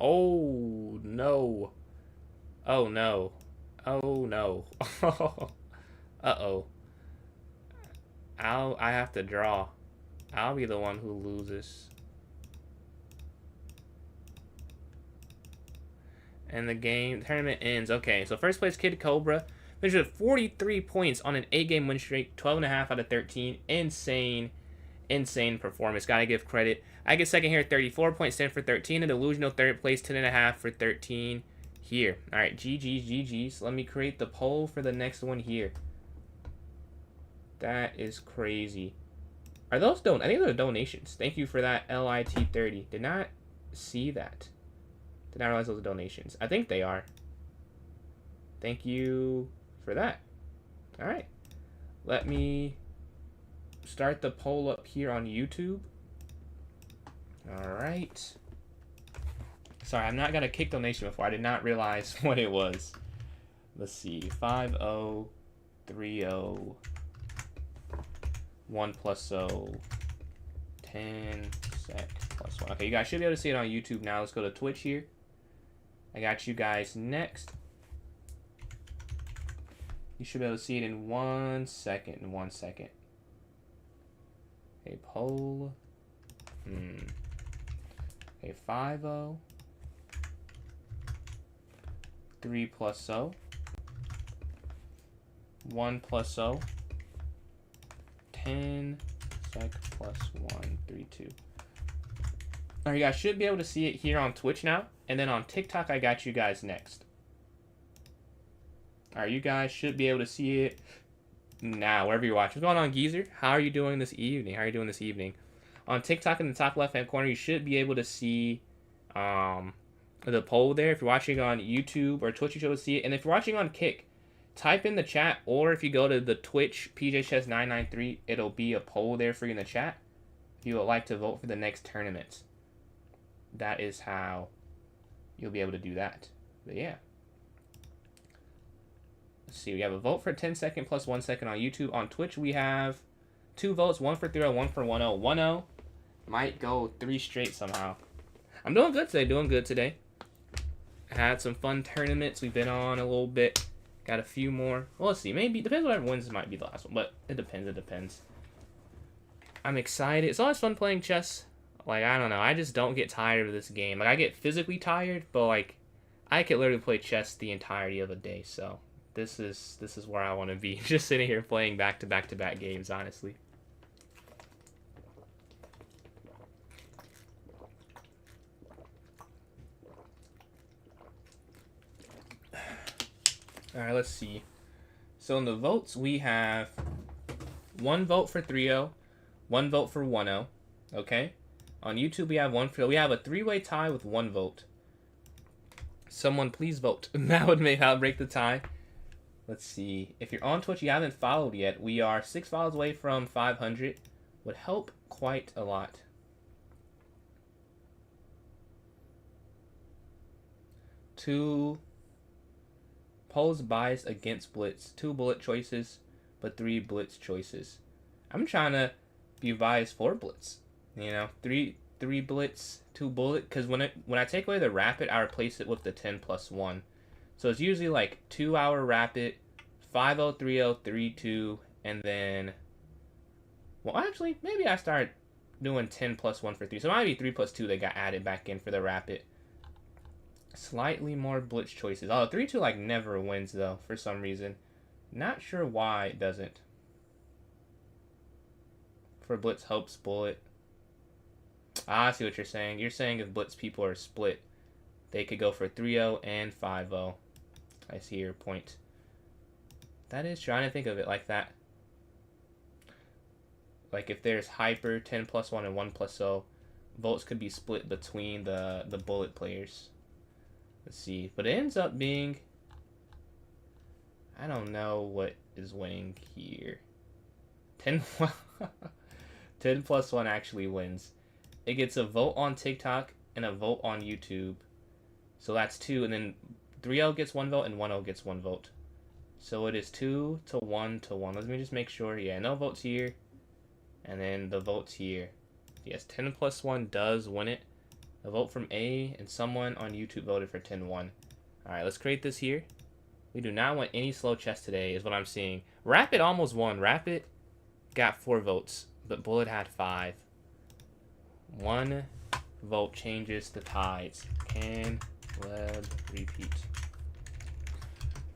Oh, no. Oh, no. Oh, no. Uh-oh. I have to draw. I'll be the one who loses. And the tournament ends. Okay, so first place Kid Cobra finished with 43 points on an 8-game win streak, 12.5 out of 13. Insane performance. Gotta give credit. I get second here, 34 points, stand for 13. A delusional third place, 10.5 for 13 here. All right, GG's. Let me create the poll for the next one here. That is crazy. Are those I think those are donations. Thank you for that, LIT30. Did not see that. Did not realize those are donations. I think they are. Thank you for that. All right. Let me start the poll up here on YouTube. All right. Sorry, I'm not going to kick donation before. I did not realize what it was. Let's see. 5030 1 plus 0 10 sec plus 1. Okay, you guys should be able to see it on YouTube now. Let's go to Twitch here. I got you guys next. You should be able to see it in 1 second. In 1 second. Okay, poll. Okay, 50 3 plus 0 1 plus 0 10 sec plus 1 3 2. Alright, you guys should be able to see it here on Twitch now, and then on TikTok I got you guys next. Alright, you guys should be able to see it now wherever you're watching. What's going on, Geezer? How are you doing this evening? On TikTok in the top left hand corner you should be able to see the poll there. If you're watching on YouTube or Twitch, you should be able to see it. And if you're watching on Kick, type in the chat, or if you go to the Twitch PJChess993, it'll be a poll there for you in the chat if you would like to vote for the next tournaments. That is how you'll be able to do that. But yeah. Let's see, we have a vote for 10 second plus 1 second on YouTube. On Twitch, we have 2 votes, 1 for 3-0, 1 for 1-0. 1-0 might go 3 straight somehow. I'm doing good today. Had some fun tournaments. We've been on a little bit. Got a few more. Well, let's see. Maybe, depends whatever wins might be the last one. But it depends. I'm excited. It's always fun playing chess. Like, I don't know. I just don't get tired of this game. Like, I get physically tired, but, like, I could literally play chess the entirety of a day. So, this is where I want to be. Just sitting here playing back-to-back games, honestly. Alright, let's see. So in the votes, we have 1 vote for 3-0, 1 vote for 1-0. Okay? On YouTube, we have a 3-way tie with 1 vote. Someone please vote. That would break the tie. Let's see. If you're on Twitch, you haven't followed yet. We are 6 follows away from 500. Would help quite a lot. Two polls biased against blitz. 2 bullet choices, but 3 blitz choices. I'm trying to be biased for blitz. You know, 3 blitz, 2 bullet. Because when I take away the rapid, I replace it with the 10+1. So it's usually like 2-hour rapid, 5-0, 3-0, 3-2, and then, well, actually, maybe I start doing 10+1 for 3. So it might be 3+2 that got added back in for the rapid. Slightly more blitz choices. Oh, 3-2 like never wins though for some reason. Not sure why it doesn't. For blitz helps bullet. Ah, I see what you're saying. You're saying if blitz people are split, they could go for 3-0 and 5-0. I see your point. That is trying to think of it like that. Like if there's hyper 10+1 and 1+0, votes could be split between the bullet players. Let's see, but it ends up being, I don't know what is winning here. 10+1 actually wins. It gets a vote on TikTok and a vote on YouTube. So that's 2, and then 3-0 gets 1 vote and 1-0 gets 1 vote. So it is 2 to 1 to 1. Let me just make sure. Yeah, no votes here. And then the votes here. Yes, 10+1 does win it. A vote from A, and someone on YouTube voted for 10-1. Alright, let's create this here. We do not want any slow chess today, is what I'm seeing. Rapid almost won. Rapid got 4 votes, but Bullet had 5. 1 vote changes the tides. Can web repeat?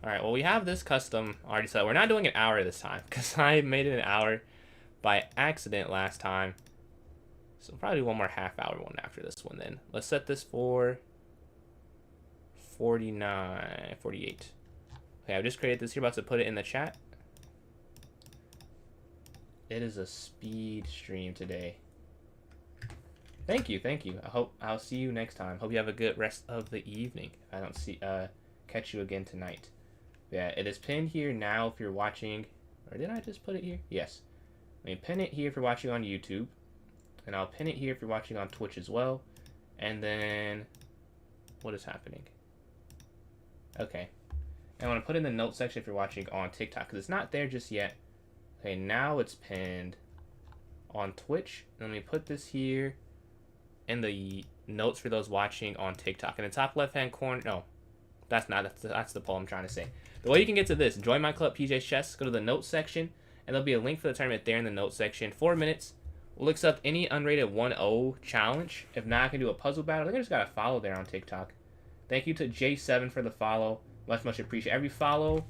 Alright, well, we have this custom already set. We're not doing an hour this time, because I made it an hour by accident last time. So probably one more half-hour one after this one then. Let's set this for 48. Okay, I've just created this here, about to put it in the chat. It is a speed stream today. Thank you. I hope I'll see you next time. Hope you have a good rest of the evening. If I don't catch you again tonight. Yeah, it is pinned here now if you're watching. Or did I just put it here? Yes. Let me pin it here if you're watching on YouTube. And I'll pin it here if you're watching on Twitch as well. And then, what is happening? Okay. I want to put in the notes section if you're watching on TikTok, because it's not there just yet. Okay, now it's pinned on Twitch. Let me put this here in the notes for those watching on TikTok. In the top left-hand corner, no, that's not, that's the poll I'm trying to say. The way you can get to this, join my club, PJ's Chess, go to the notes section, and there'll be a link for the tournament there in the notes section. 4 minutes. We'll accept any unrated 1-0 challenge. If not, I can do a puzzle battle. I think I just got a follow there on TikTok. Thank you to J7 for the follow. Much appreciated. Every follow,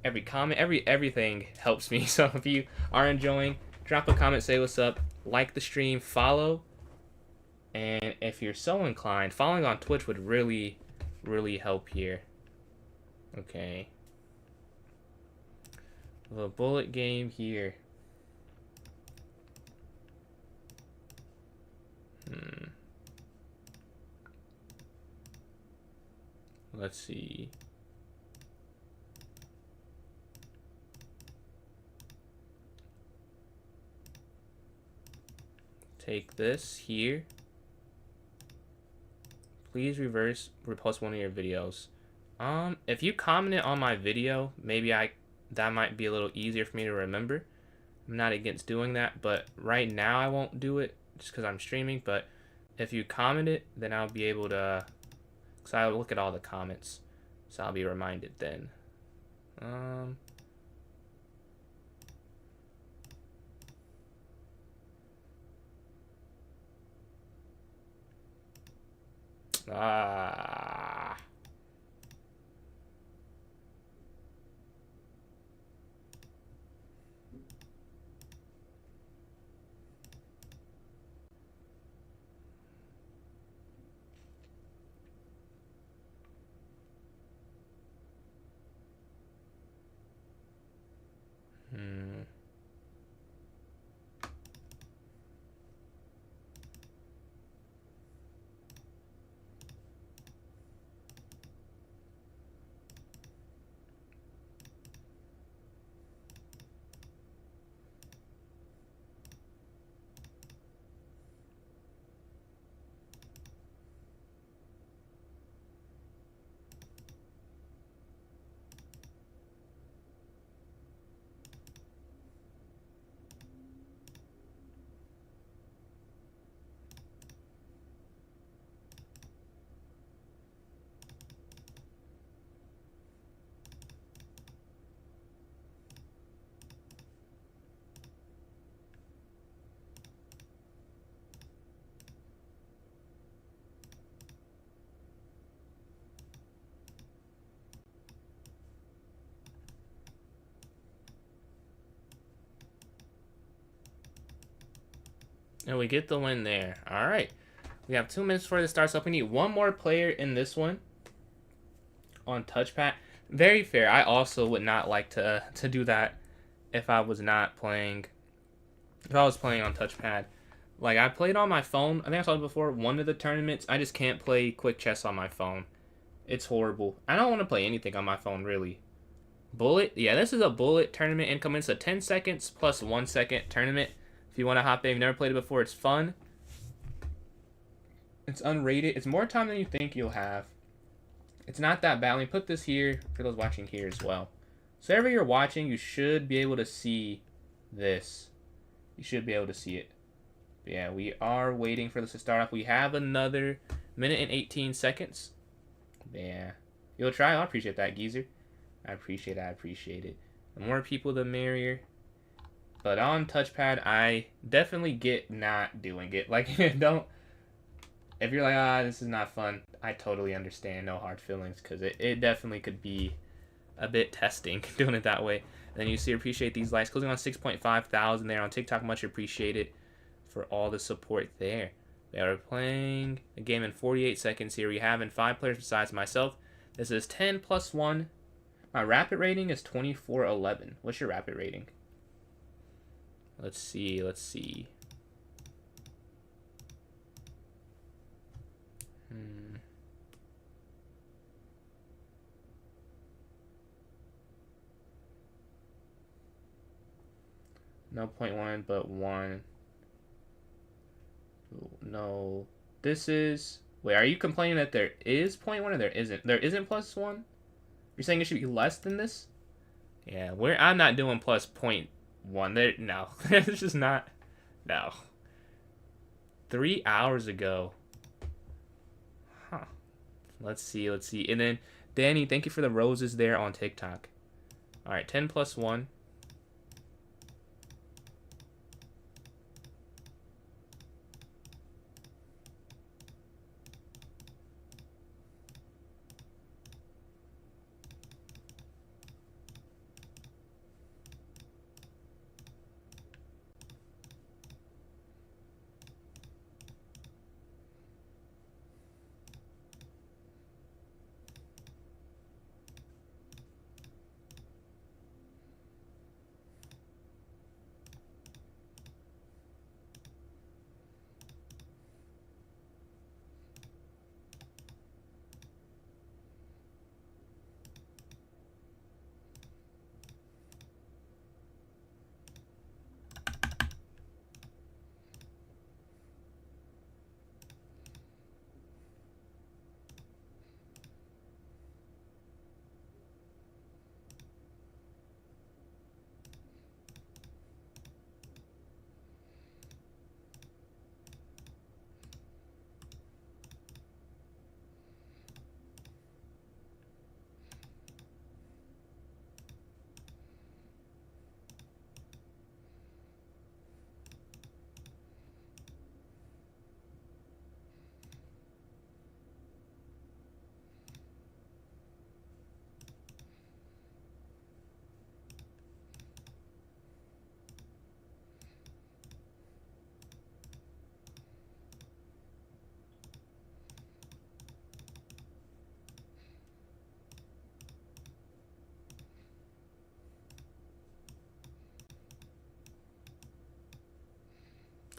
every comment, everything helps me. So if you are enjoying, drop a comment, say what's up, like the stream, follow. And if you're so inclined, following on Twitch would really help here. Okay. The bullet game here. Let's see. Take this here. Please repost one of your videos. If you commented on my video, maybe that might be a little easier for me to remember. I'm not against doing that, but right now I won't do it just because I'm streaming. But if you comment it, then I'll be able to, because I'll look at all the comments, so I'll be reminded then. And we get the win there. All right. We have 2 minutes before this starts up. We need one more player in this one on touchpad. Very fair. I also would not like to do that if I was not playing. If I was playing on touchpad. Like, I played on my phone. I think I saw it before. One of the tournaments. I just can't play quick chess on my phone. It's horrible. I don't want to play anything on my phone, really. Bullet? Yeah, this is a bullet tournament incoming. It's a 10 seconds plus 1 second tournament. If you want to hop in, if you've never played it before, it's fun. It's unrated. It's more time than you think you'll have. It's not that bad. Let me put this here for those watching here as well. So wherever you're watching, you should be able to see this. You should be able to see it. But yeah, we are waiting for this to start off. We have another minute and 18 seconds. Yeah. You'll try? I appreciate that, Geezer. I appreciate it. The more people, the merrier. But on touchpad, I definitely get not doing it. Like, don't... If you're like, this is not fun, I totally understand. No hard feelings, because it definitely could be a bit testing doing it that way. And then you see, appreciate these likes. Closing on 6.5 thousand there on TikTok. Much appreciated for all the support there. We are playing a game in 48 seconds here. We have 5 players besides myself. This is 10 plus 1. My rapid rating is 2411. What's your rapid rating? Let's see. No 0.1, but 1. No. This is... Wait, are you complaining that there is 0.1 or there isn't? There isn't plus 1? You're saying it should be less than this? Yeah, I'm not doing plus 0.1. There, no. It's just not... No. 3 hours ago. Huh. Let's see. And then, Danny, thank you for the roses there on TikTok. Alright, 10 plus 1.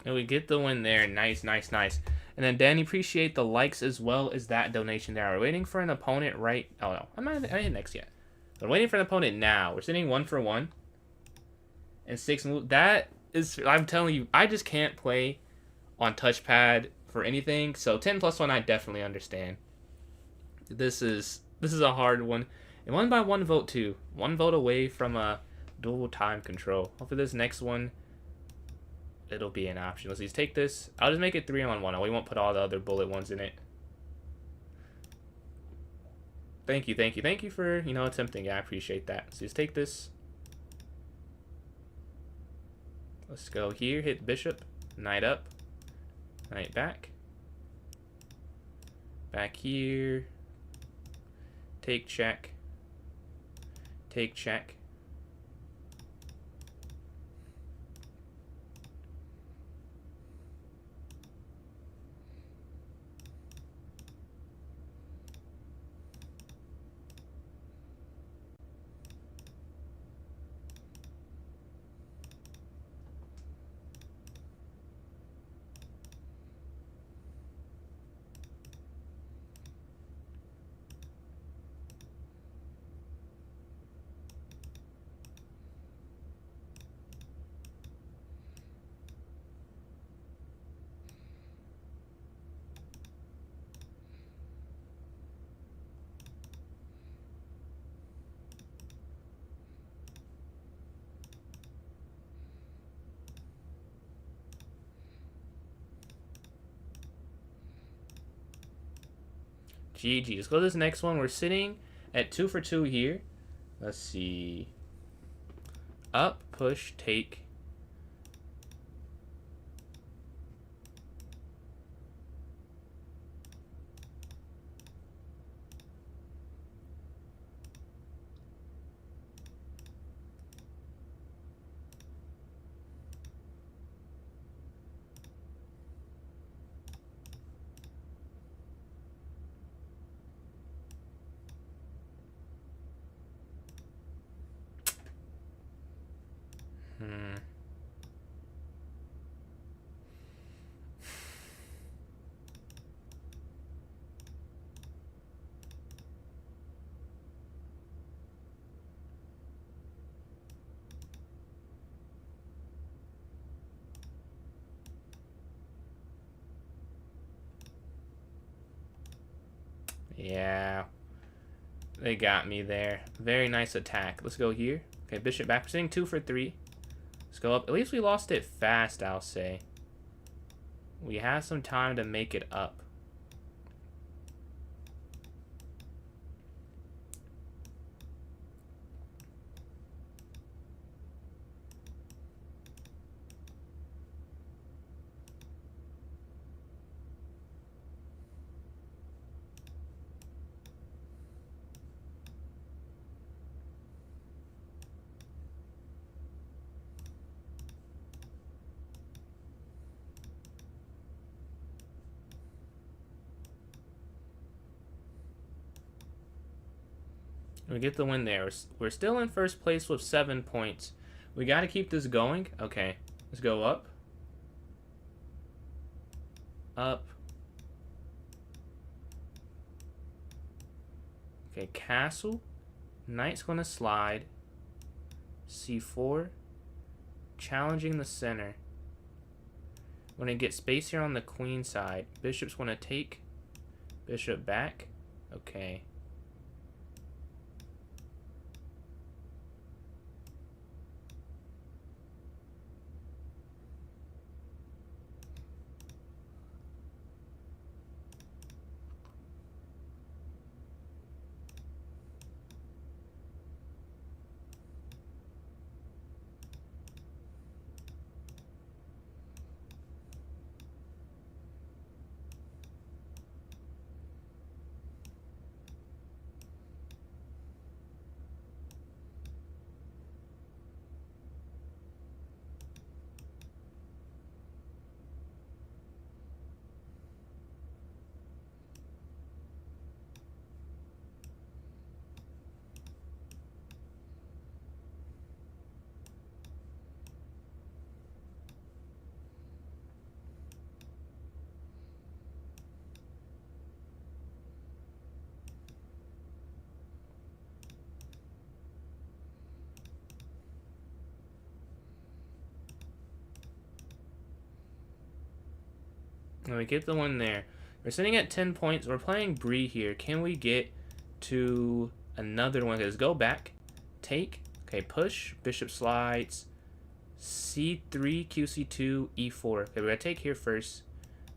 And we get the win there. Nice. And then, Danny, appreciate the likes as well as that donation there. We're waiting for an opponent right... Oh, no. I ain't next yet. We're waiting for an opponent now. We're sitting 1 for 1. And 6 moves. That is... I'm telling you, I just can't play on touchpad for anything. So, 10 plus 1, I definitely understand. This is a hard one. And 1 by 1 vote, too. 1 vote away from a dual time control. Hopefully this next one... It'll be an option. Let's just take this. I'll just make it 3-on-1. We won't put all the other bullet ones in it. Thank you for, attempting. Yeah, I appreciate that. So just take this. Let's go here. Hit bishop. Knight up. Knight back. Back here. Take check. Take check. GG. Let's go to this next one. We're sitting at 2 for 2 here. Let's see. Up, push, take. Yeah. They got me there. Very nice attack. Let's go here. Okay, bishop back. We're sitting 2 for 3. Let's go up. At least we lost it fast, I'll say. We had some time to make it up. We get the win there. We're still in first place with 7 points. We got to keep this going. Okay, let's go up. Up. Okay, castle. Knight's going to slide. C4. Challenging the center. We're going to get space here on the queen side. Bishop's going to take. Bishop back. Okay. And we get the one there. We're sitting at 10 points. We're playing Bree here. Can we get to another one? Let's go back. Take. Okay, push. Bishop slides. C3, QC2, E4. Okay, we're going to take here first.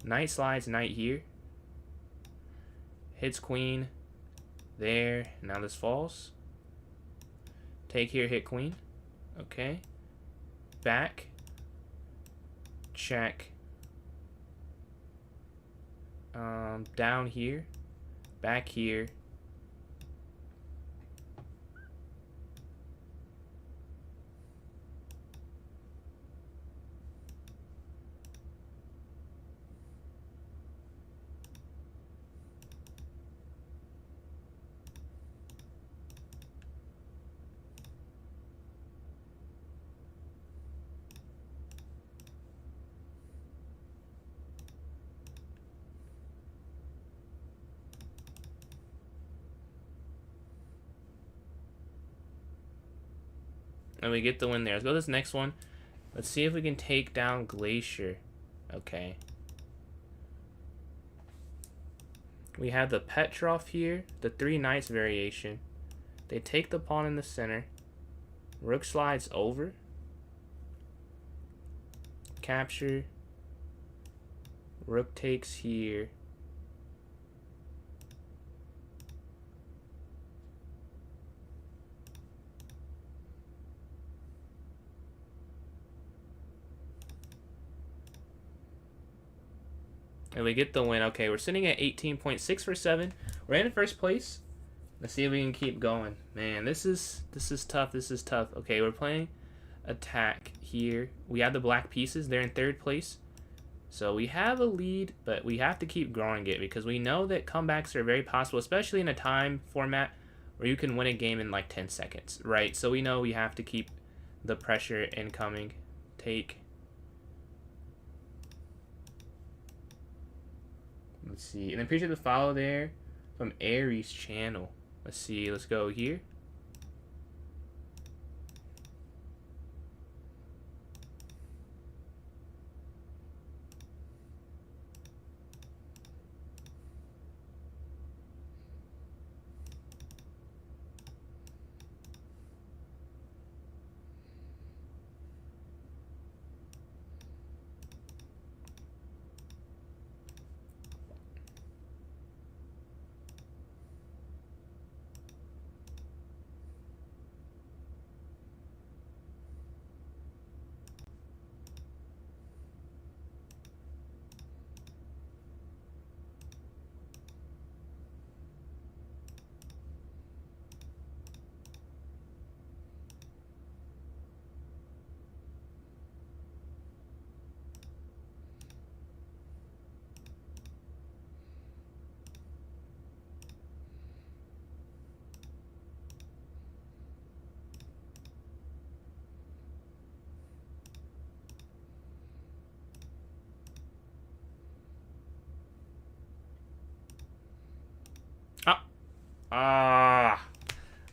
Knight slides, knight here. Hits queen. There. Now this falls. Take here, hit queen. Okay. Back. Check. Down here, back here. And we get the win there. Let's go to this next one. Let's see if we can take down Glacier. Okay. We have the Petrov here, the 3 knights variation. They take the pawn in the center. Rook slides over. Capture. Rook takes here. And we get the win. Okay, we're sitting at 18.6 for 7. We're in first place. Let's see if we can keep going. Man, this is tough. This is tough. Okay, we're playing attack here. We have the black pieces. They're in third place. So we have a lead, but we have to keep growing it because we know that comebacks are very possible, especially in a time format where you can win a game in like 10 seconds, right? So we know we have to keep the pressure incoming. Let's see. And appreciate the follow there from Aries channel. Let's see. Let's go here.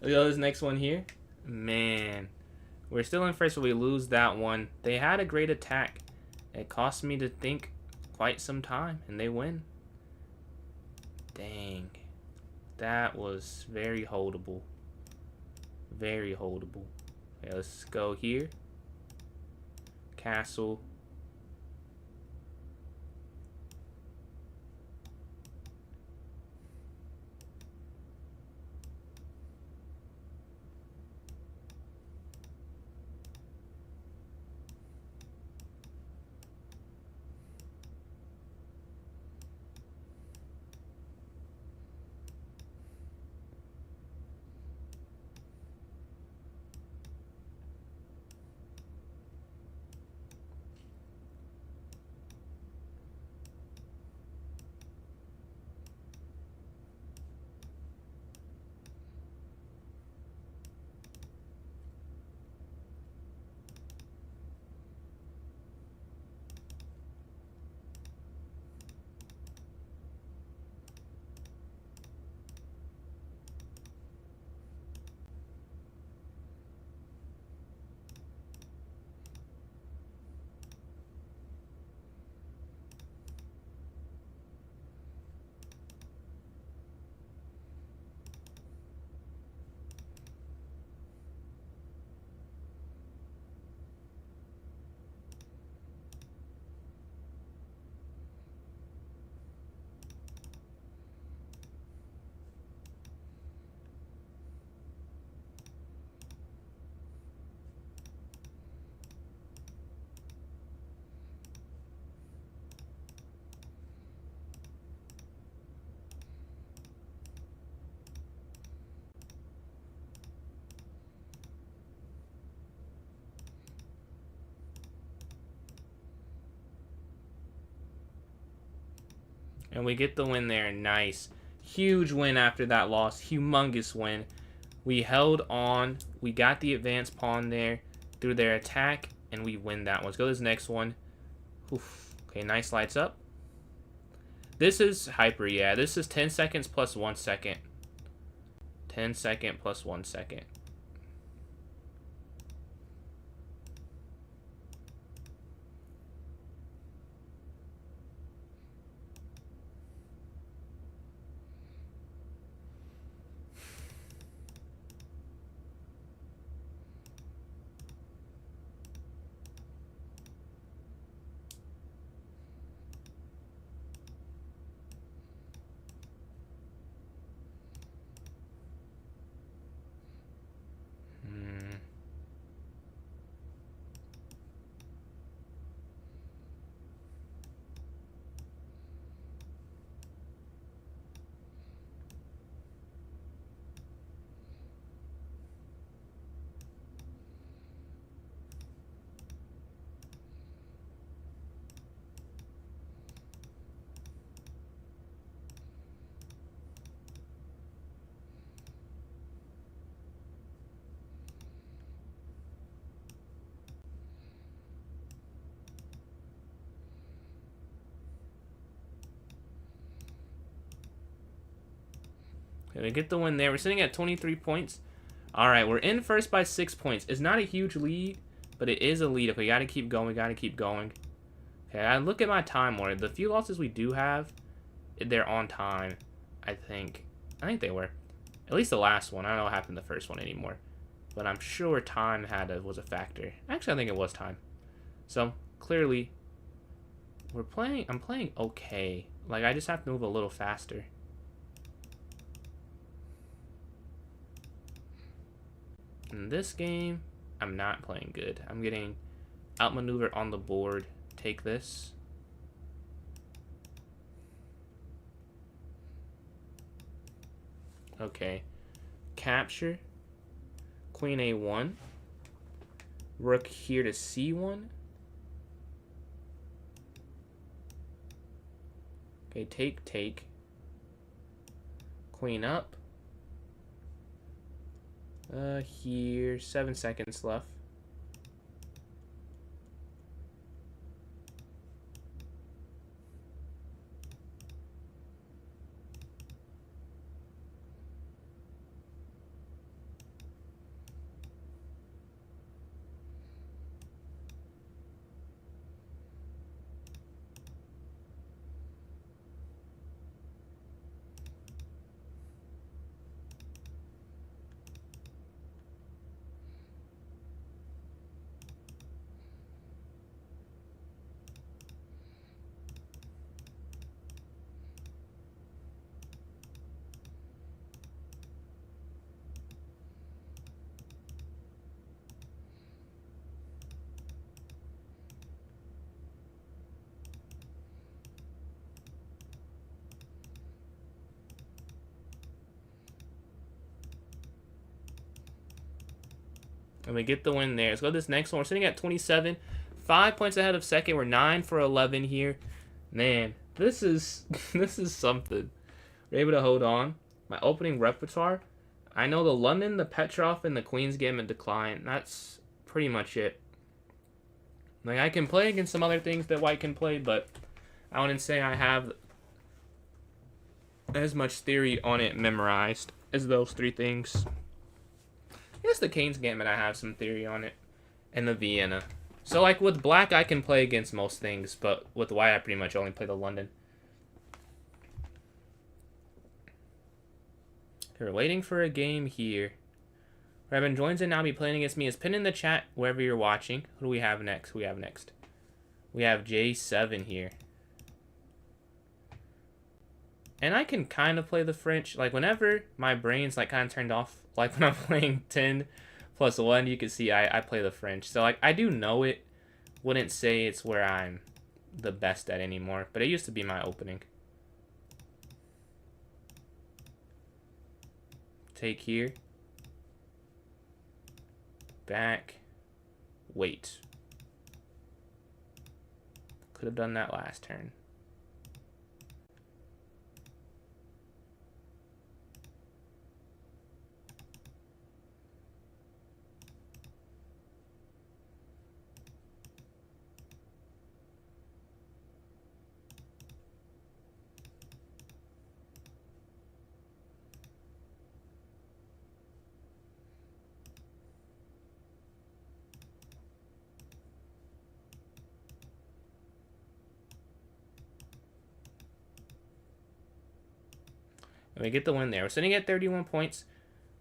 Look at this next one here. Man, we're still in first, but we lose that one. They had a great attack. It cost me to think quite some time, and they win. Dang. That was very holdable. Very holdable. Okay, let's go here. Castle. And we get the win there. Nice. Huge win after that loss. Humongous win. We held on. We got the advanced pawn there through their attack, and we win that one. Let's go to this next one. Oof. Okay, nice lights up. This is hyper, yeah. This is 10 seconds plus 1 second. 10 second plus 1 second. Okay, we get the win there. We're sitting at 23 points. All right, we're in first by 6 points. It's not a huge lead, but it is a lead. Okay, we got to keep going. We got to keep going. Okay, I look at my time more. The few losses we do have, they're on time, I think. I think they were. At least the last one. I don't know what happened the first one anymore. But I'm sure time was a factor. Actually, I think it was time. So, clearly, I'm playing okay. Like, I just have to move a little faster. In this game, I'm not playing good. I'm getting outmaneuvered on the board. Take this. Okay. Capture. Queen A1. Rook here to C1. Okay, take. Queen up. Here, 7 seconds left. And we get the win there. Let's go to this next one. We're sitting at 27. 5 points ahead of second. We're 9 for 11 here. Man, this is this is something. We're able to hold on. My opening repertoire. I know the London, the Petrov, and the Queen's Gambit Decline. That's pretty much it. Like, I can play against some other things that White can play, but I wouldn't say I have as much theory on it memorized as those 3 things. I guess the Kane's Gambit, I have some theory on it. And the Vienna. So, like, with Black, I can play against most things, but with White, I pretty much only play the London. Okay, we're waiting for a game here. Rabin joins in now, be playing against me. Is pinned in the chat wherever you're watching. Who do we have next? We have J7 here. And I can kind of play the French. Like, whenever my brain's, like, kind of turned off, like when I'm playing 10 plus 1, you can see I play the French. So, like, I do know it. Wouldn't say it's where I'm the best at anymore. But it used to be my opening. Take here. Back. Wait. Could have done that last turn. And we get the win there. We're sitting at 31 points.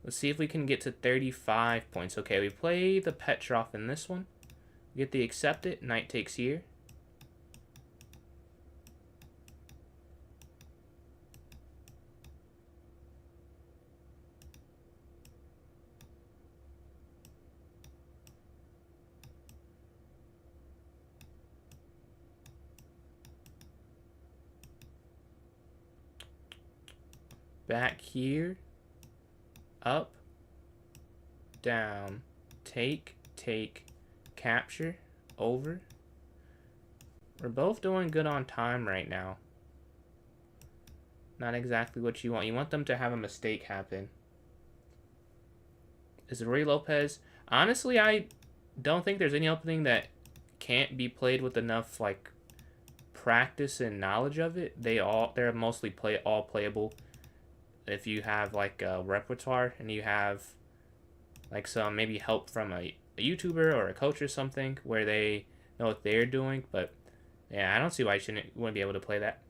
Let's see if we can get to 35 points. Okay, we play the Petrov in this one. We get the accept it. Knight takes here. Back here, up, down, take, capture, over. We're both doing good on time right now. Not exactly what you want. You want them to have a mistake happen. Is it Roy Lopez? Honestly, I don't think there's any opening that can't be played with enough, like, practice and knowledge of it. They're mostly all playable. if you have like a repertoire and you have like some maybe help from a YouTuber or a coach or something where they know what they're doing. But yeah, I don't see why you wouldn't be able to play that.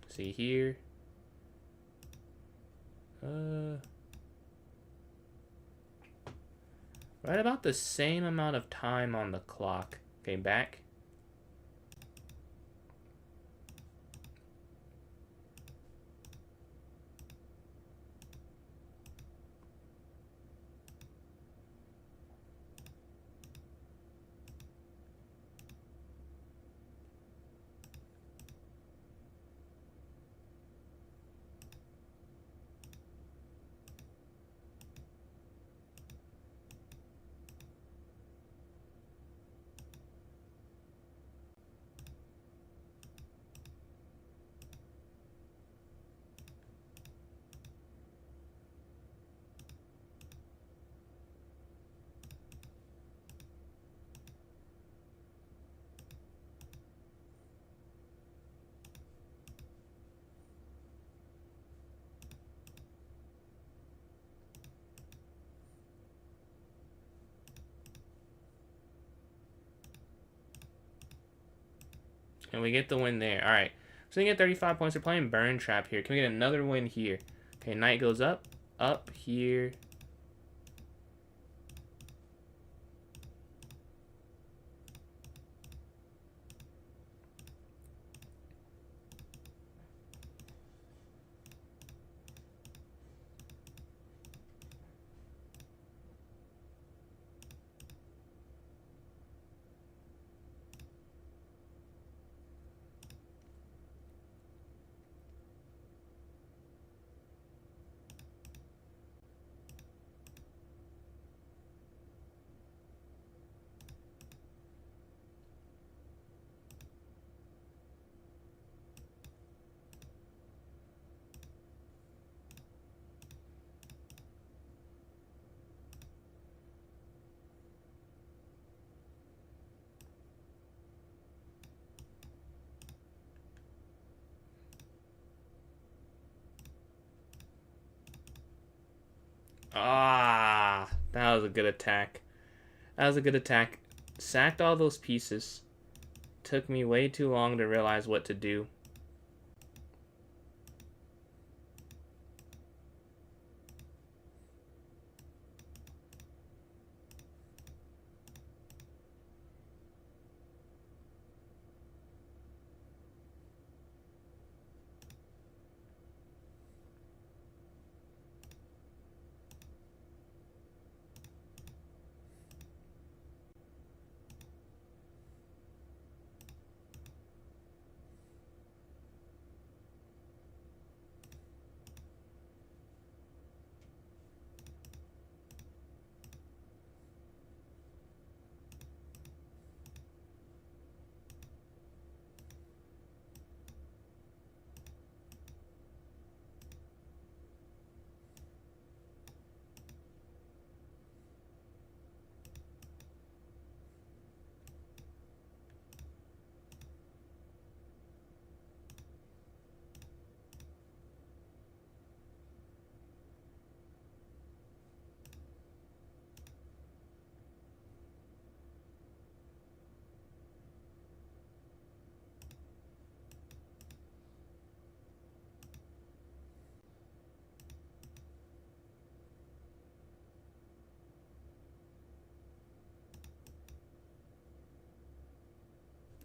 See here. Right about the same amount of time on the clock. Okay, back. And we get the win there. All right. So we get 35 points. We're playing Burn Trap here. Can we get another win here? Okay, knight goes up. Up here. Ah, that was a good attack. That was a good attack. Sacked all those pieces. Took me way too long to realize what to do.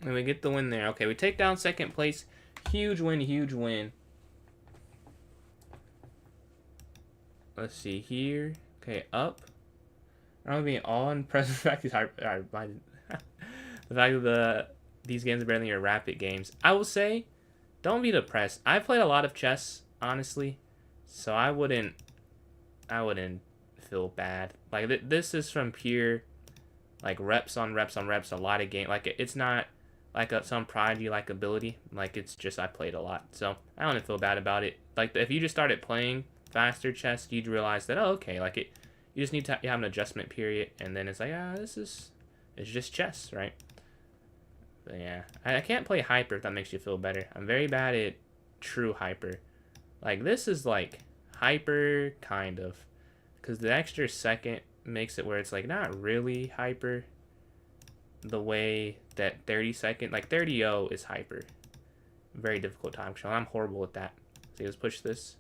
And we get the win there. Okay, we take down second place. Huge win, huge win. Let's see here. Okay, up. I don't being all impressed with the fact the fact that these games are better than your rapid games. I will say, don't be depressed. I played a lot of chess, honestly, so I wouldn't feel bad. Like this is from pure, like reps on reps on reps, a lot of game. Like it's not like some pride you like ability. Like it's just I played a lot, so I don't feel bad about it. Like if you just started playing faster chess, you'd realize that okay, like it. You just need to have an adjustment period, and then it's like, it's just chess, right? But yeah, I can't play hyper if that makes you feel better. I'm very bad at true hyper. Like, this is like Hyper, kind of. Because the extra second makes it where it's like not really hyper the way that 30 second, like 30-0 is hyper. Very difficult time control. I'm horrible at that. So let's push this.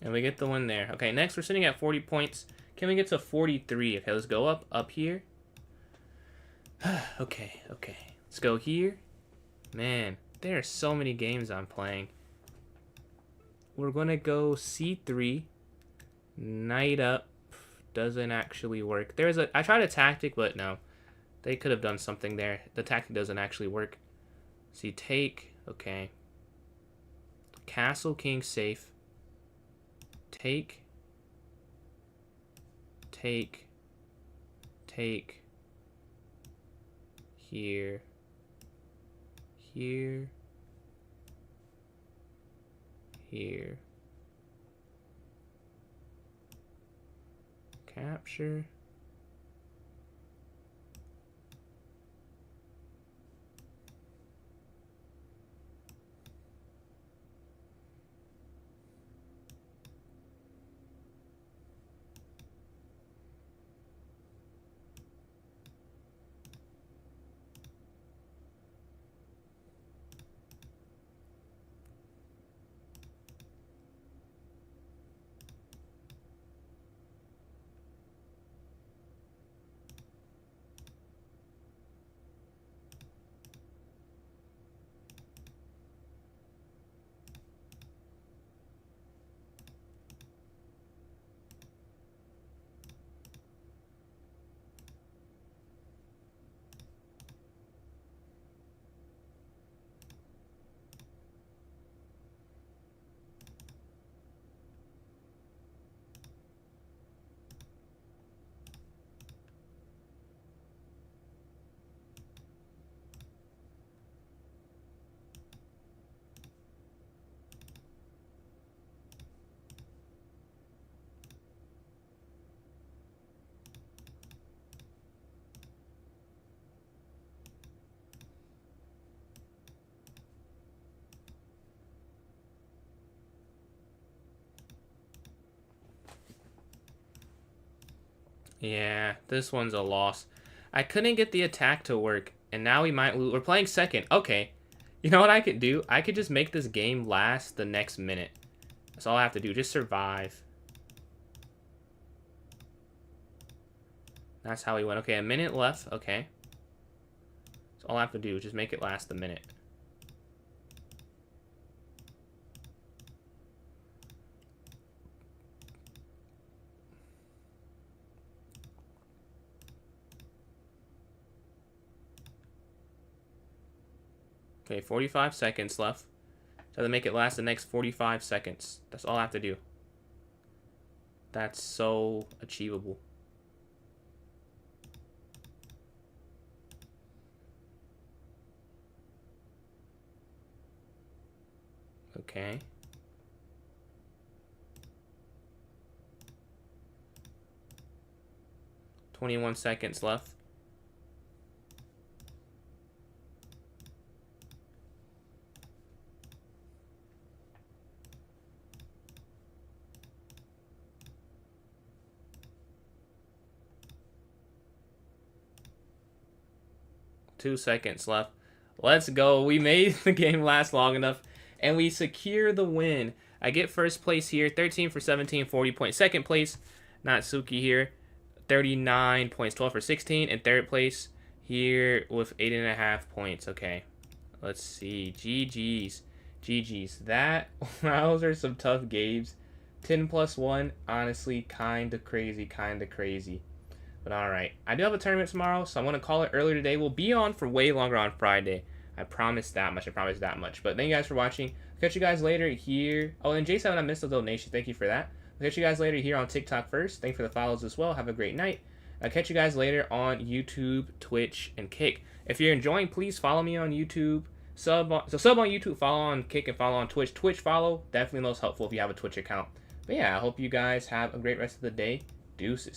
And we get the win there. Okay, next we're sitting at 40 points. Can we get to 43? Okay, let's go up here. Okay. Let's go here. Man, there are so many games I'm playing. We're going to go C3. Knight up. Doesn't actually work. I tried a tactic, but no. They could have done something there. The tactic doesn't actually work. See, take. Okay. Castle, king, safe. Take. Here. Capture. Yeah, this one's a loss. I couldn't get the attack to work, and now we might lose. We're playing second. Okay. You know what I could do? I could just make this game last the next minute. That's all I have to do. Just survive. That's how we went. Okay, a minute left. Okay. That's all I have to do. Just make it last the minute. Okay, 45 seconds left. So to make it last the next 45 seconds. That's all I have to do. That's so achievable. Okay. "21 seconds left. Two seconds left. Let's go. We made the game last long enough, and we secure the win. I get first place here, 13 for 17, 40 points. Second place, Natsuki here, 39 points, 12 for 16. And third place here with 8.5 points. Okay, let's see. GG's. GG's. Those are some tough games. 10 plus 1, honestly, kind of crazy, But alright, I do have a tournament tomorrow, so I'm going to call it earlier today. We'll be on for way longer on Friday. I promise that much. But thank you guys for watching. I'll catch you guys later here. Oh, and J7, I missed the donation. Thank you for that. I'll catch you guys later here on TikTok first. Thanks for the follows as well. Have a great night. I'll catch you guys later on YouTube, Twitch, and Kick. If you're enjoying, please follow me on YouTube. Sub on YouTube, follow on Kick, and follow on Twitch. Twitch follow, definitely most helpful if you have a Twitch account. But yeah, I hope you guys have a great rest of the day. Deuces.